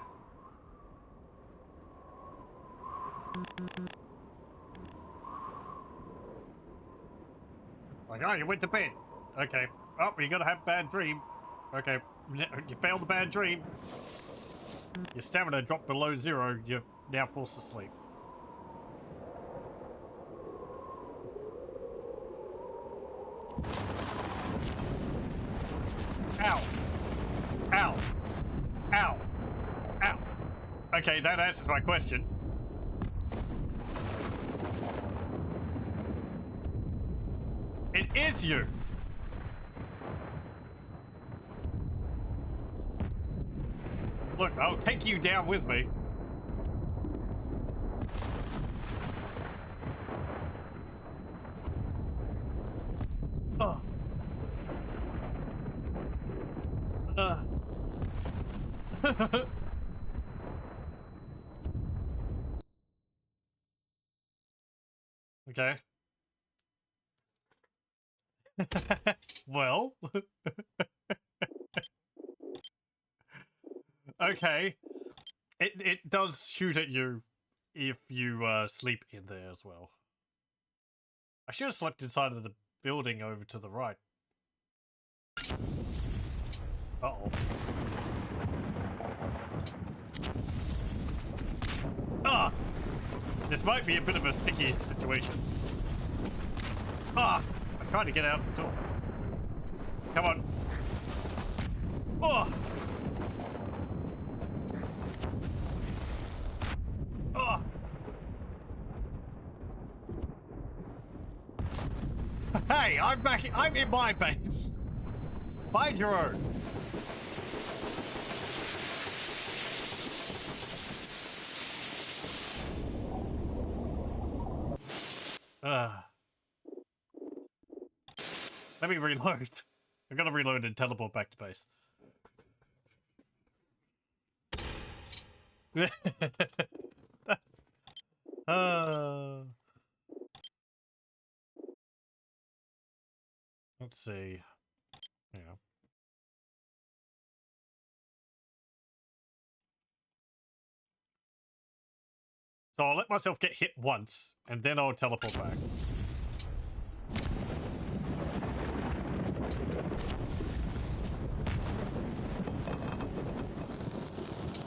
Like, oh, you went to bed. Okay. Oh, you're gonna have a bad dream. Okay. You failed a bad dream. Your stamina dropped below 0. You're now forced to sleep. Ow. Ow. Ow. Ow. Okay, that answers my question. It is you! Look, I'll take you down with me. Oh. Okay. Well. Okay. It does shoot at you if you sleep in there as well. I should have slept inside of the building over to the right. Uh-oh. Ah! This might be a bit of a sticky situation. Ah! I'm trying to get out the door. Come on. Oh! Oh! Hey, I'm back. I'm in my base. Find your own. Let me reload. I'm gonna reload and teleport back to base. Let's see. Yeah. So I'll let myself get hit once, and then I'll teleport back.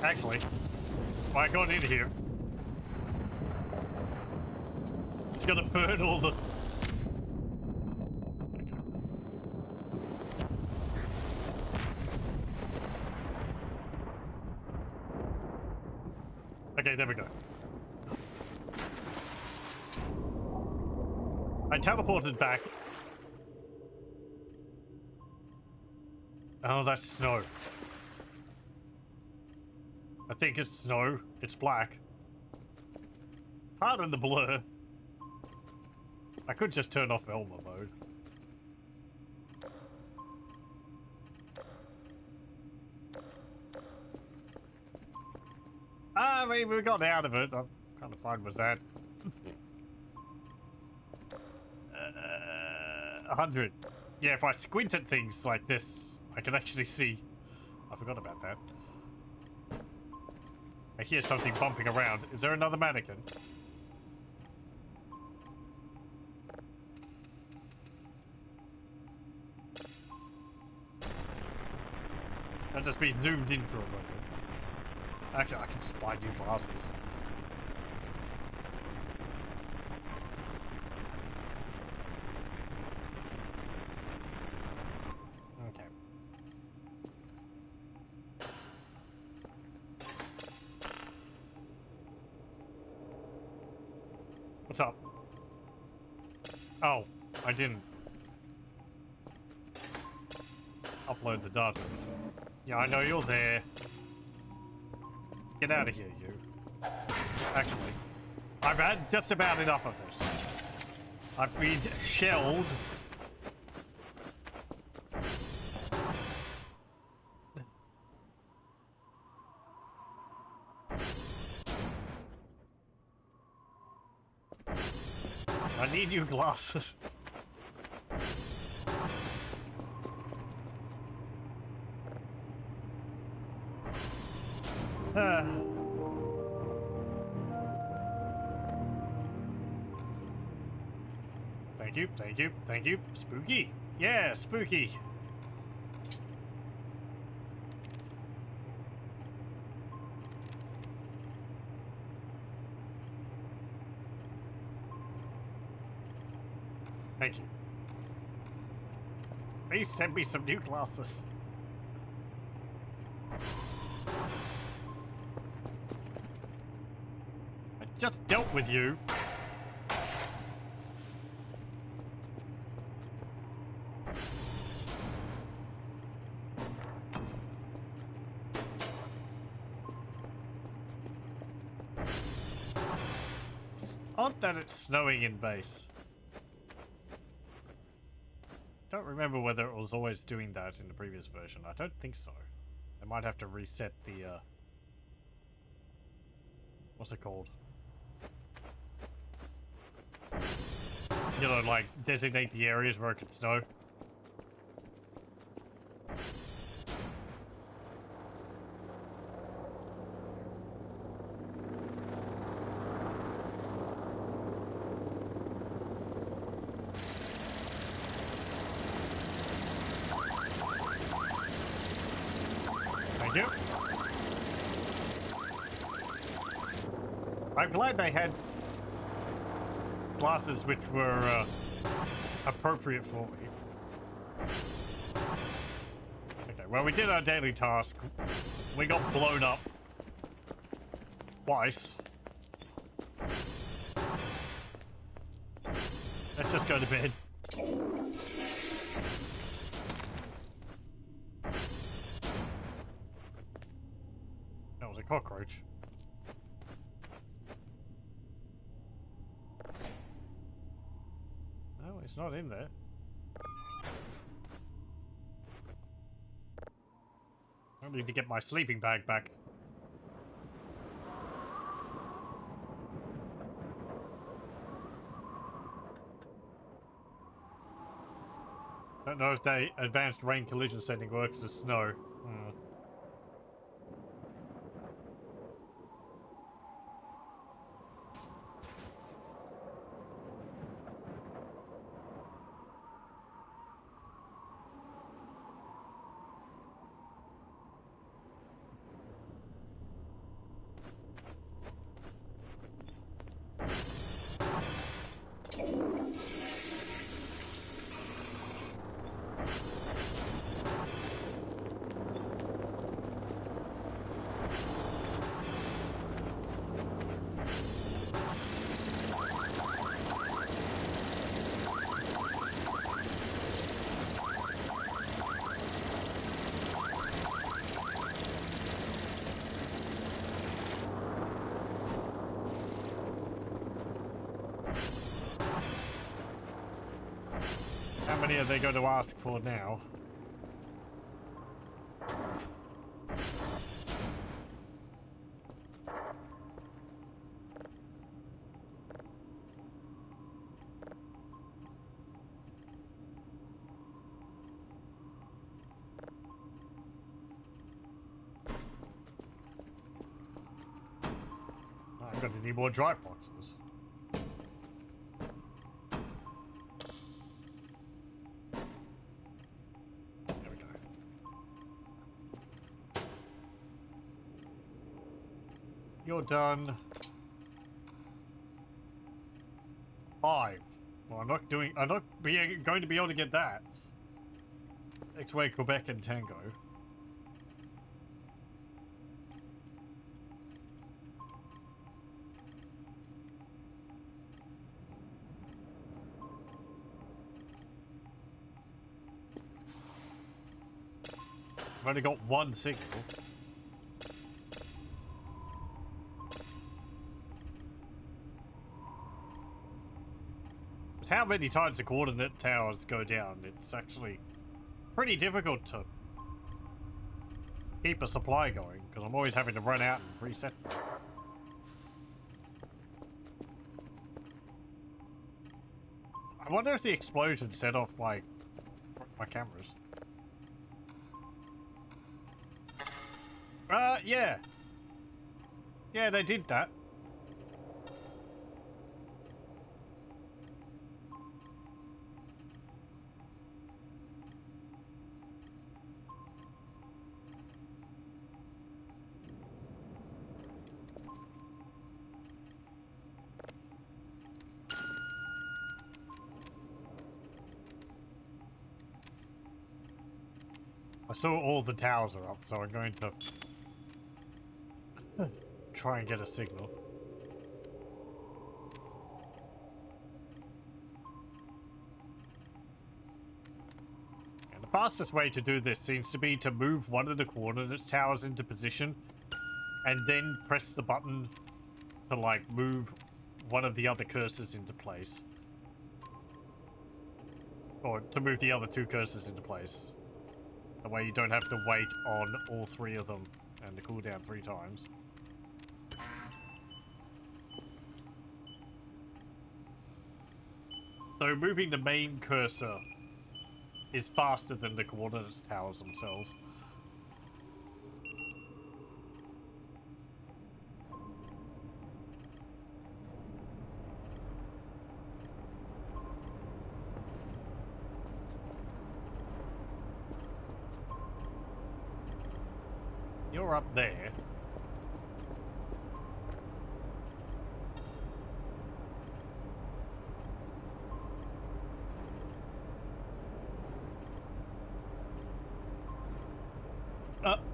Actually, if I got in here, it's gonna burn all the... Okay, there we go. I teleported back. Oh, that's snow. I think it's snow. It's black. Pardon the blur. I could just turn off Elmer mode. I mean, we got out of it. I'm kind of fine with that. 100. Yeah, if I squint at things like this, I can actually see. I forgot about that. I hear something bumping around. Is there another mannequin? I'll just be zoomed in for a moment. Actually, I can just buy new glasses. Okay. What's up? Oh, I didn't upload the data. Yeah, I know you're there. Get out of here, you. Actually, I've had just about enough of this. I've been shelled. I need new glasses. Thank you, thank you, thank you. Spooky. Yeah, spooky. Thank you. Please send me some new glasses. I just dealt with you. It's odd that it's snowing in base. Don't remember whether it was always doing that in the previous version. I don't think so. I might have to reset the, what's it called? You know, like, designate the areas where it could snow. Thank you. I'm glad they had glasses which were appropriate for me. Okay, well, we did our daily task. We got blown up twice. Let's just go to bed. That was a cockroach. It's not in there. I need to get my sleeping bag back. Don't know if the advanced rain collision setting works as snow. How many are they going to ask for now? I'm going to need more drive boxes. There we go. You're done. 5. Well, I'm not going to be able to get that. X-Way, Quebec, and Tango. I've only got one signal. But how many times the coordinate towers go down? It's actually pretty difficult to keep a supply going, because I'm always having to run out and reset them. I wonder if the explosion set off my cameras. Yeah. Yeah, they did that. I saw all the towers are up, so I'm going to try and get a signal. And the fastest way to do this seems to be to move one of the coordinates towers into position and then press the button to, like, move one of the other cursors into place. Or to move the other two cursors into place. That way you don't have to wait on all three of them and the cooldown 3 times. So moving the main cursor is faster than the coordinates towers themselves. You're up there.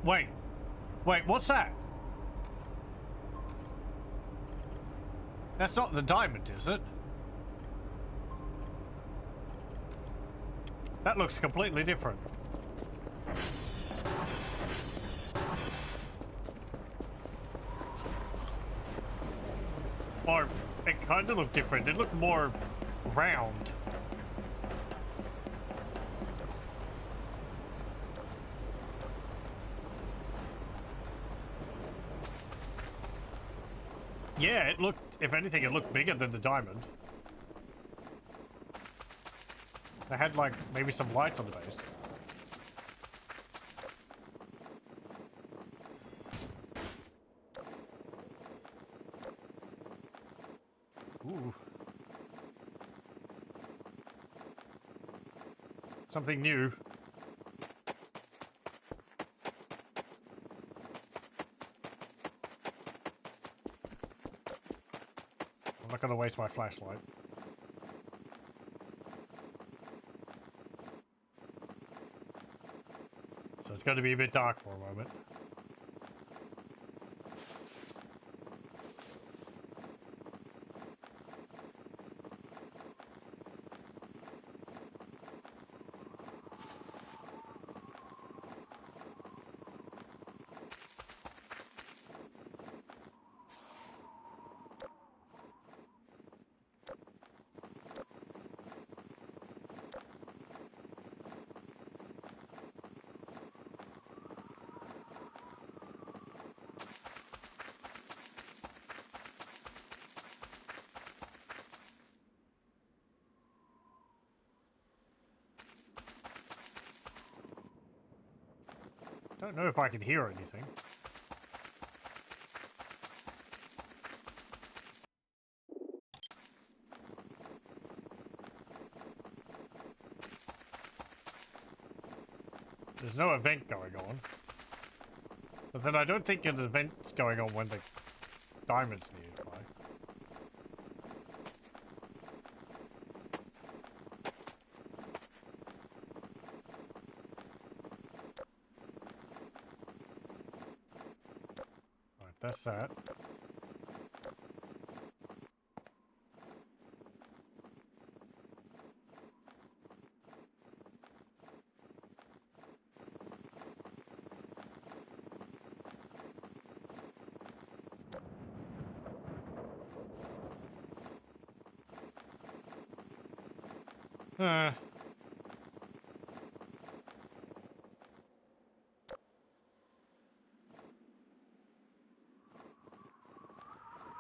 Wait. Wait, what's that? That's not the diamond, is it? That looks completely different. Or, it kind of looked different. It looked more round. Yeah, it looked, if anything, it looked bigger than the diamond. They had, like, maybe some lights on the base. Ooh. Something new. I'm not gonna waste my flashlight. So it's going to be a bit dark for a moment. Don't know if I can hear anything. There's no event going on. But then I don't think an event's going on when the diamond's nearby. Right, that's that. Uh,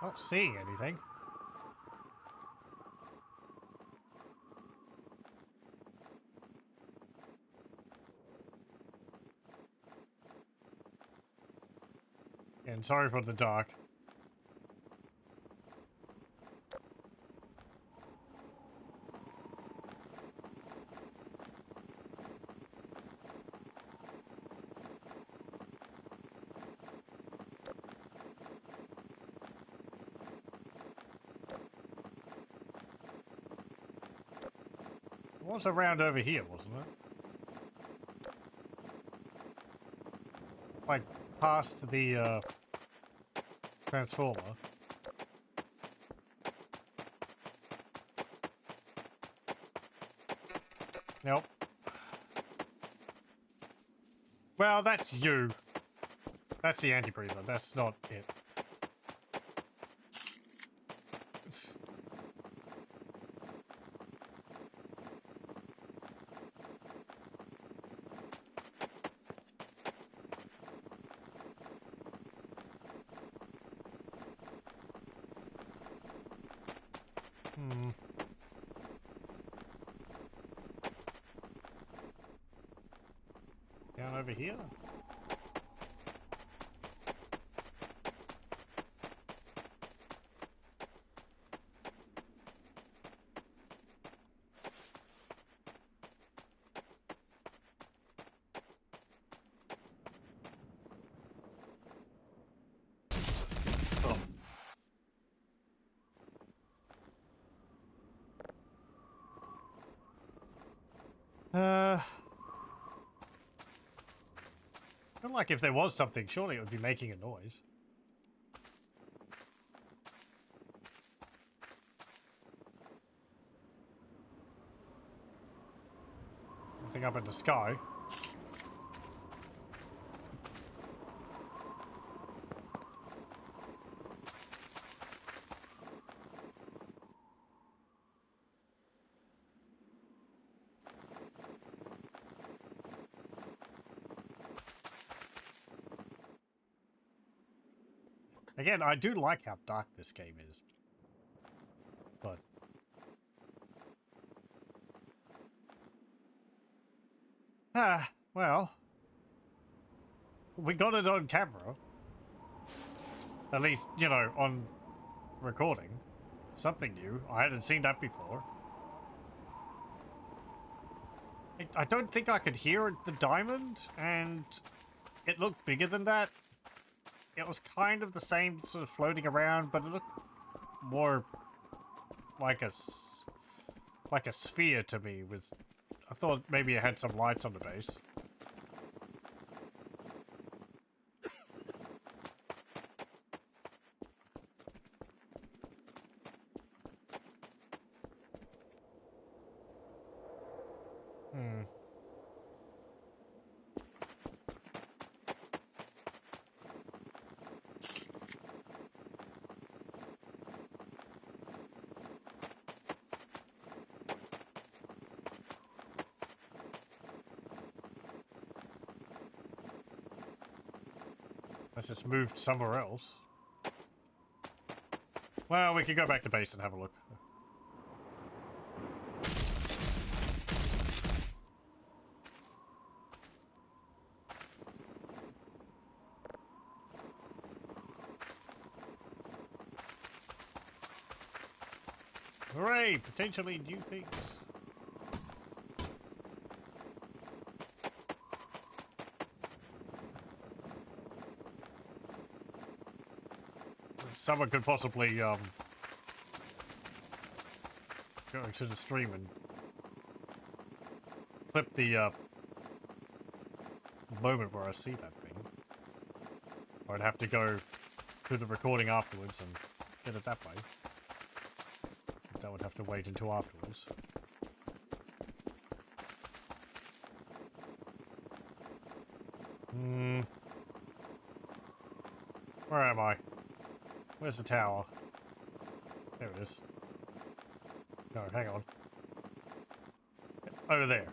not seeing anything. And sorry for the dark. It was around over here, wasn't it? Like, past the, transformer. Nope. Well, that's you. That's the anti-breather. That's not it. Hmm. Down over here? Oh. I feel like if there was something, surely it would be making a noise. Nothing up in the sky. Again, I do like how dark this game is. But... well... we got it on camera. At least, you know, on recording. Something new. I hadn't seen that before. I don't think I could hear the diamond, and it looked bigger than that. It was kind of the same, sort of floating around, but it looked more like a sphere to me. I thought maybe it had some lights on the base. Let's just move somewhere else. Well, we could go back to base and have a look. Hooray! Potentially new things. Someone could possibly, go into the stream and clip the, moment where I see that thing. Or I'd have to go to the recording afterwards and get it that way. That would have to wait until afterwards. Where am I? Where's the tower? There it is. No, hang on. Over there.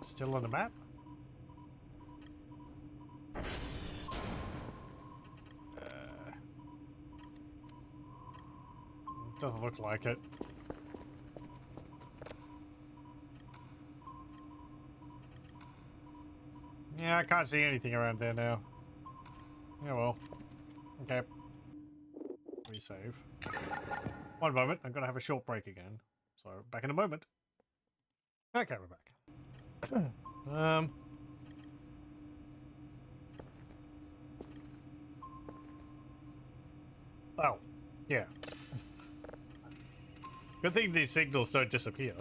Still on the map? Doesn't look like it. Yeah, I can't see anything around there now. Yeah, well. Okay. Resave. One moment, I'm gonna have a short break again. So, back in a moment. Okay, we're back. Oh, yeah. Good thing these signals don't disappear.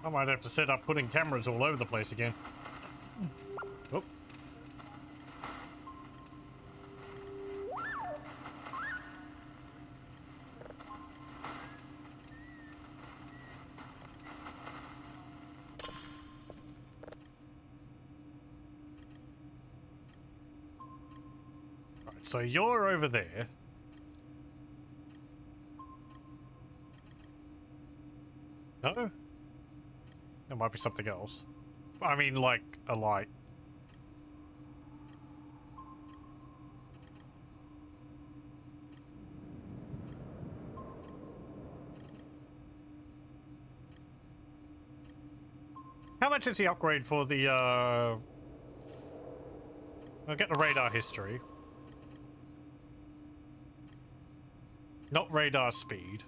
I might have to set up putting cameras all over the place again. Oh. Right, so you're over there. No? There might be something else. I mean, like, a light. How much is the upgrade for the, I'll get the radar history. Not radar speed.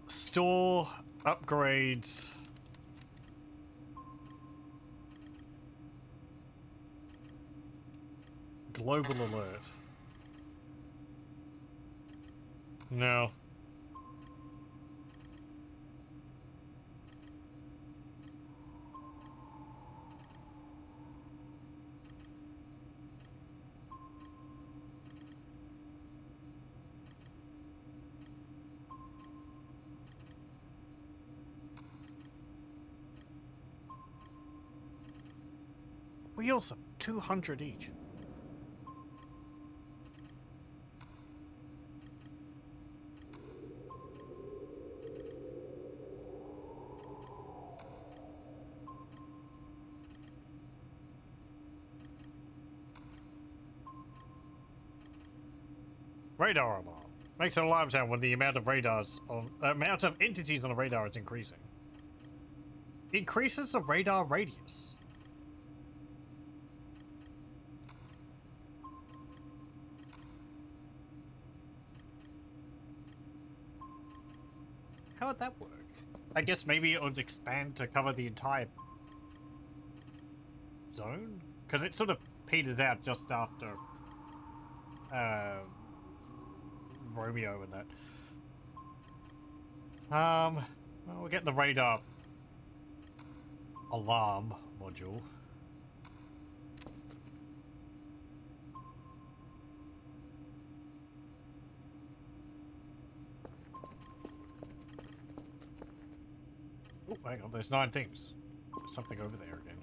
Store upgrades. Global alert. No. Wheels of 200 each. Radar alarm. Makes an alarm sound when the amount of amount of entities on the radar is increasing. Increases the radar radius. How would that work? I guess maybe it would expand to cover the entire zone? Because it sort of petered out just after Romeo and that. Well, we'll get the radar alarm module. Oh, hang on, there's 9 things. There's something over there again.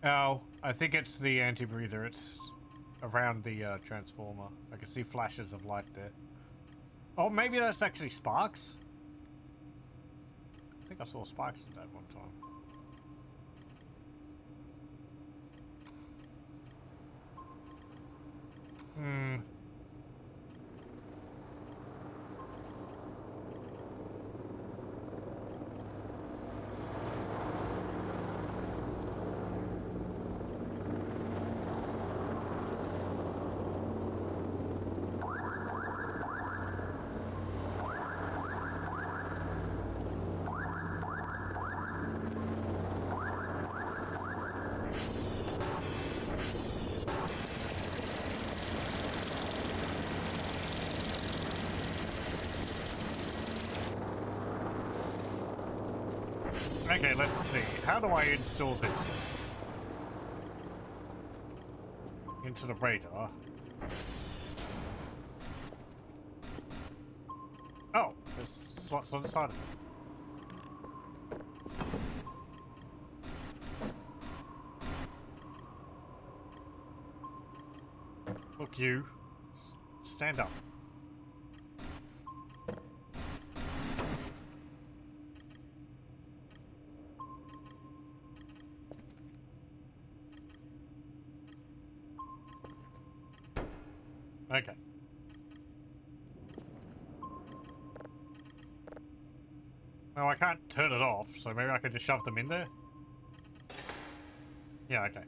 Oh, I think it's the anti-breather. It's around the transformer. I can see flashes of light there. Oh, maybe that's actually sparks? I think I saw sparks in that one time. Okay, let's see. How do I install this into the radar? Oh, there's slots on the side of it. Look, you. Stand up. Okay. Well, I can't turn it off, so maybe I could just shove them in there? Yeah, okay.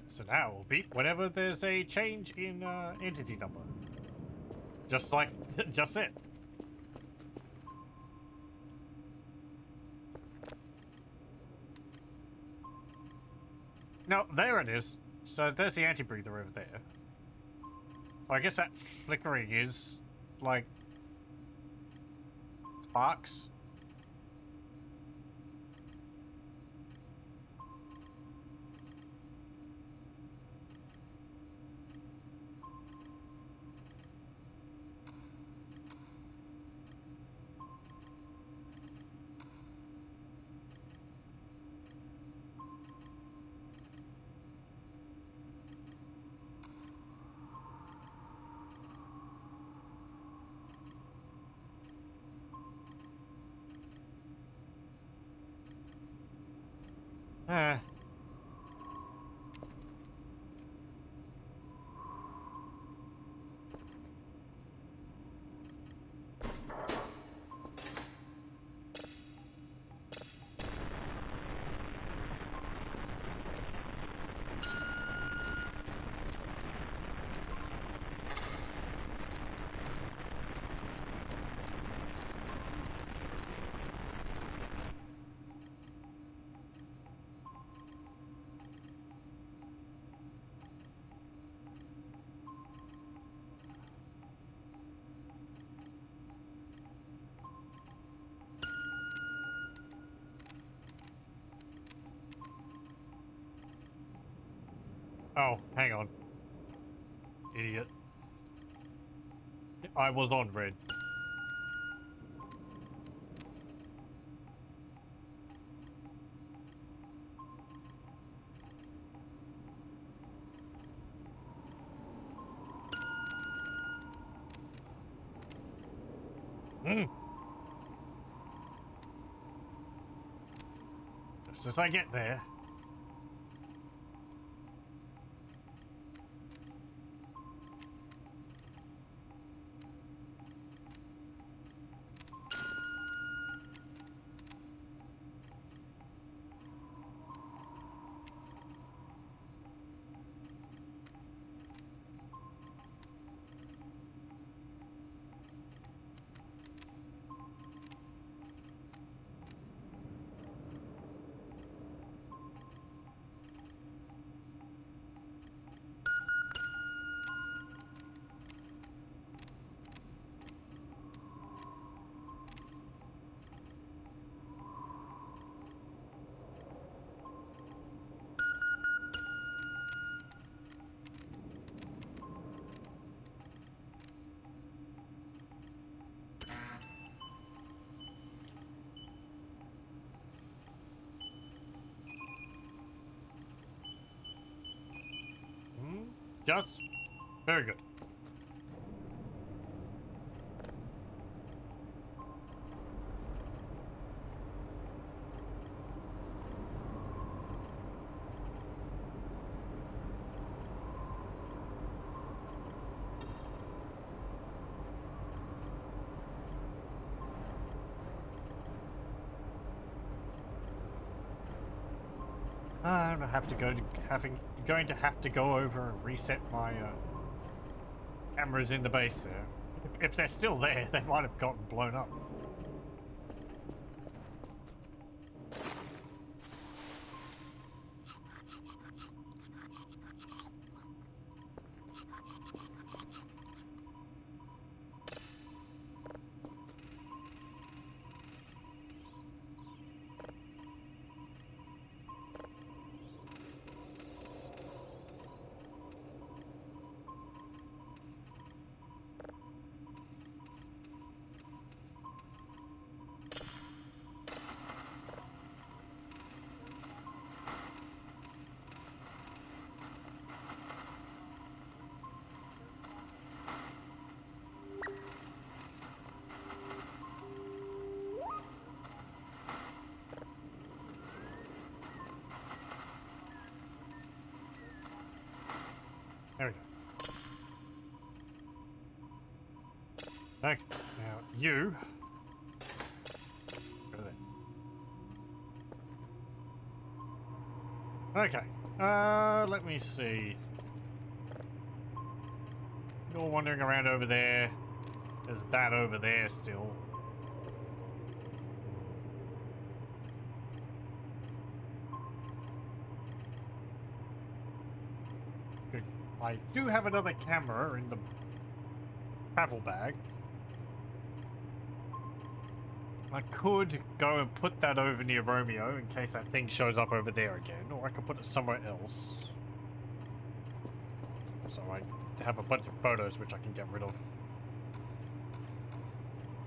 So now it will beep whenever there's a change in entity number. Just like, just it. No, there it is. So there's the anti-breather over there. So I guess that flickering is, like, sparks. Ah. Oh, hang on. Idiot. I was on red. Hmm. Just as I get there. Hmm. Just very good. I'm gonna have to going to have to go over and reset my cameras in the base there. If they're still there, they might have gotten blown up. There we go. Okay, now you go there. Okay, let me see. You're wandering around over there. There's that over there still. Good. I do have another camera in the travel bag. I could go and put that over near Romeo in case that thing shows up over there again, or I could put it somewhere else. So I have a bunch of photos which I can get rid of.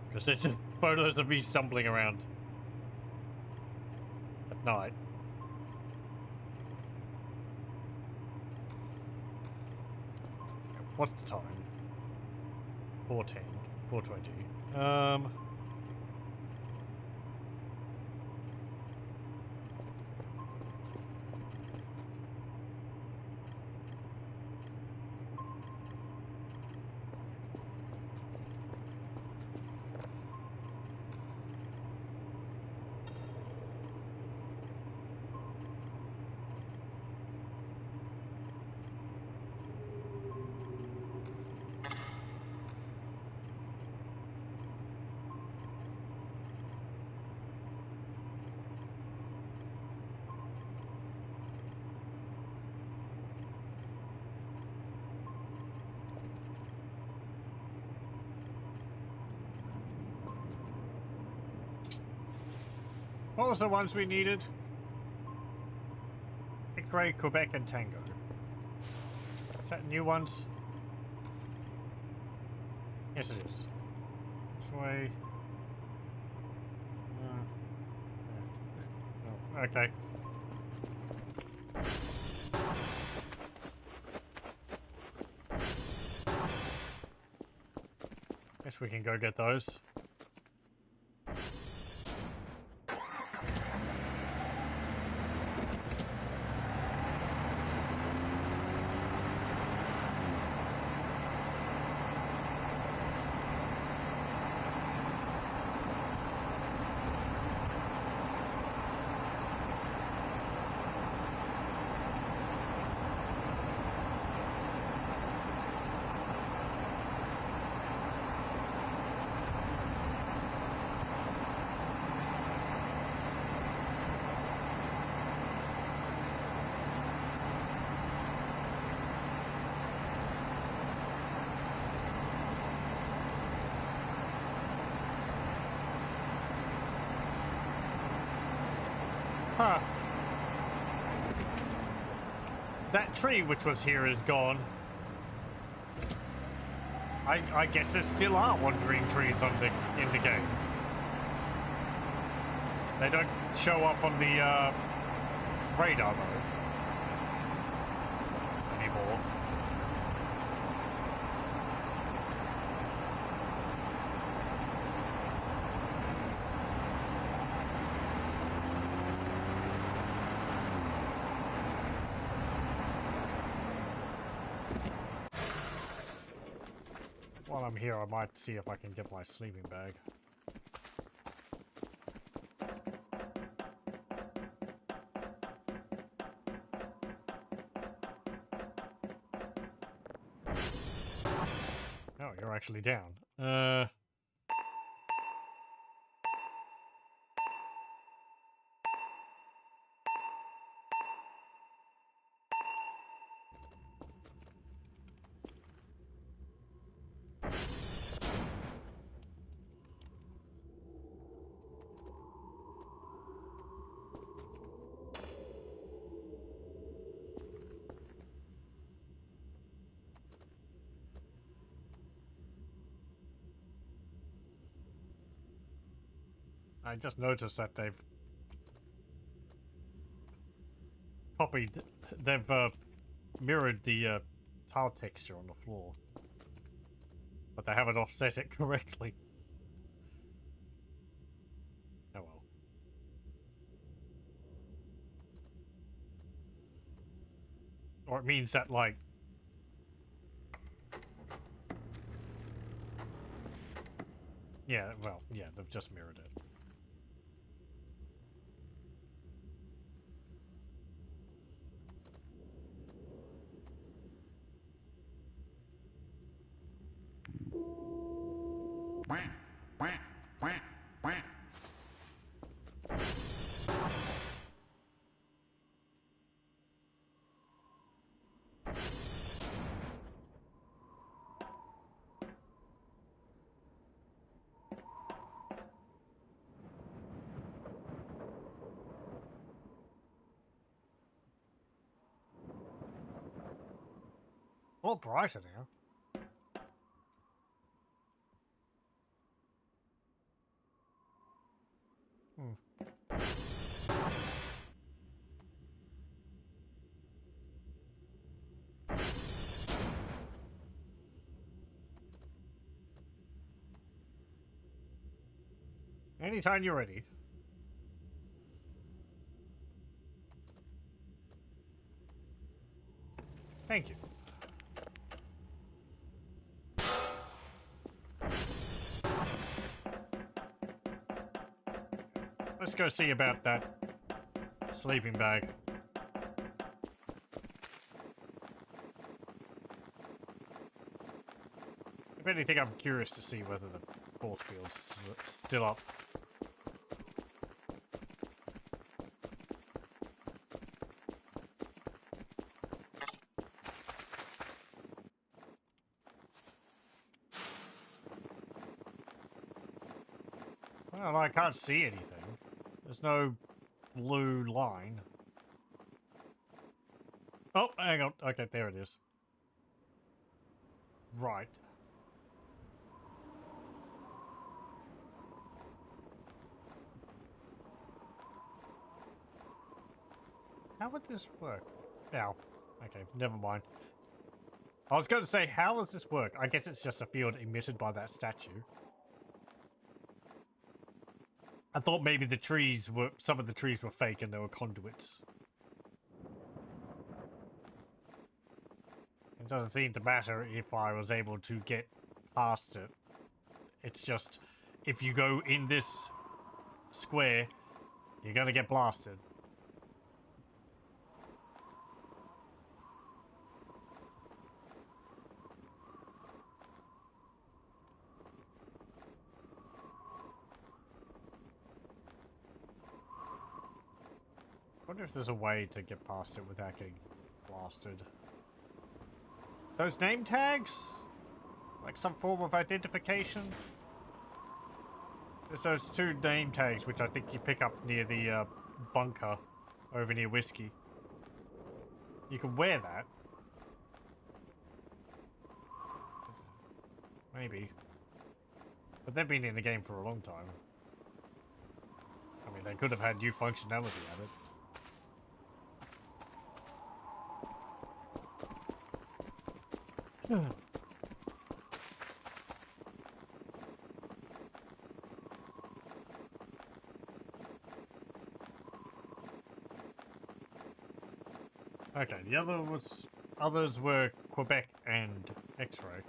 Because it's just photos of me stumbling around at night. What's the time? 4:10, 4:20. What was the ones we needed? X-Ray, Quebec, and Tango. Is that new ones? Yes, it is. This way. Oh, okay. Guess we can go get those. Huh. That tree which was here is gone. I guess there still are wandering trees on in the game. They don't show up on the radar though anymore. While I'm here, I might see if I can get my sleeping bag. Oh, you're actually down. I just noticed that they've copied, they've mirrored the tile texture on the floor, but they haven't offset it correctly. Oh well. Or it means that, like, yeah, well, yeah, they've just mirrored it. A lot brighter now. Anytime you're ready. Thank you. Let's go see about that sleeping bag. If anything, I'm curious to see whether the force field's still up. Well, I can't see anything. There's no blue line. Oh, hang on. Okay, there it is. Right. How would this work? Ow. Okay, never mind. I was going to say, how does this work? I guess it's just a field emitted by that statue. I thought maybe the trees were, some of the trees were fake and they were conduits. It doesn't seem to matter if I was able to get past it. It's just, if you go in this square, you're gonna get blasted. I wonder if there's a way to get past it without getting blasted. Those name tags? Like some form of identification? There's those 2 name tags which I think you pick up near the bunker over near Whiskey. You can wear that. Maybe. But they've been in the game for a long time. I mean, they could have had new functionality added. Okay, the others were Quebec and X-Ray.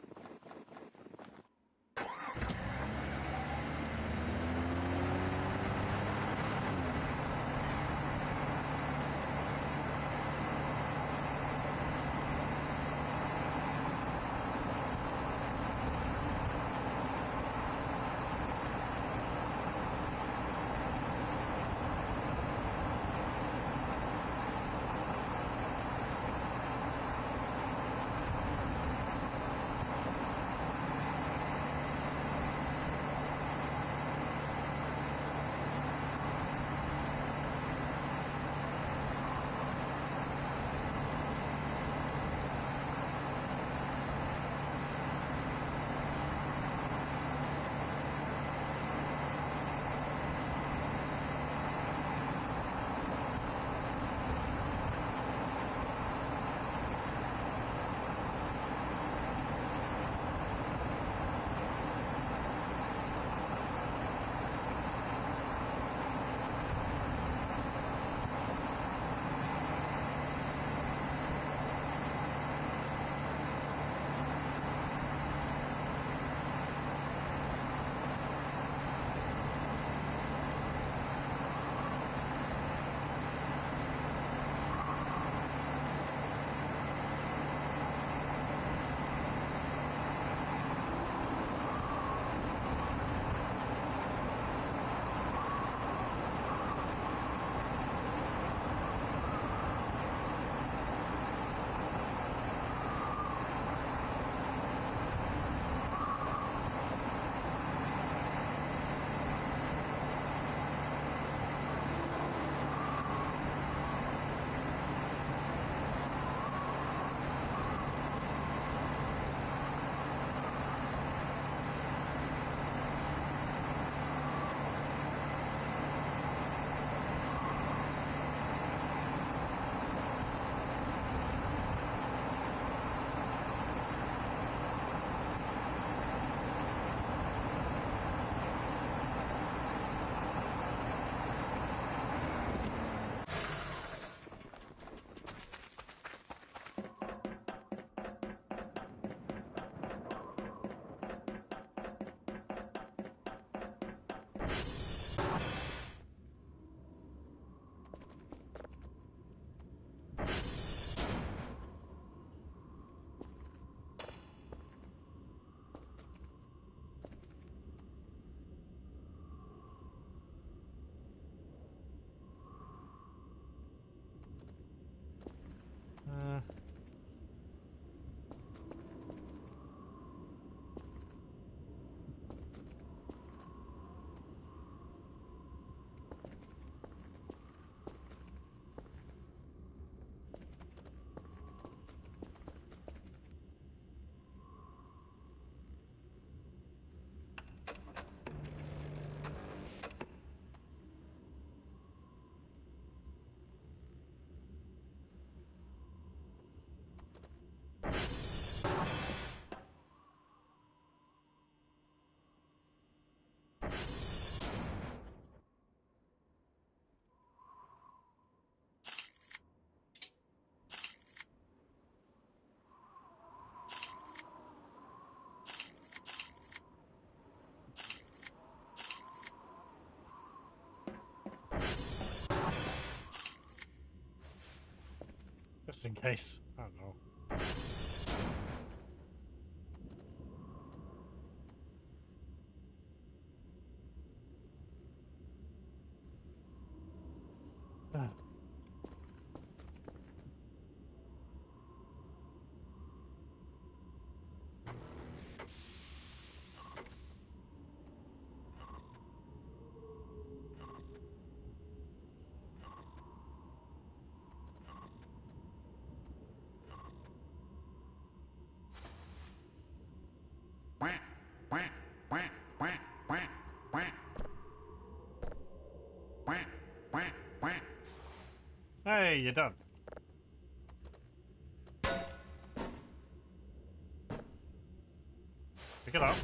just in case. I don't know. Hey, you're done. Pick it up.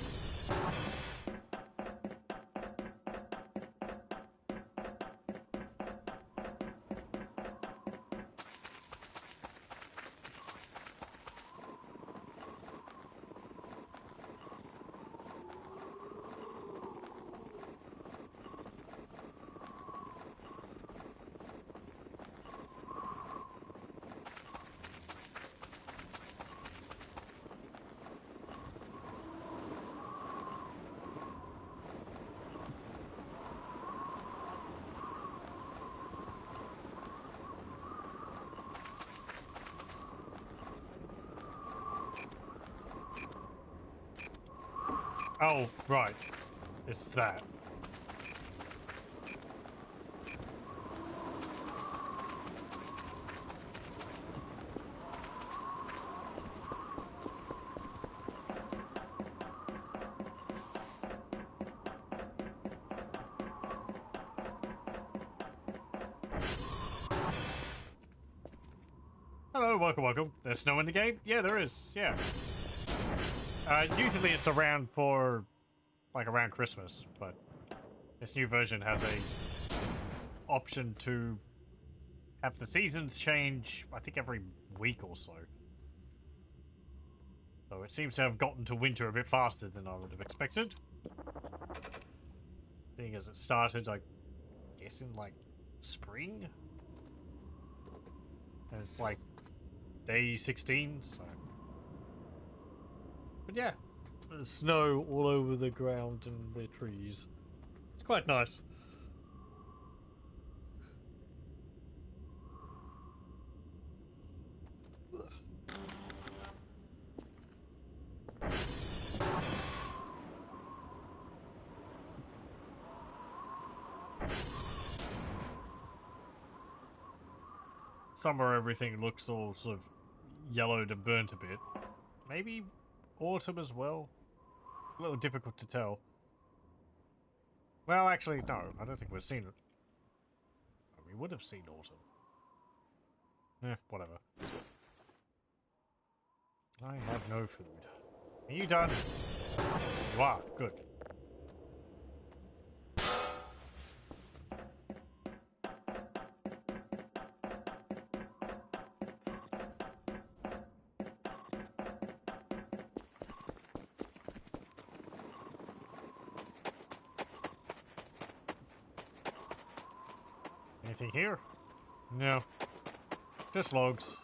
Oh, right. It's that. Hello, welcome, welcome. There's snow in the game? Yeah, there is. Yeah. Usually it's around for, like, around Christmas, but this new version has a option to have the seasons change, I think, every week or so. So it seems to have gotten to winter a bit faster than I would have expected. Seeing as it started, I guess, in, like, spring? And it's, like, day 16, so... But yeah, there's snow all over the ground and the trees. It's quite nice. Summer, everything looks all sort of yellowed and burnt a bit. Maybe autumn as well? A little difficult to tell. Well, actually, no. I don't think we've seen it. We would have seen autumn. Whatever. I have no food. Are you done? You are. Good. Anything here? No. Just logs.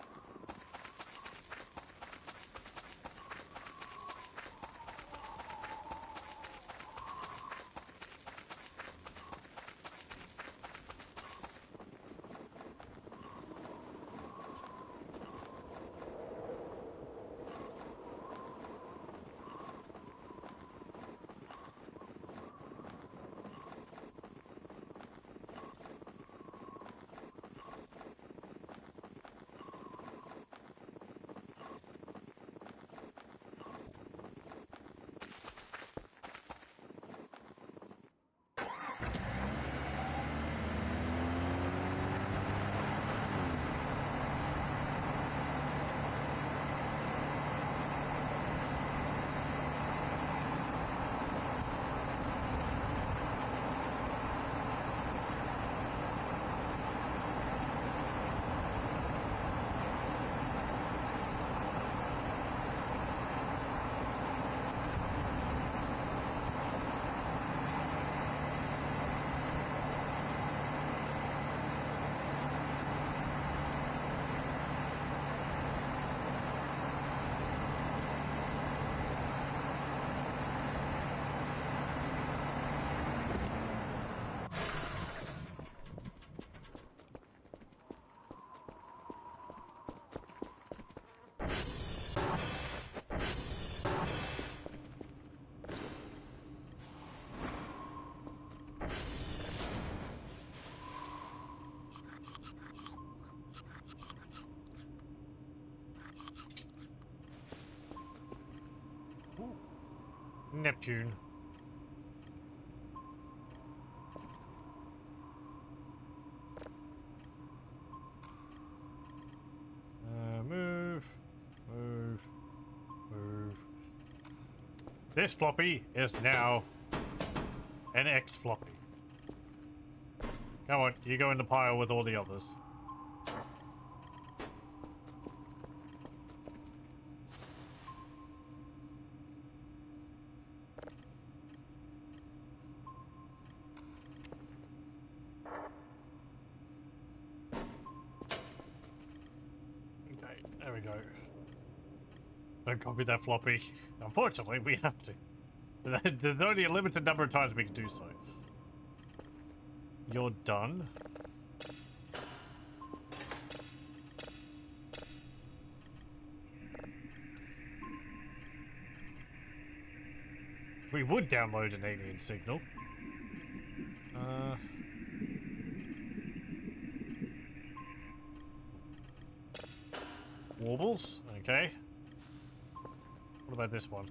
Neptune. Move. Move. Move. This floppy is now an X floppy. Come on, you go in the pile with all the others. Okay, there we go. Don't copy that floppy. Unfortunately, we have to. There's only a limited number of times we can do so. You're done. We would download an alien signal. Warbles? Okay. What about this one?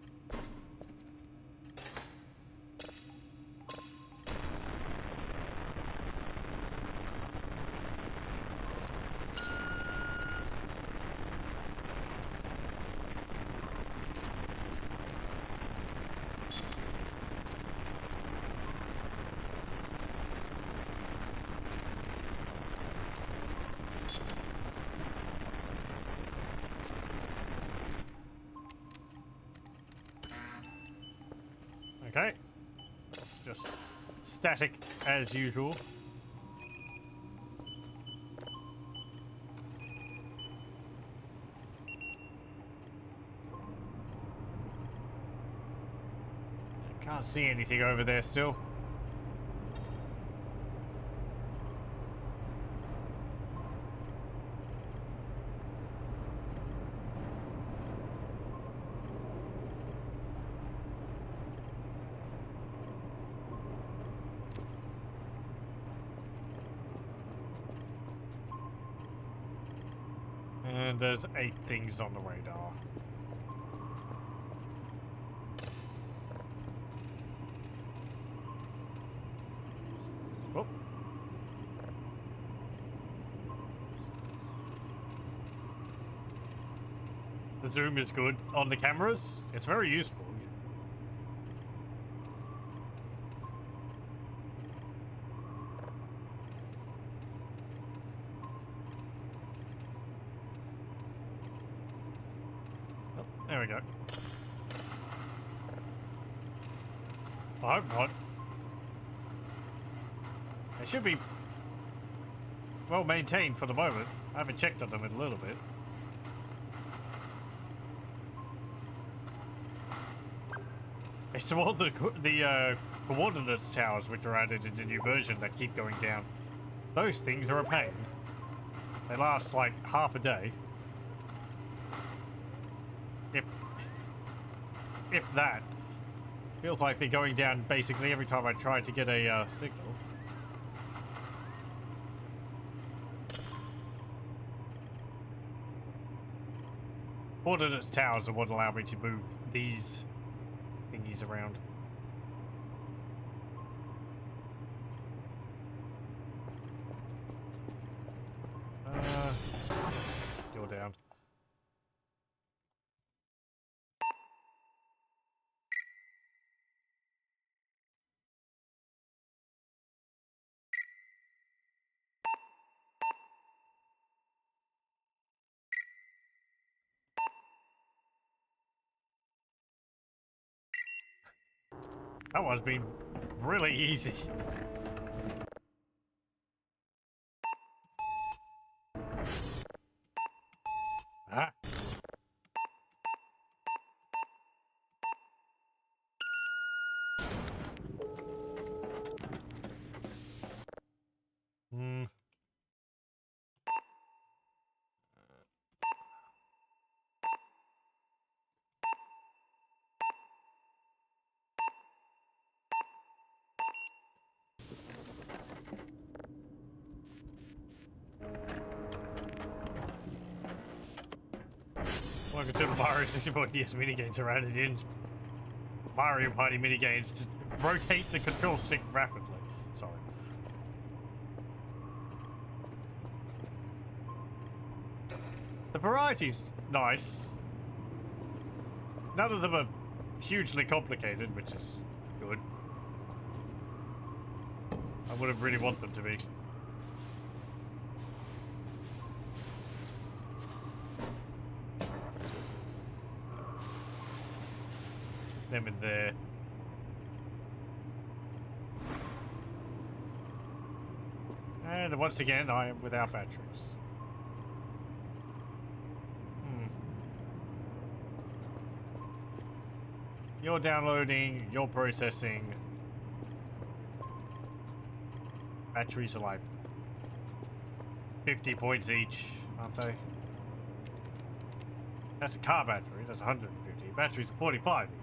Okay. It's just static as usual. I can't see anything over there still. And there's 8 things on the radar. Oh. The zoom is good on the cameras. It's very useful. There we go. I hope not. They should be well maintained for the moment. I haven't checked on them in a little bit. It's all the coordinates towers which are added in the new version that keep going down. Those things are a pain. They last like half a day. If that. Feels like they're going down basically every time I try to get a signal. Coordinates towers are what allow me to move these thingies around. You're down. That one's been really easy. Ah. Hmm. Welcome to the Mario 64 DS minigames are added in. Mario Party minigames to rotate the control stick rapidly. Sorry. The variety's nice. None of them are hugely complicated, which is good. I wouldn't really want them to be. Them in there. And once again, I am without batteries. You're downloading, you're processing. Batteries are like 50 points each, aren't they? That's a car battery, that's 150. Batteries are 45 each.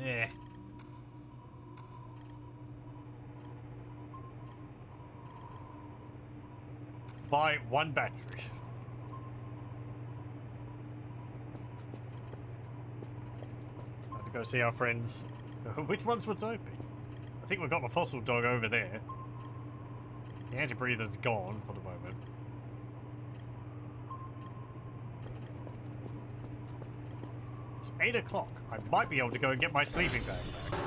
Yeah. Buy one battery. Time to go see our friends. Which one's what's open? I think we've got the fossil dog over there. The anti-breather's gone for the moment. It's 8 o'clock. I might be able to go and get my sleeping bag back.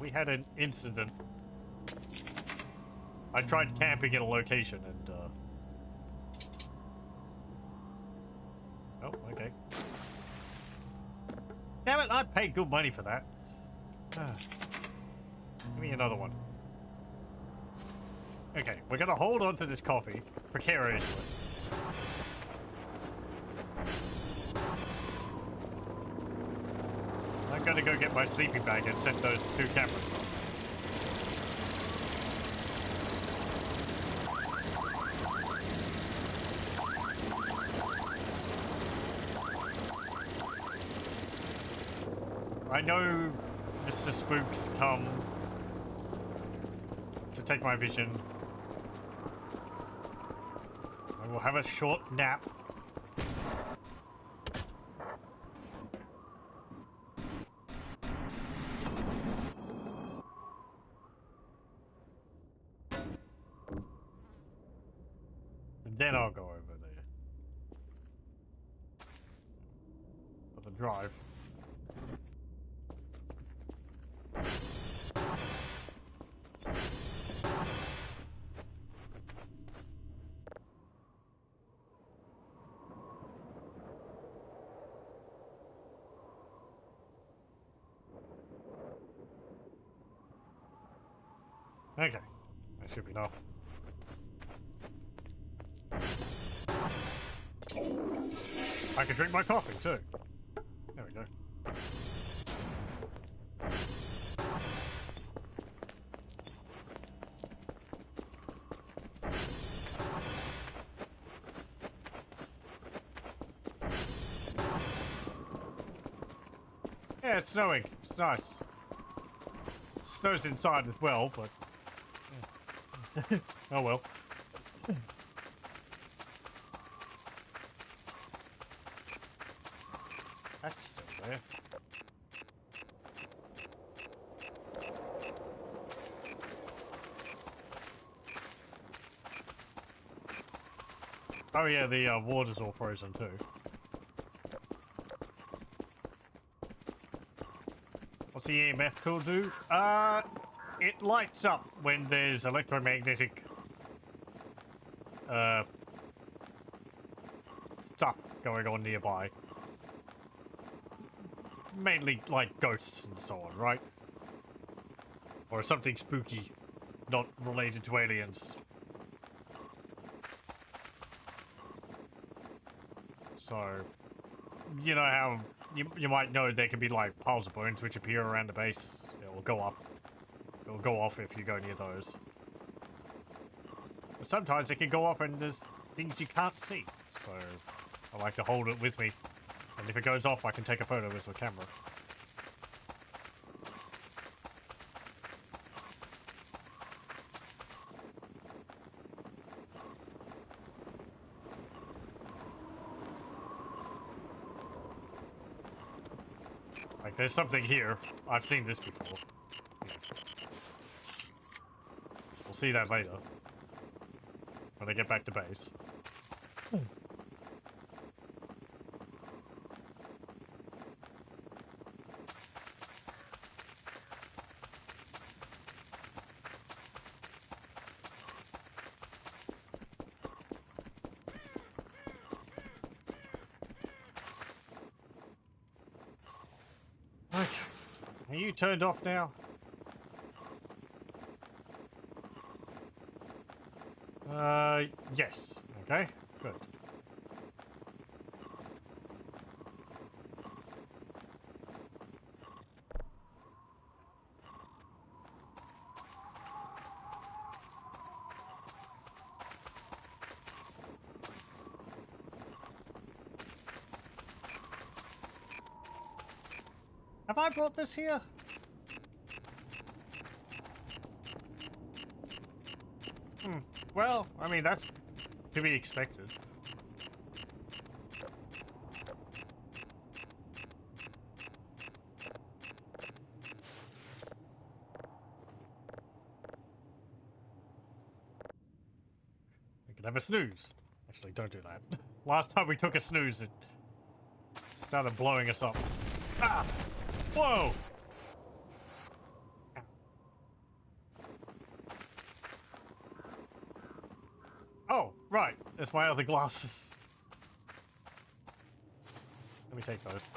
We had an incident. I tried camping at a location and, oh, okay. Damn it, I paid good money for that. Give me another one. Okay, we're gonna hold on to this coffee precariously. I'm gonna go get my sleeping bag and set those 2 cameras on. I know Mr. Spook's come to take my vision. I will have a short nap. And then I'll go over there. For the drive. Okay, that should be enough. I can drink my coffee too. There we go. Yeah, it's snowing. It's nice. Snow's inside as well, but... yeah. Oh well. That's still there. Oh yeah, the water's all frozen too. What's the EMF tool do? It lights up when there's electromagnetic stuff going on nearby. Mainly like ghosts and so on, right? Or something spooky, not related to aliens. So, you know how you might know there can be like piles of bones which appear around the base. It will go up. It will go off if you go near those. But sometimes it can go off and there's things you can't see. So, I like to hold it with me. And if it goes off, I can take a photo with the camera. Like, there's something here. I've seen this before. Yeah. We'll see that later. When I get back to base. Okay. Are you turned off now? Yes. Okay, good. Have I brought this here? Well, I mean, that's to be expected. We can have a snooze. Actually, don't do that. Last time we took a snooze, it started blowing us up. Ah! Whoa! Oh, right. There's my other glasses. Let me take those.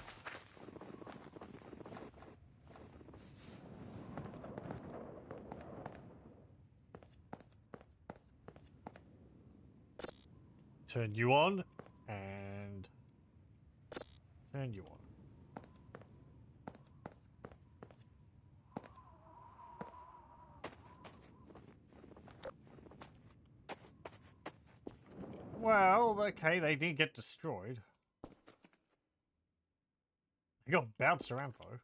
Turn you on, and turn you on. Well, okay, they did get destroyed. They got bounced around, though.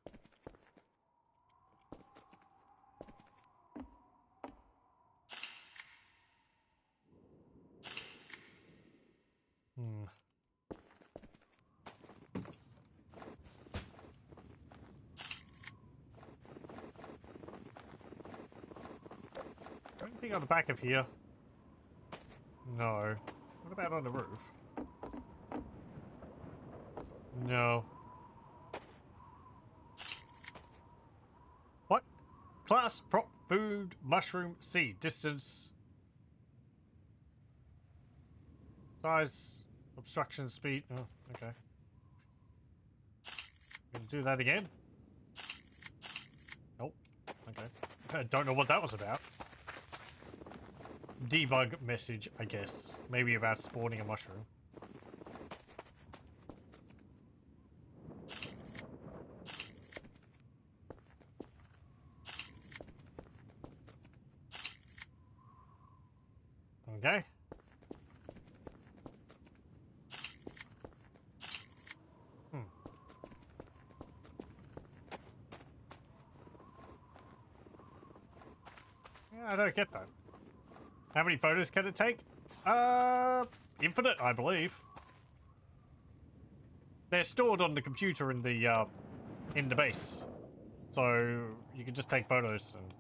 Hmm. Anything on the back of here? No. What about on the roof? No. What? Class, prop, food, mushroom, seed, distance, size, obstruction, speed. Oh, okay. Gonna do that again? Nope. Okay. I don't know what that was about. Debug message, I guess. Maybe about spawning a mushroom. Okay. Yeah, I don't get that. How many photos can it take? Infinite, I believe. They're stored on the computer in the base. So you can just take photos and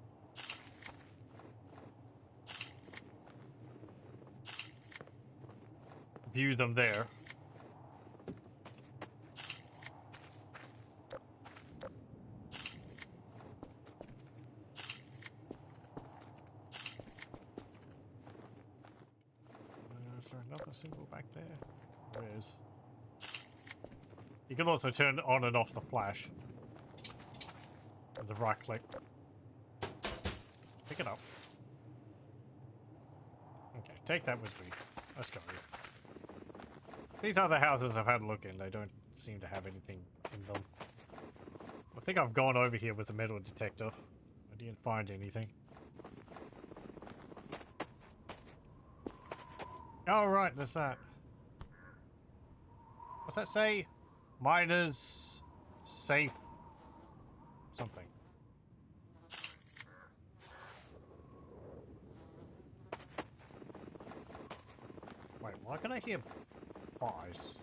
view them there. Is there another symbol back there? There is. You can also turn on and off the flash with the right click. Pick it up. Okay, take that with me. Let's go. These other houses I've had a look in, they don't seem to have anything in them. I think I've gone over here with a metal detector. I didn't find anything. Oh, right, there's that. What's that say? Miners safe something. Wait, why can I hear buys?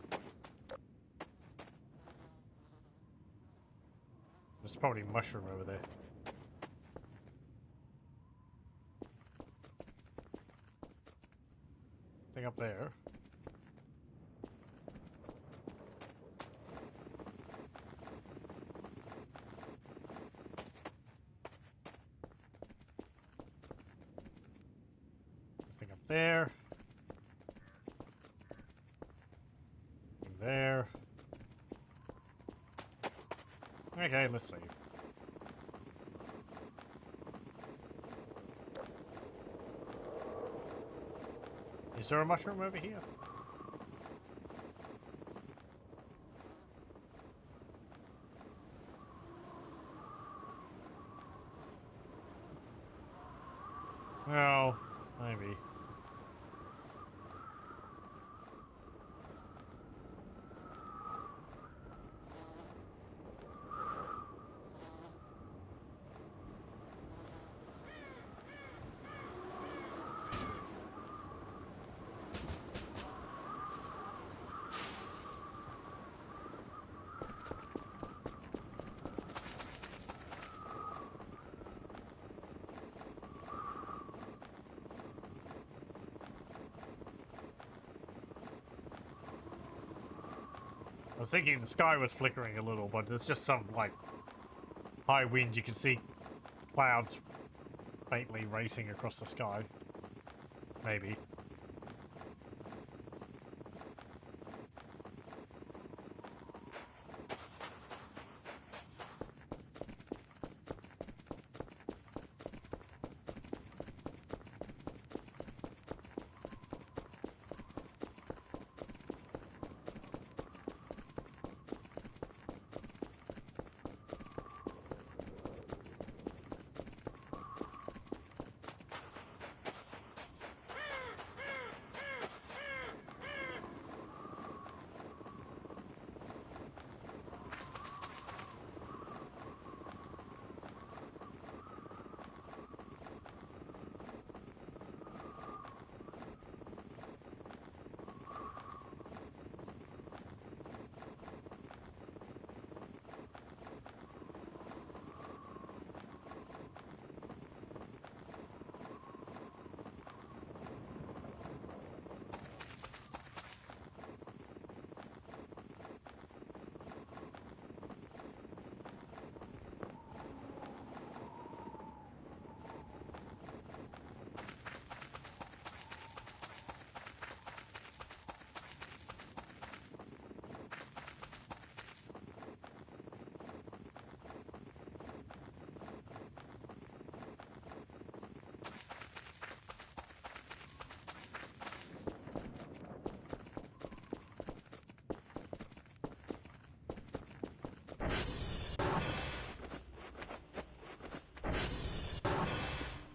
There's probably a mushroom over there. Thing up there. Thing up there. Thing there. Okay, let's leave. Is there a mushroom over here? Well, maybe. I was thinking the sky was flickering a little, but there's just some, like, high wind. You can see clouds faintly racing across the sky. Maybe.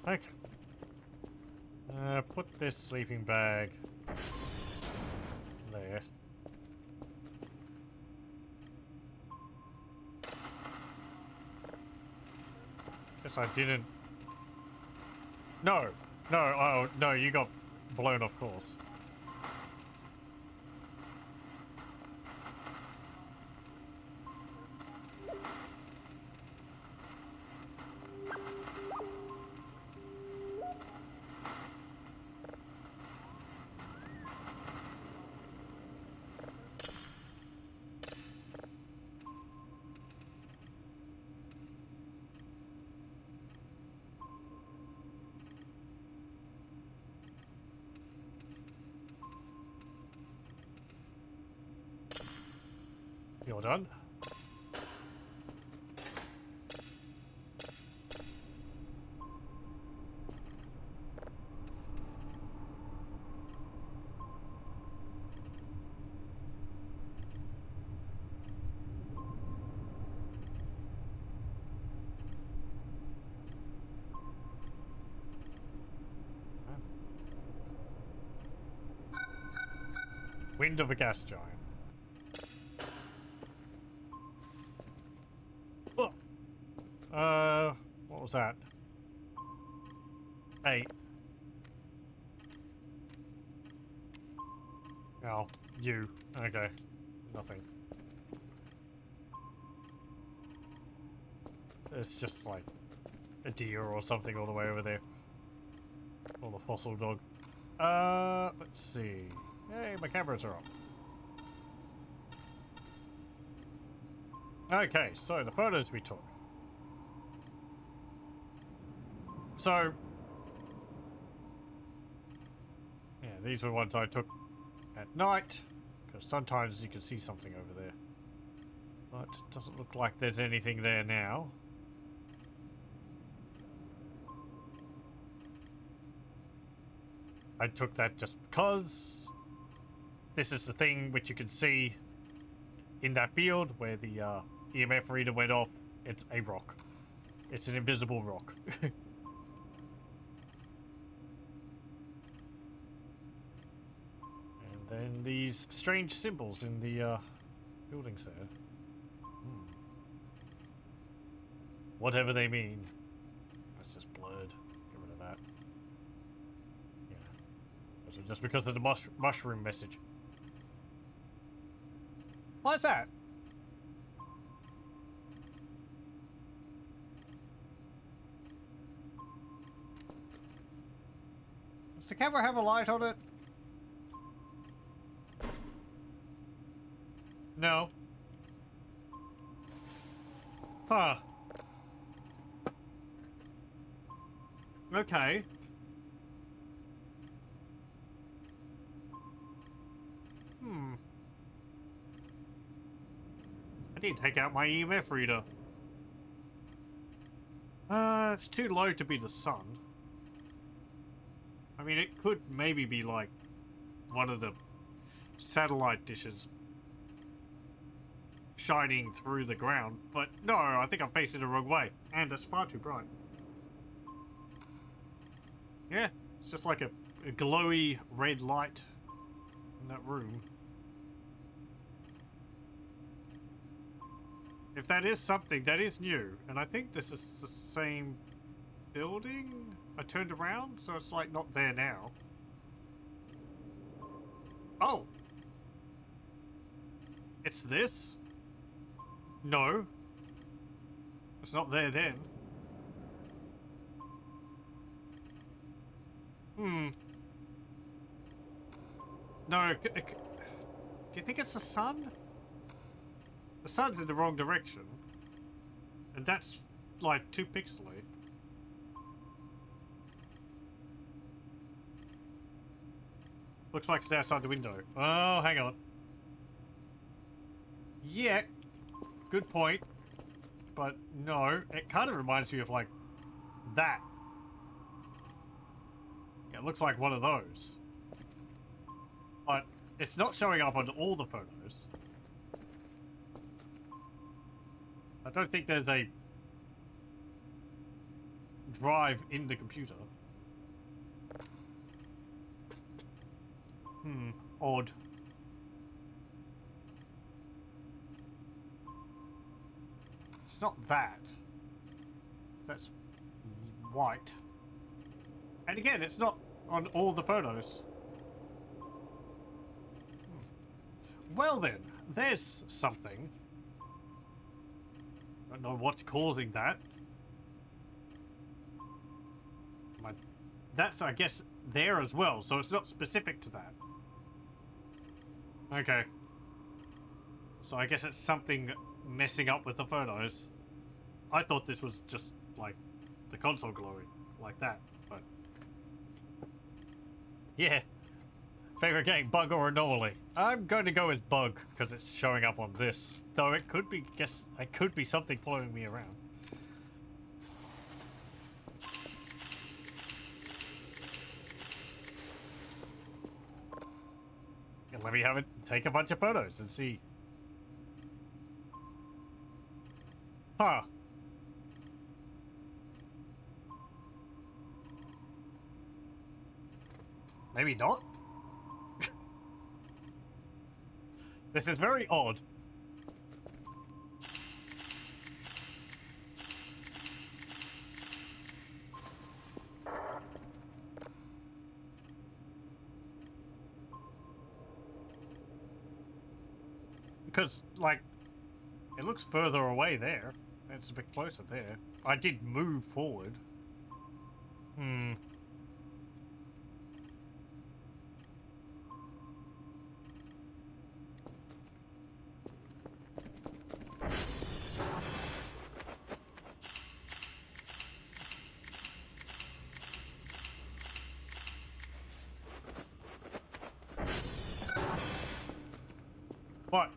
Okay. Put this sleeping bag there. Guess I didn't. No, no, oh no, you got blown off course. You're done. Wind of a gas giant. What was that? 8. Oh, you. Okay. Nothing. It's just like a deer or something all the way over there. Or the fossil dog. Let's see. Hey, my cameras are up. Okay, so the photos we took. So, yeah, these were ones I took at night, because sometimes you can see something over there. But it doesn't look like there's anything there now. I took that just because this is the thing which you can see in that field where the EMF reader went off. It's a rock. It's an invisible rock. And then these strange symbols in the buildings there. Whatever they mean. That's just blurred. Get rid of that. Yeah. Those are just because of the mushroom message. What's that? Does the camera have a light on it? No. Huh. Okay. I didn't take out my EMF reader. It's too low to be the sun. I mean, it could maybe be like one of the satellite dishes shining through the ground, but no, I think I'm facing the wrong way, and it's far too bright. Yeah, it's just like a glowy red light in that room. If that is something, that is new, and I think this is the same building. I turned around, so it's like not there now. Oh! It's this? No. It's not there then. No, do you think it's the sun? The sun's in the wrong direction. And that's like too pixely. Looks like it's outside the window. Oh, hang on. Yeah, good point. But no, it kind of reminds me of like that. Yeah, it looks like one of those. But it's not showing up on all the photos. I don't think there's a drive in the computer. Odd. It's not that. That's white. And again, it's not on all the photos. Well then, there's something. I don't know what's causing that. That's, I guess, there as well, so it's not specific to that. Okay. So I guess it's something messing up with the photos. I thought this was just, like, the console glowing, like that, but... Yeah. Favorite game, bug or anomaly? I'm going to go with bug, because it's showing up on this. Though it could be, it could be something following me around. And let me have it, take a bunch of photos and see. Huh. Maybe not? This is very odd. Because, like, it looks further away there. It's a bit closer there. I did move forward. Hmm. What?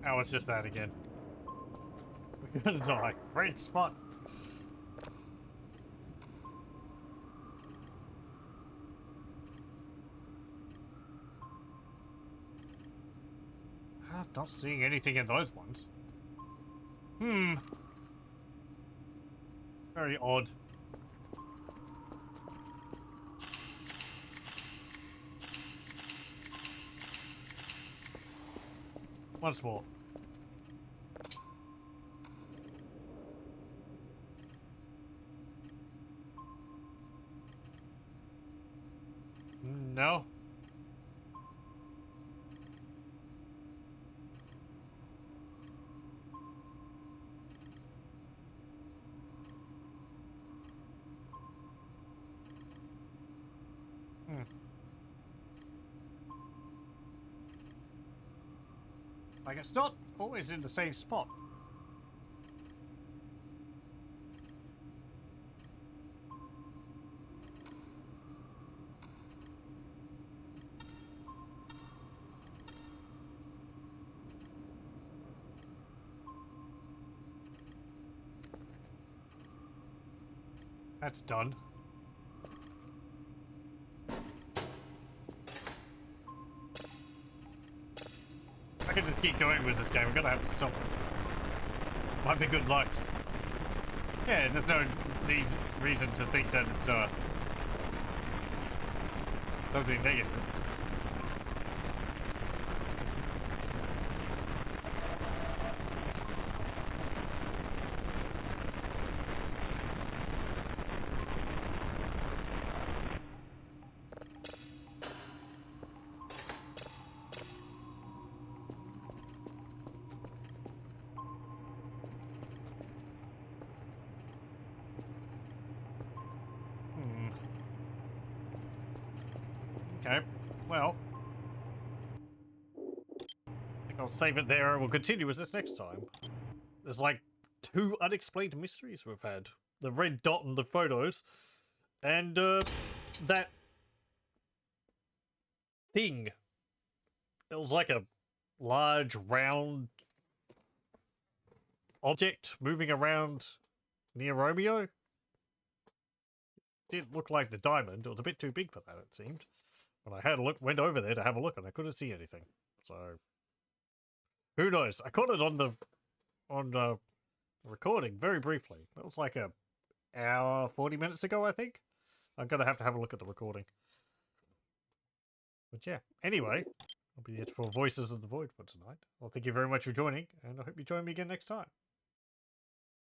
Oh, it's just that again. We're gonna die. Great spot. Not seeing anything in those ones. Hmm. Very odd. Once more. No. Hmm. Like, it's not always in the same spot. That's done. I could just keep going with this game. I'm gonna have to stop it. Might be good luck. Yeah, there's no reason to think that it's something negative. Okay, well, I think I'll save it there and we'll continue with this next time. There's like 2 unexplained mysteries we've had. The red dot in the photos, and that thing. It was like a large round object moving around near Romeo. Didn't look like the diamond. It was a bit too big for that, it seemed. But I had a look, went over there to have a look, and I couldn't see anything. So who knows? I caught it on the recording very briefly. That was like a hour 40 minutes ago, I think. I'm gonna have a look at the recording. But yeah, anyway, I'll be it for Voices of the Void for tonight. Well, thank you very much for joining, and I hope you join me again next time.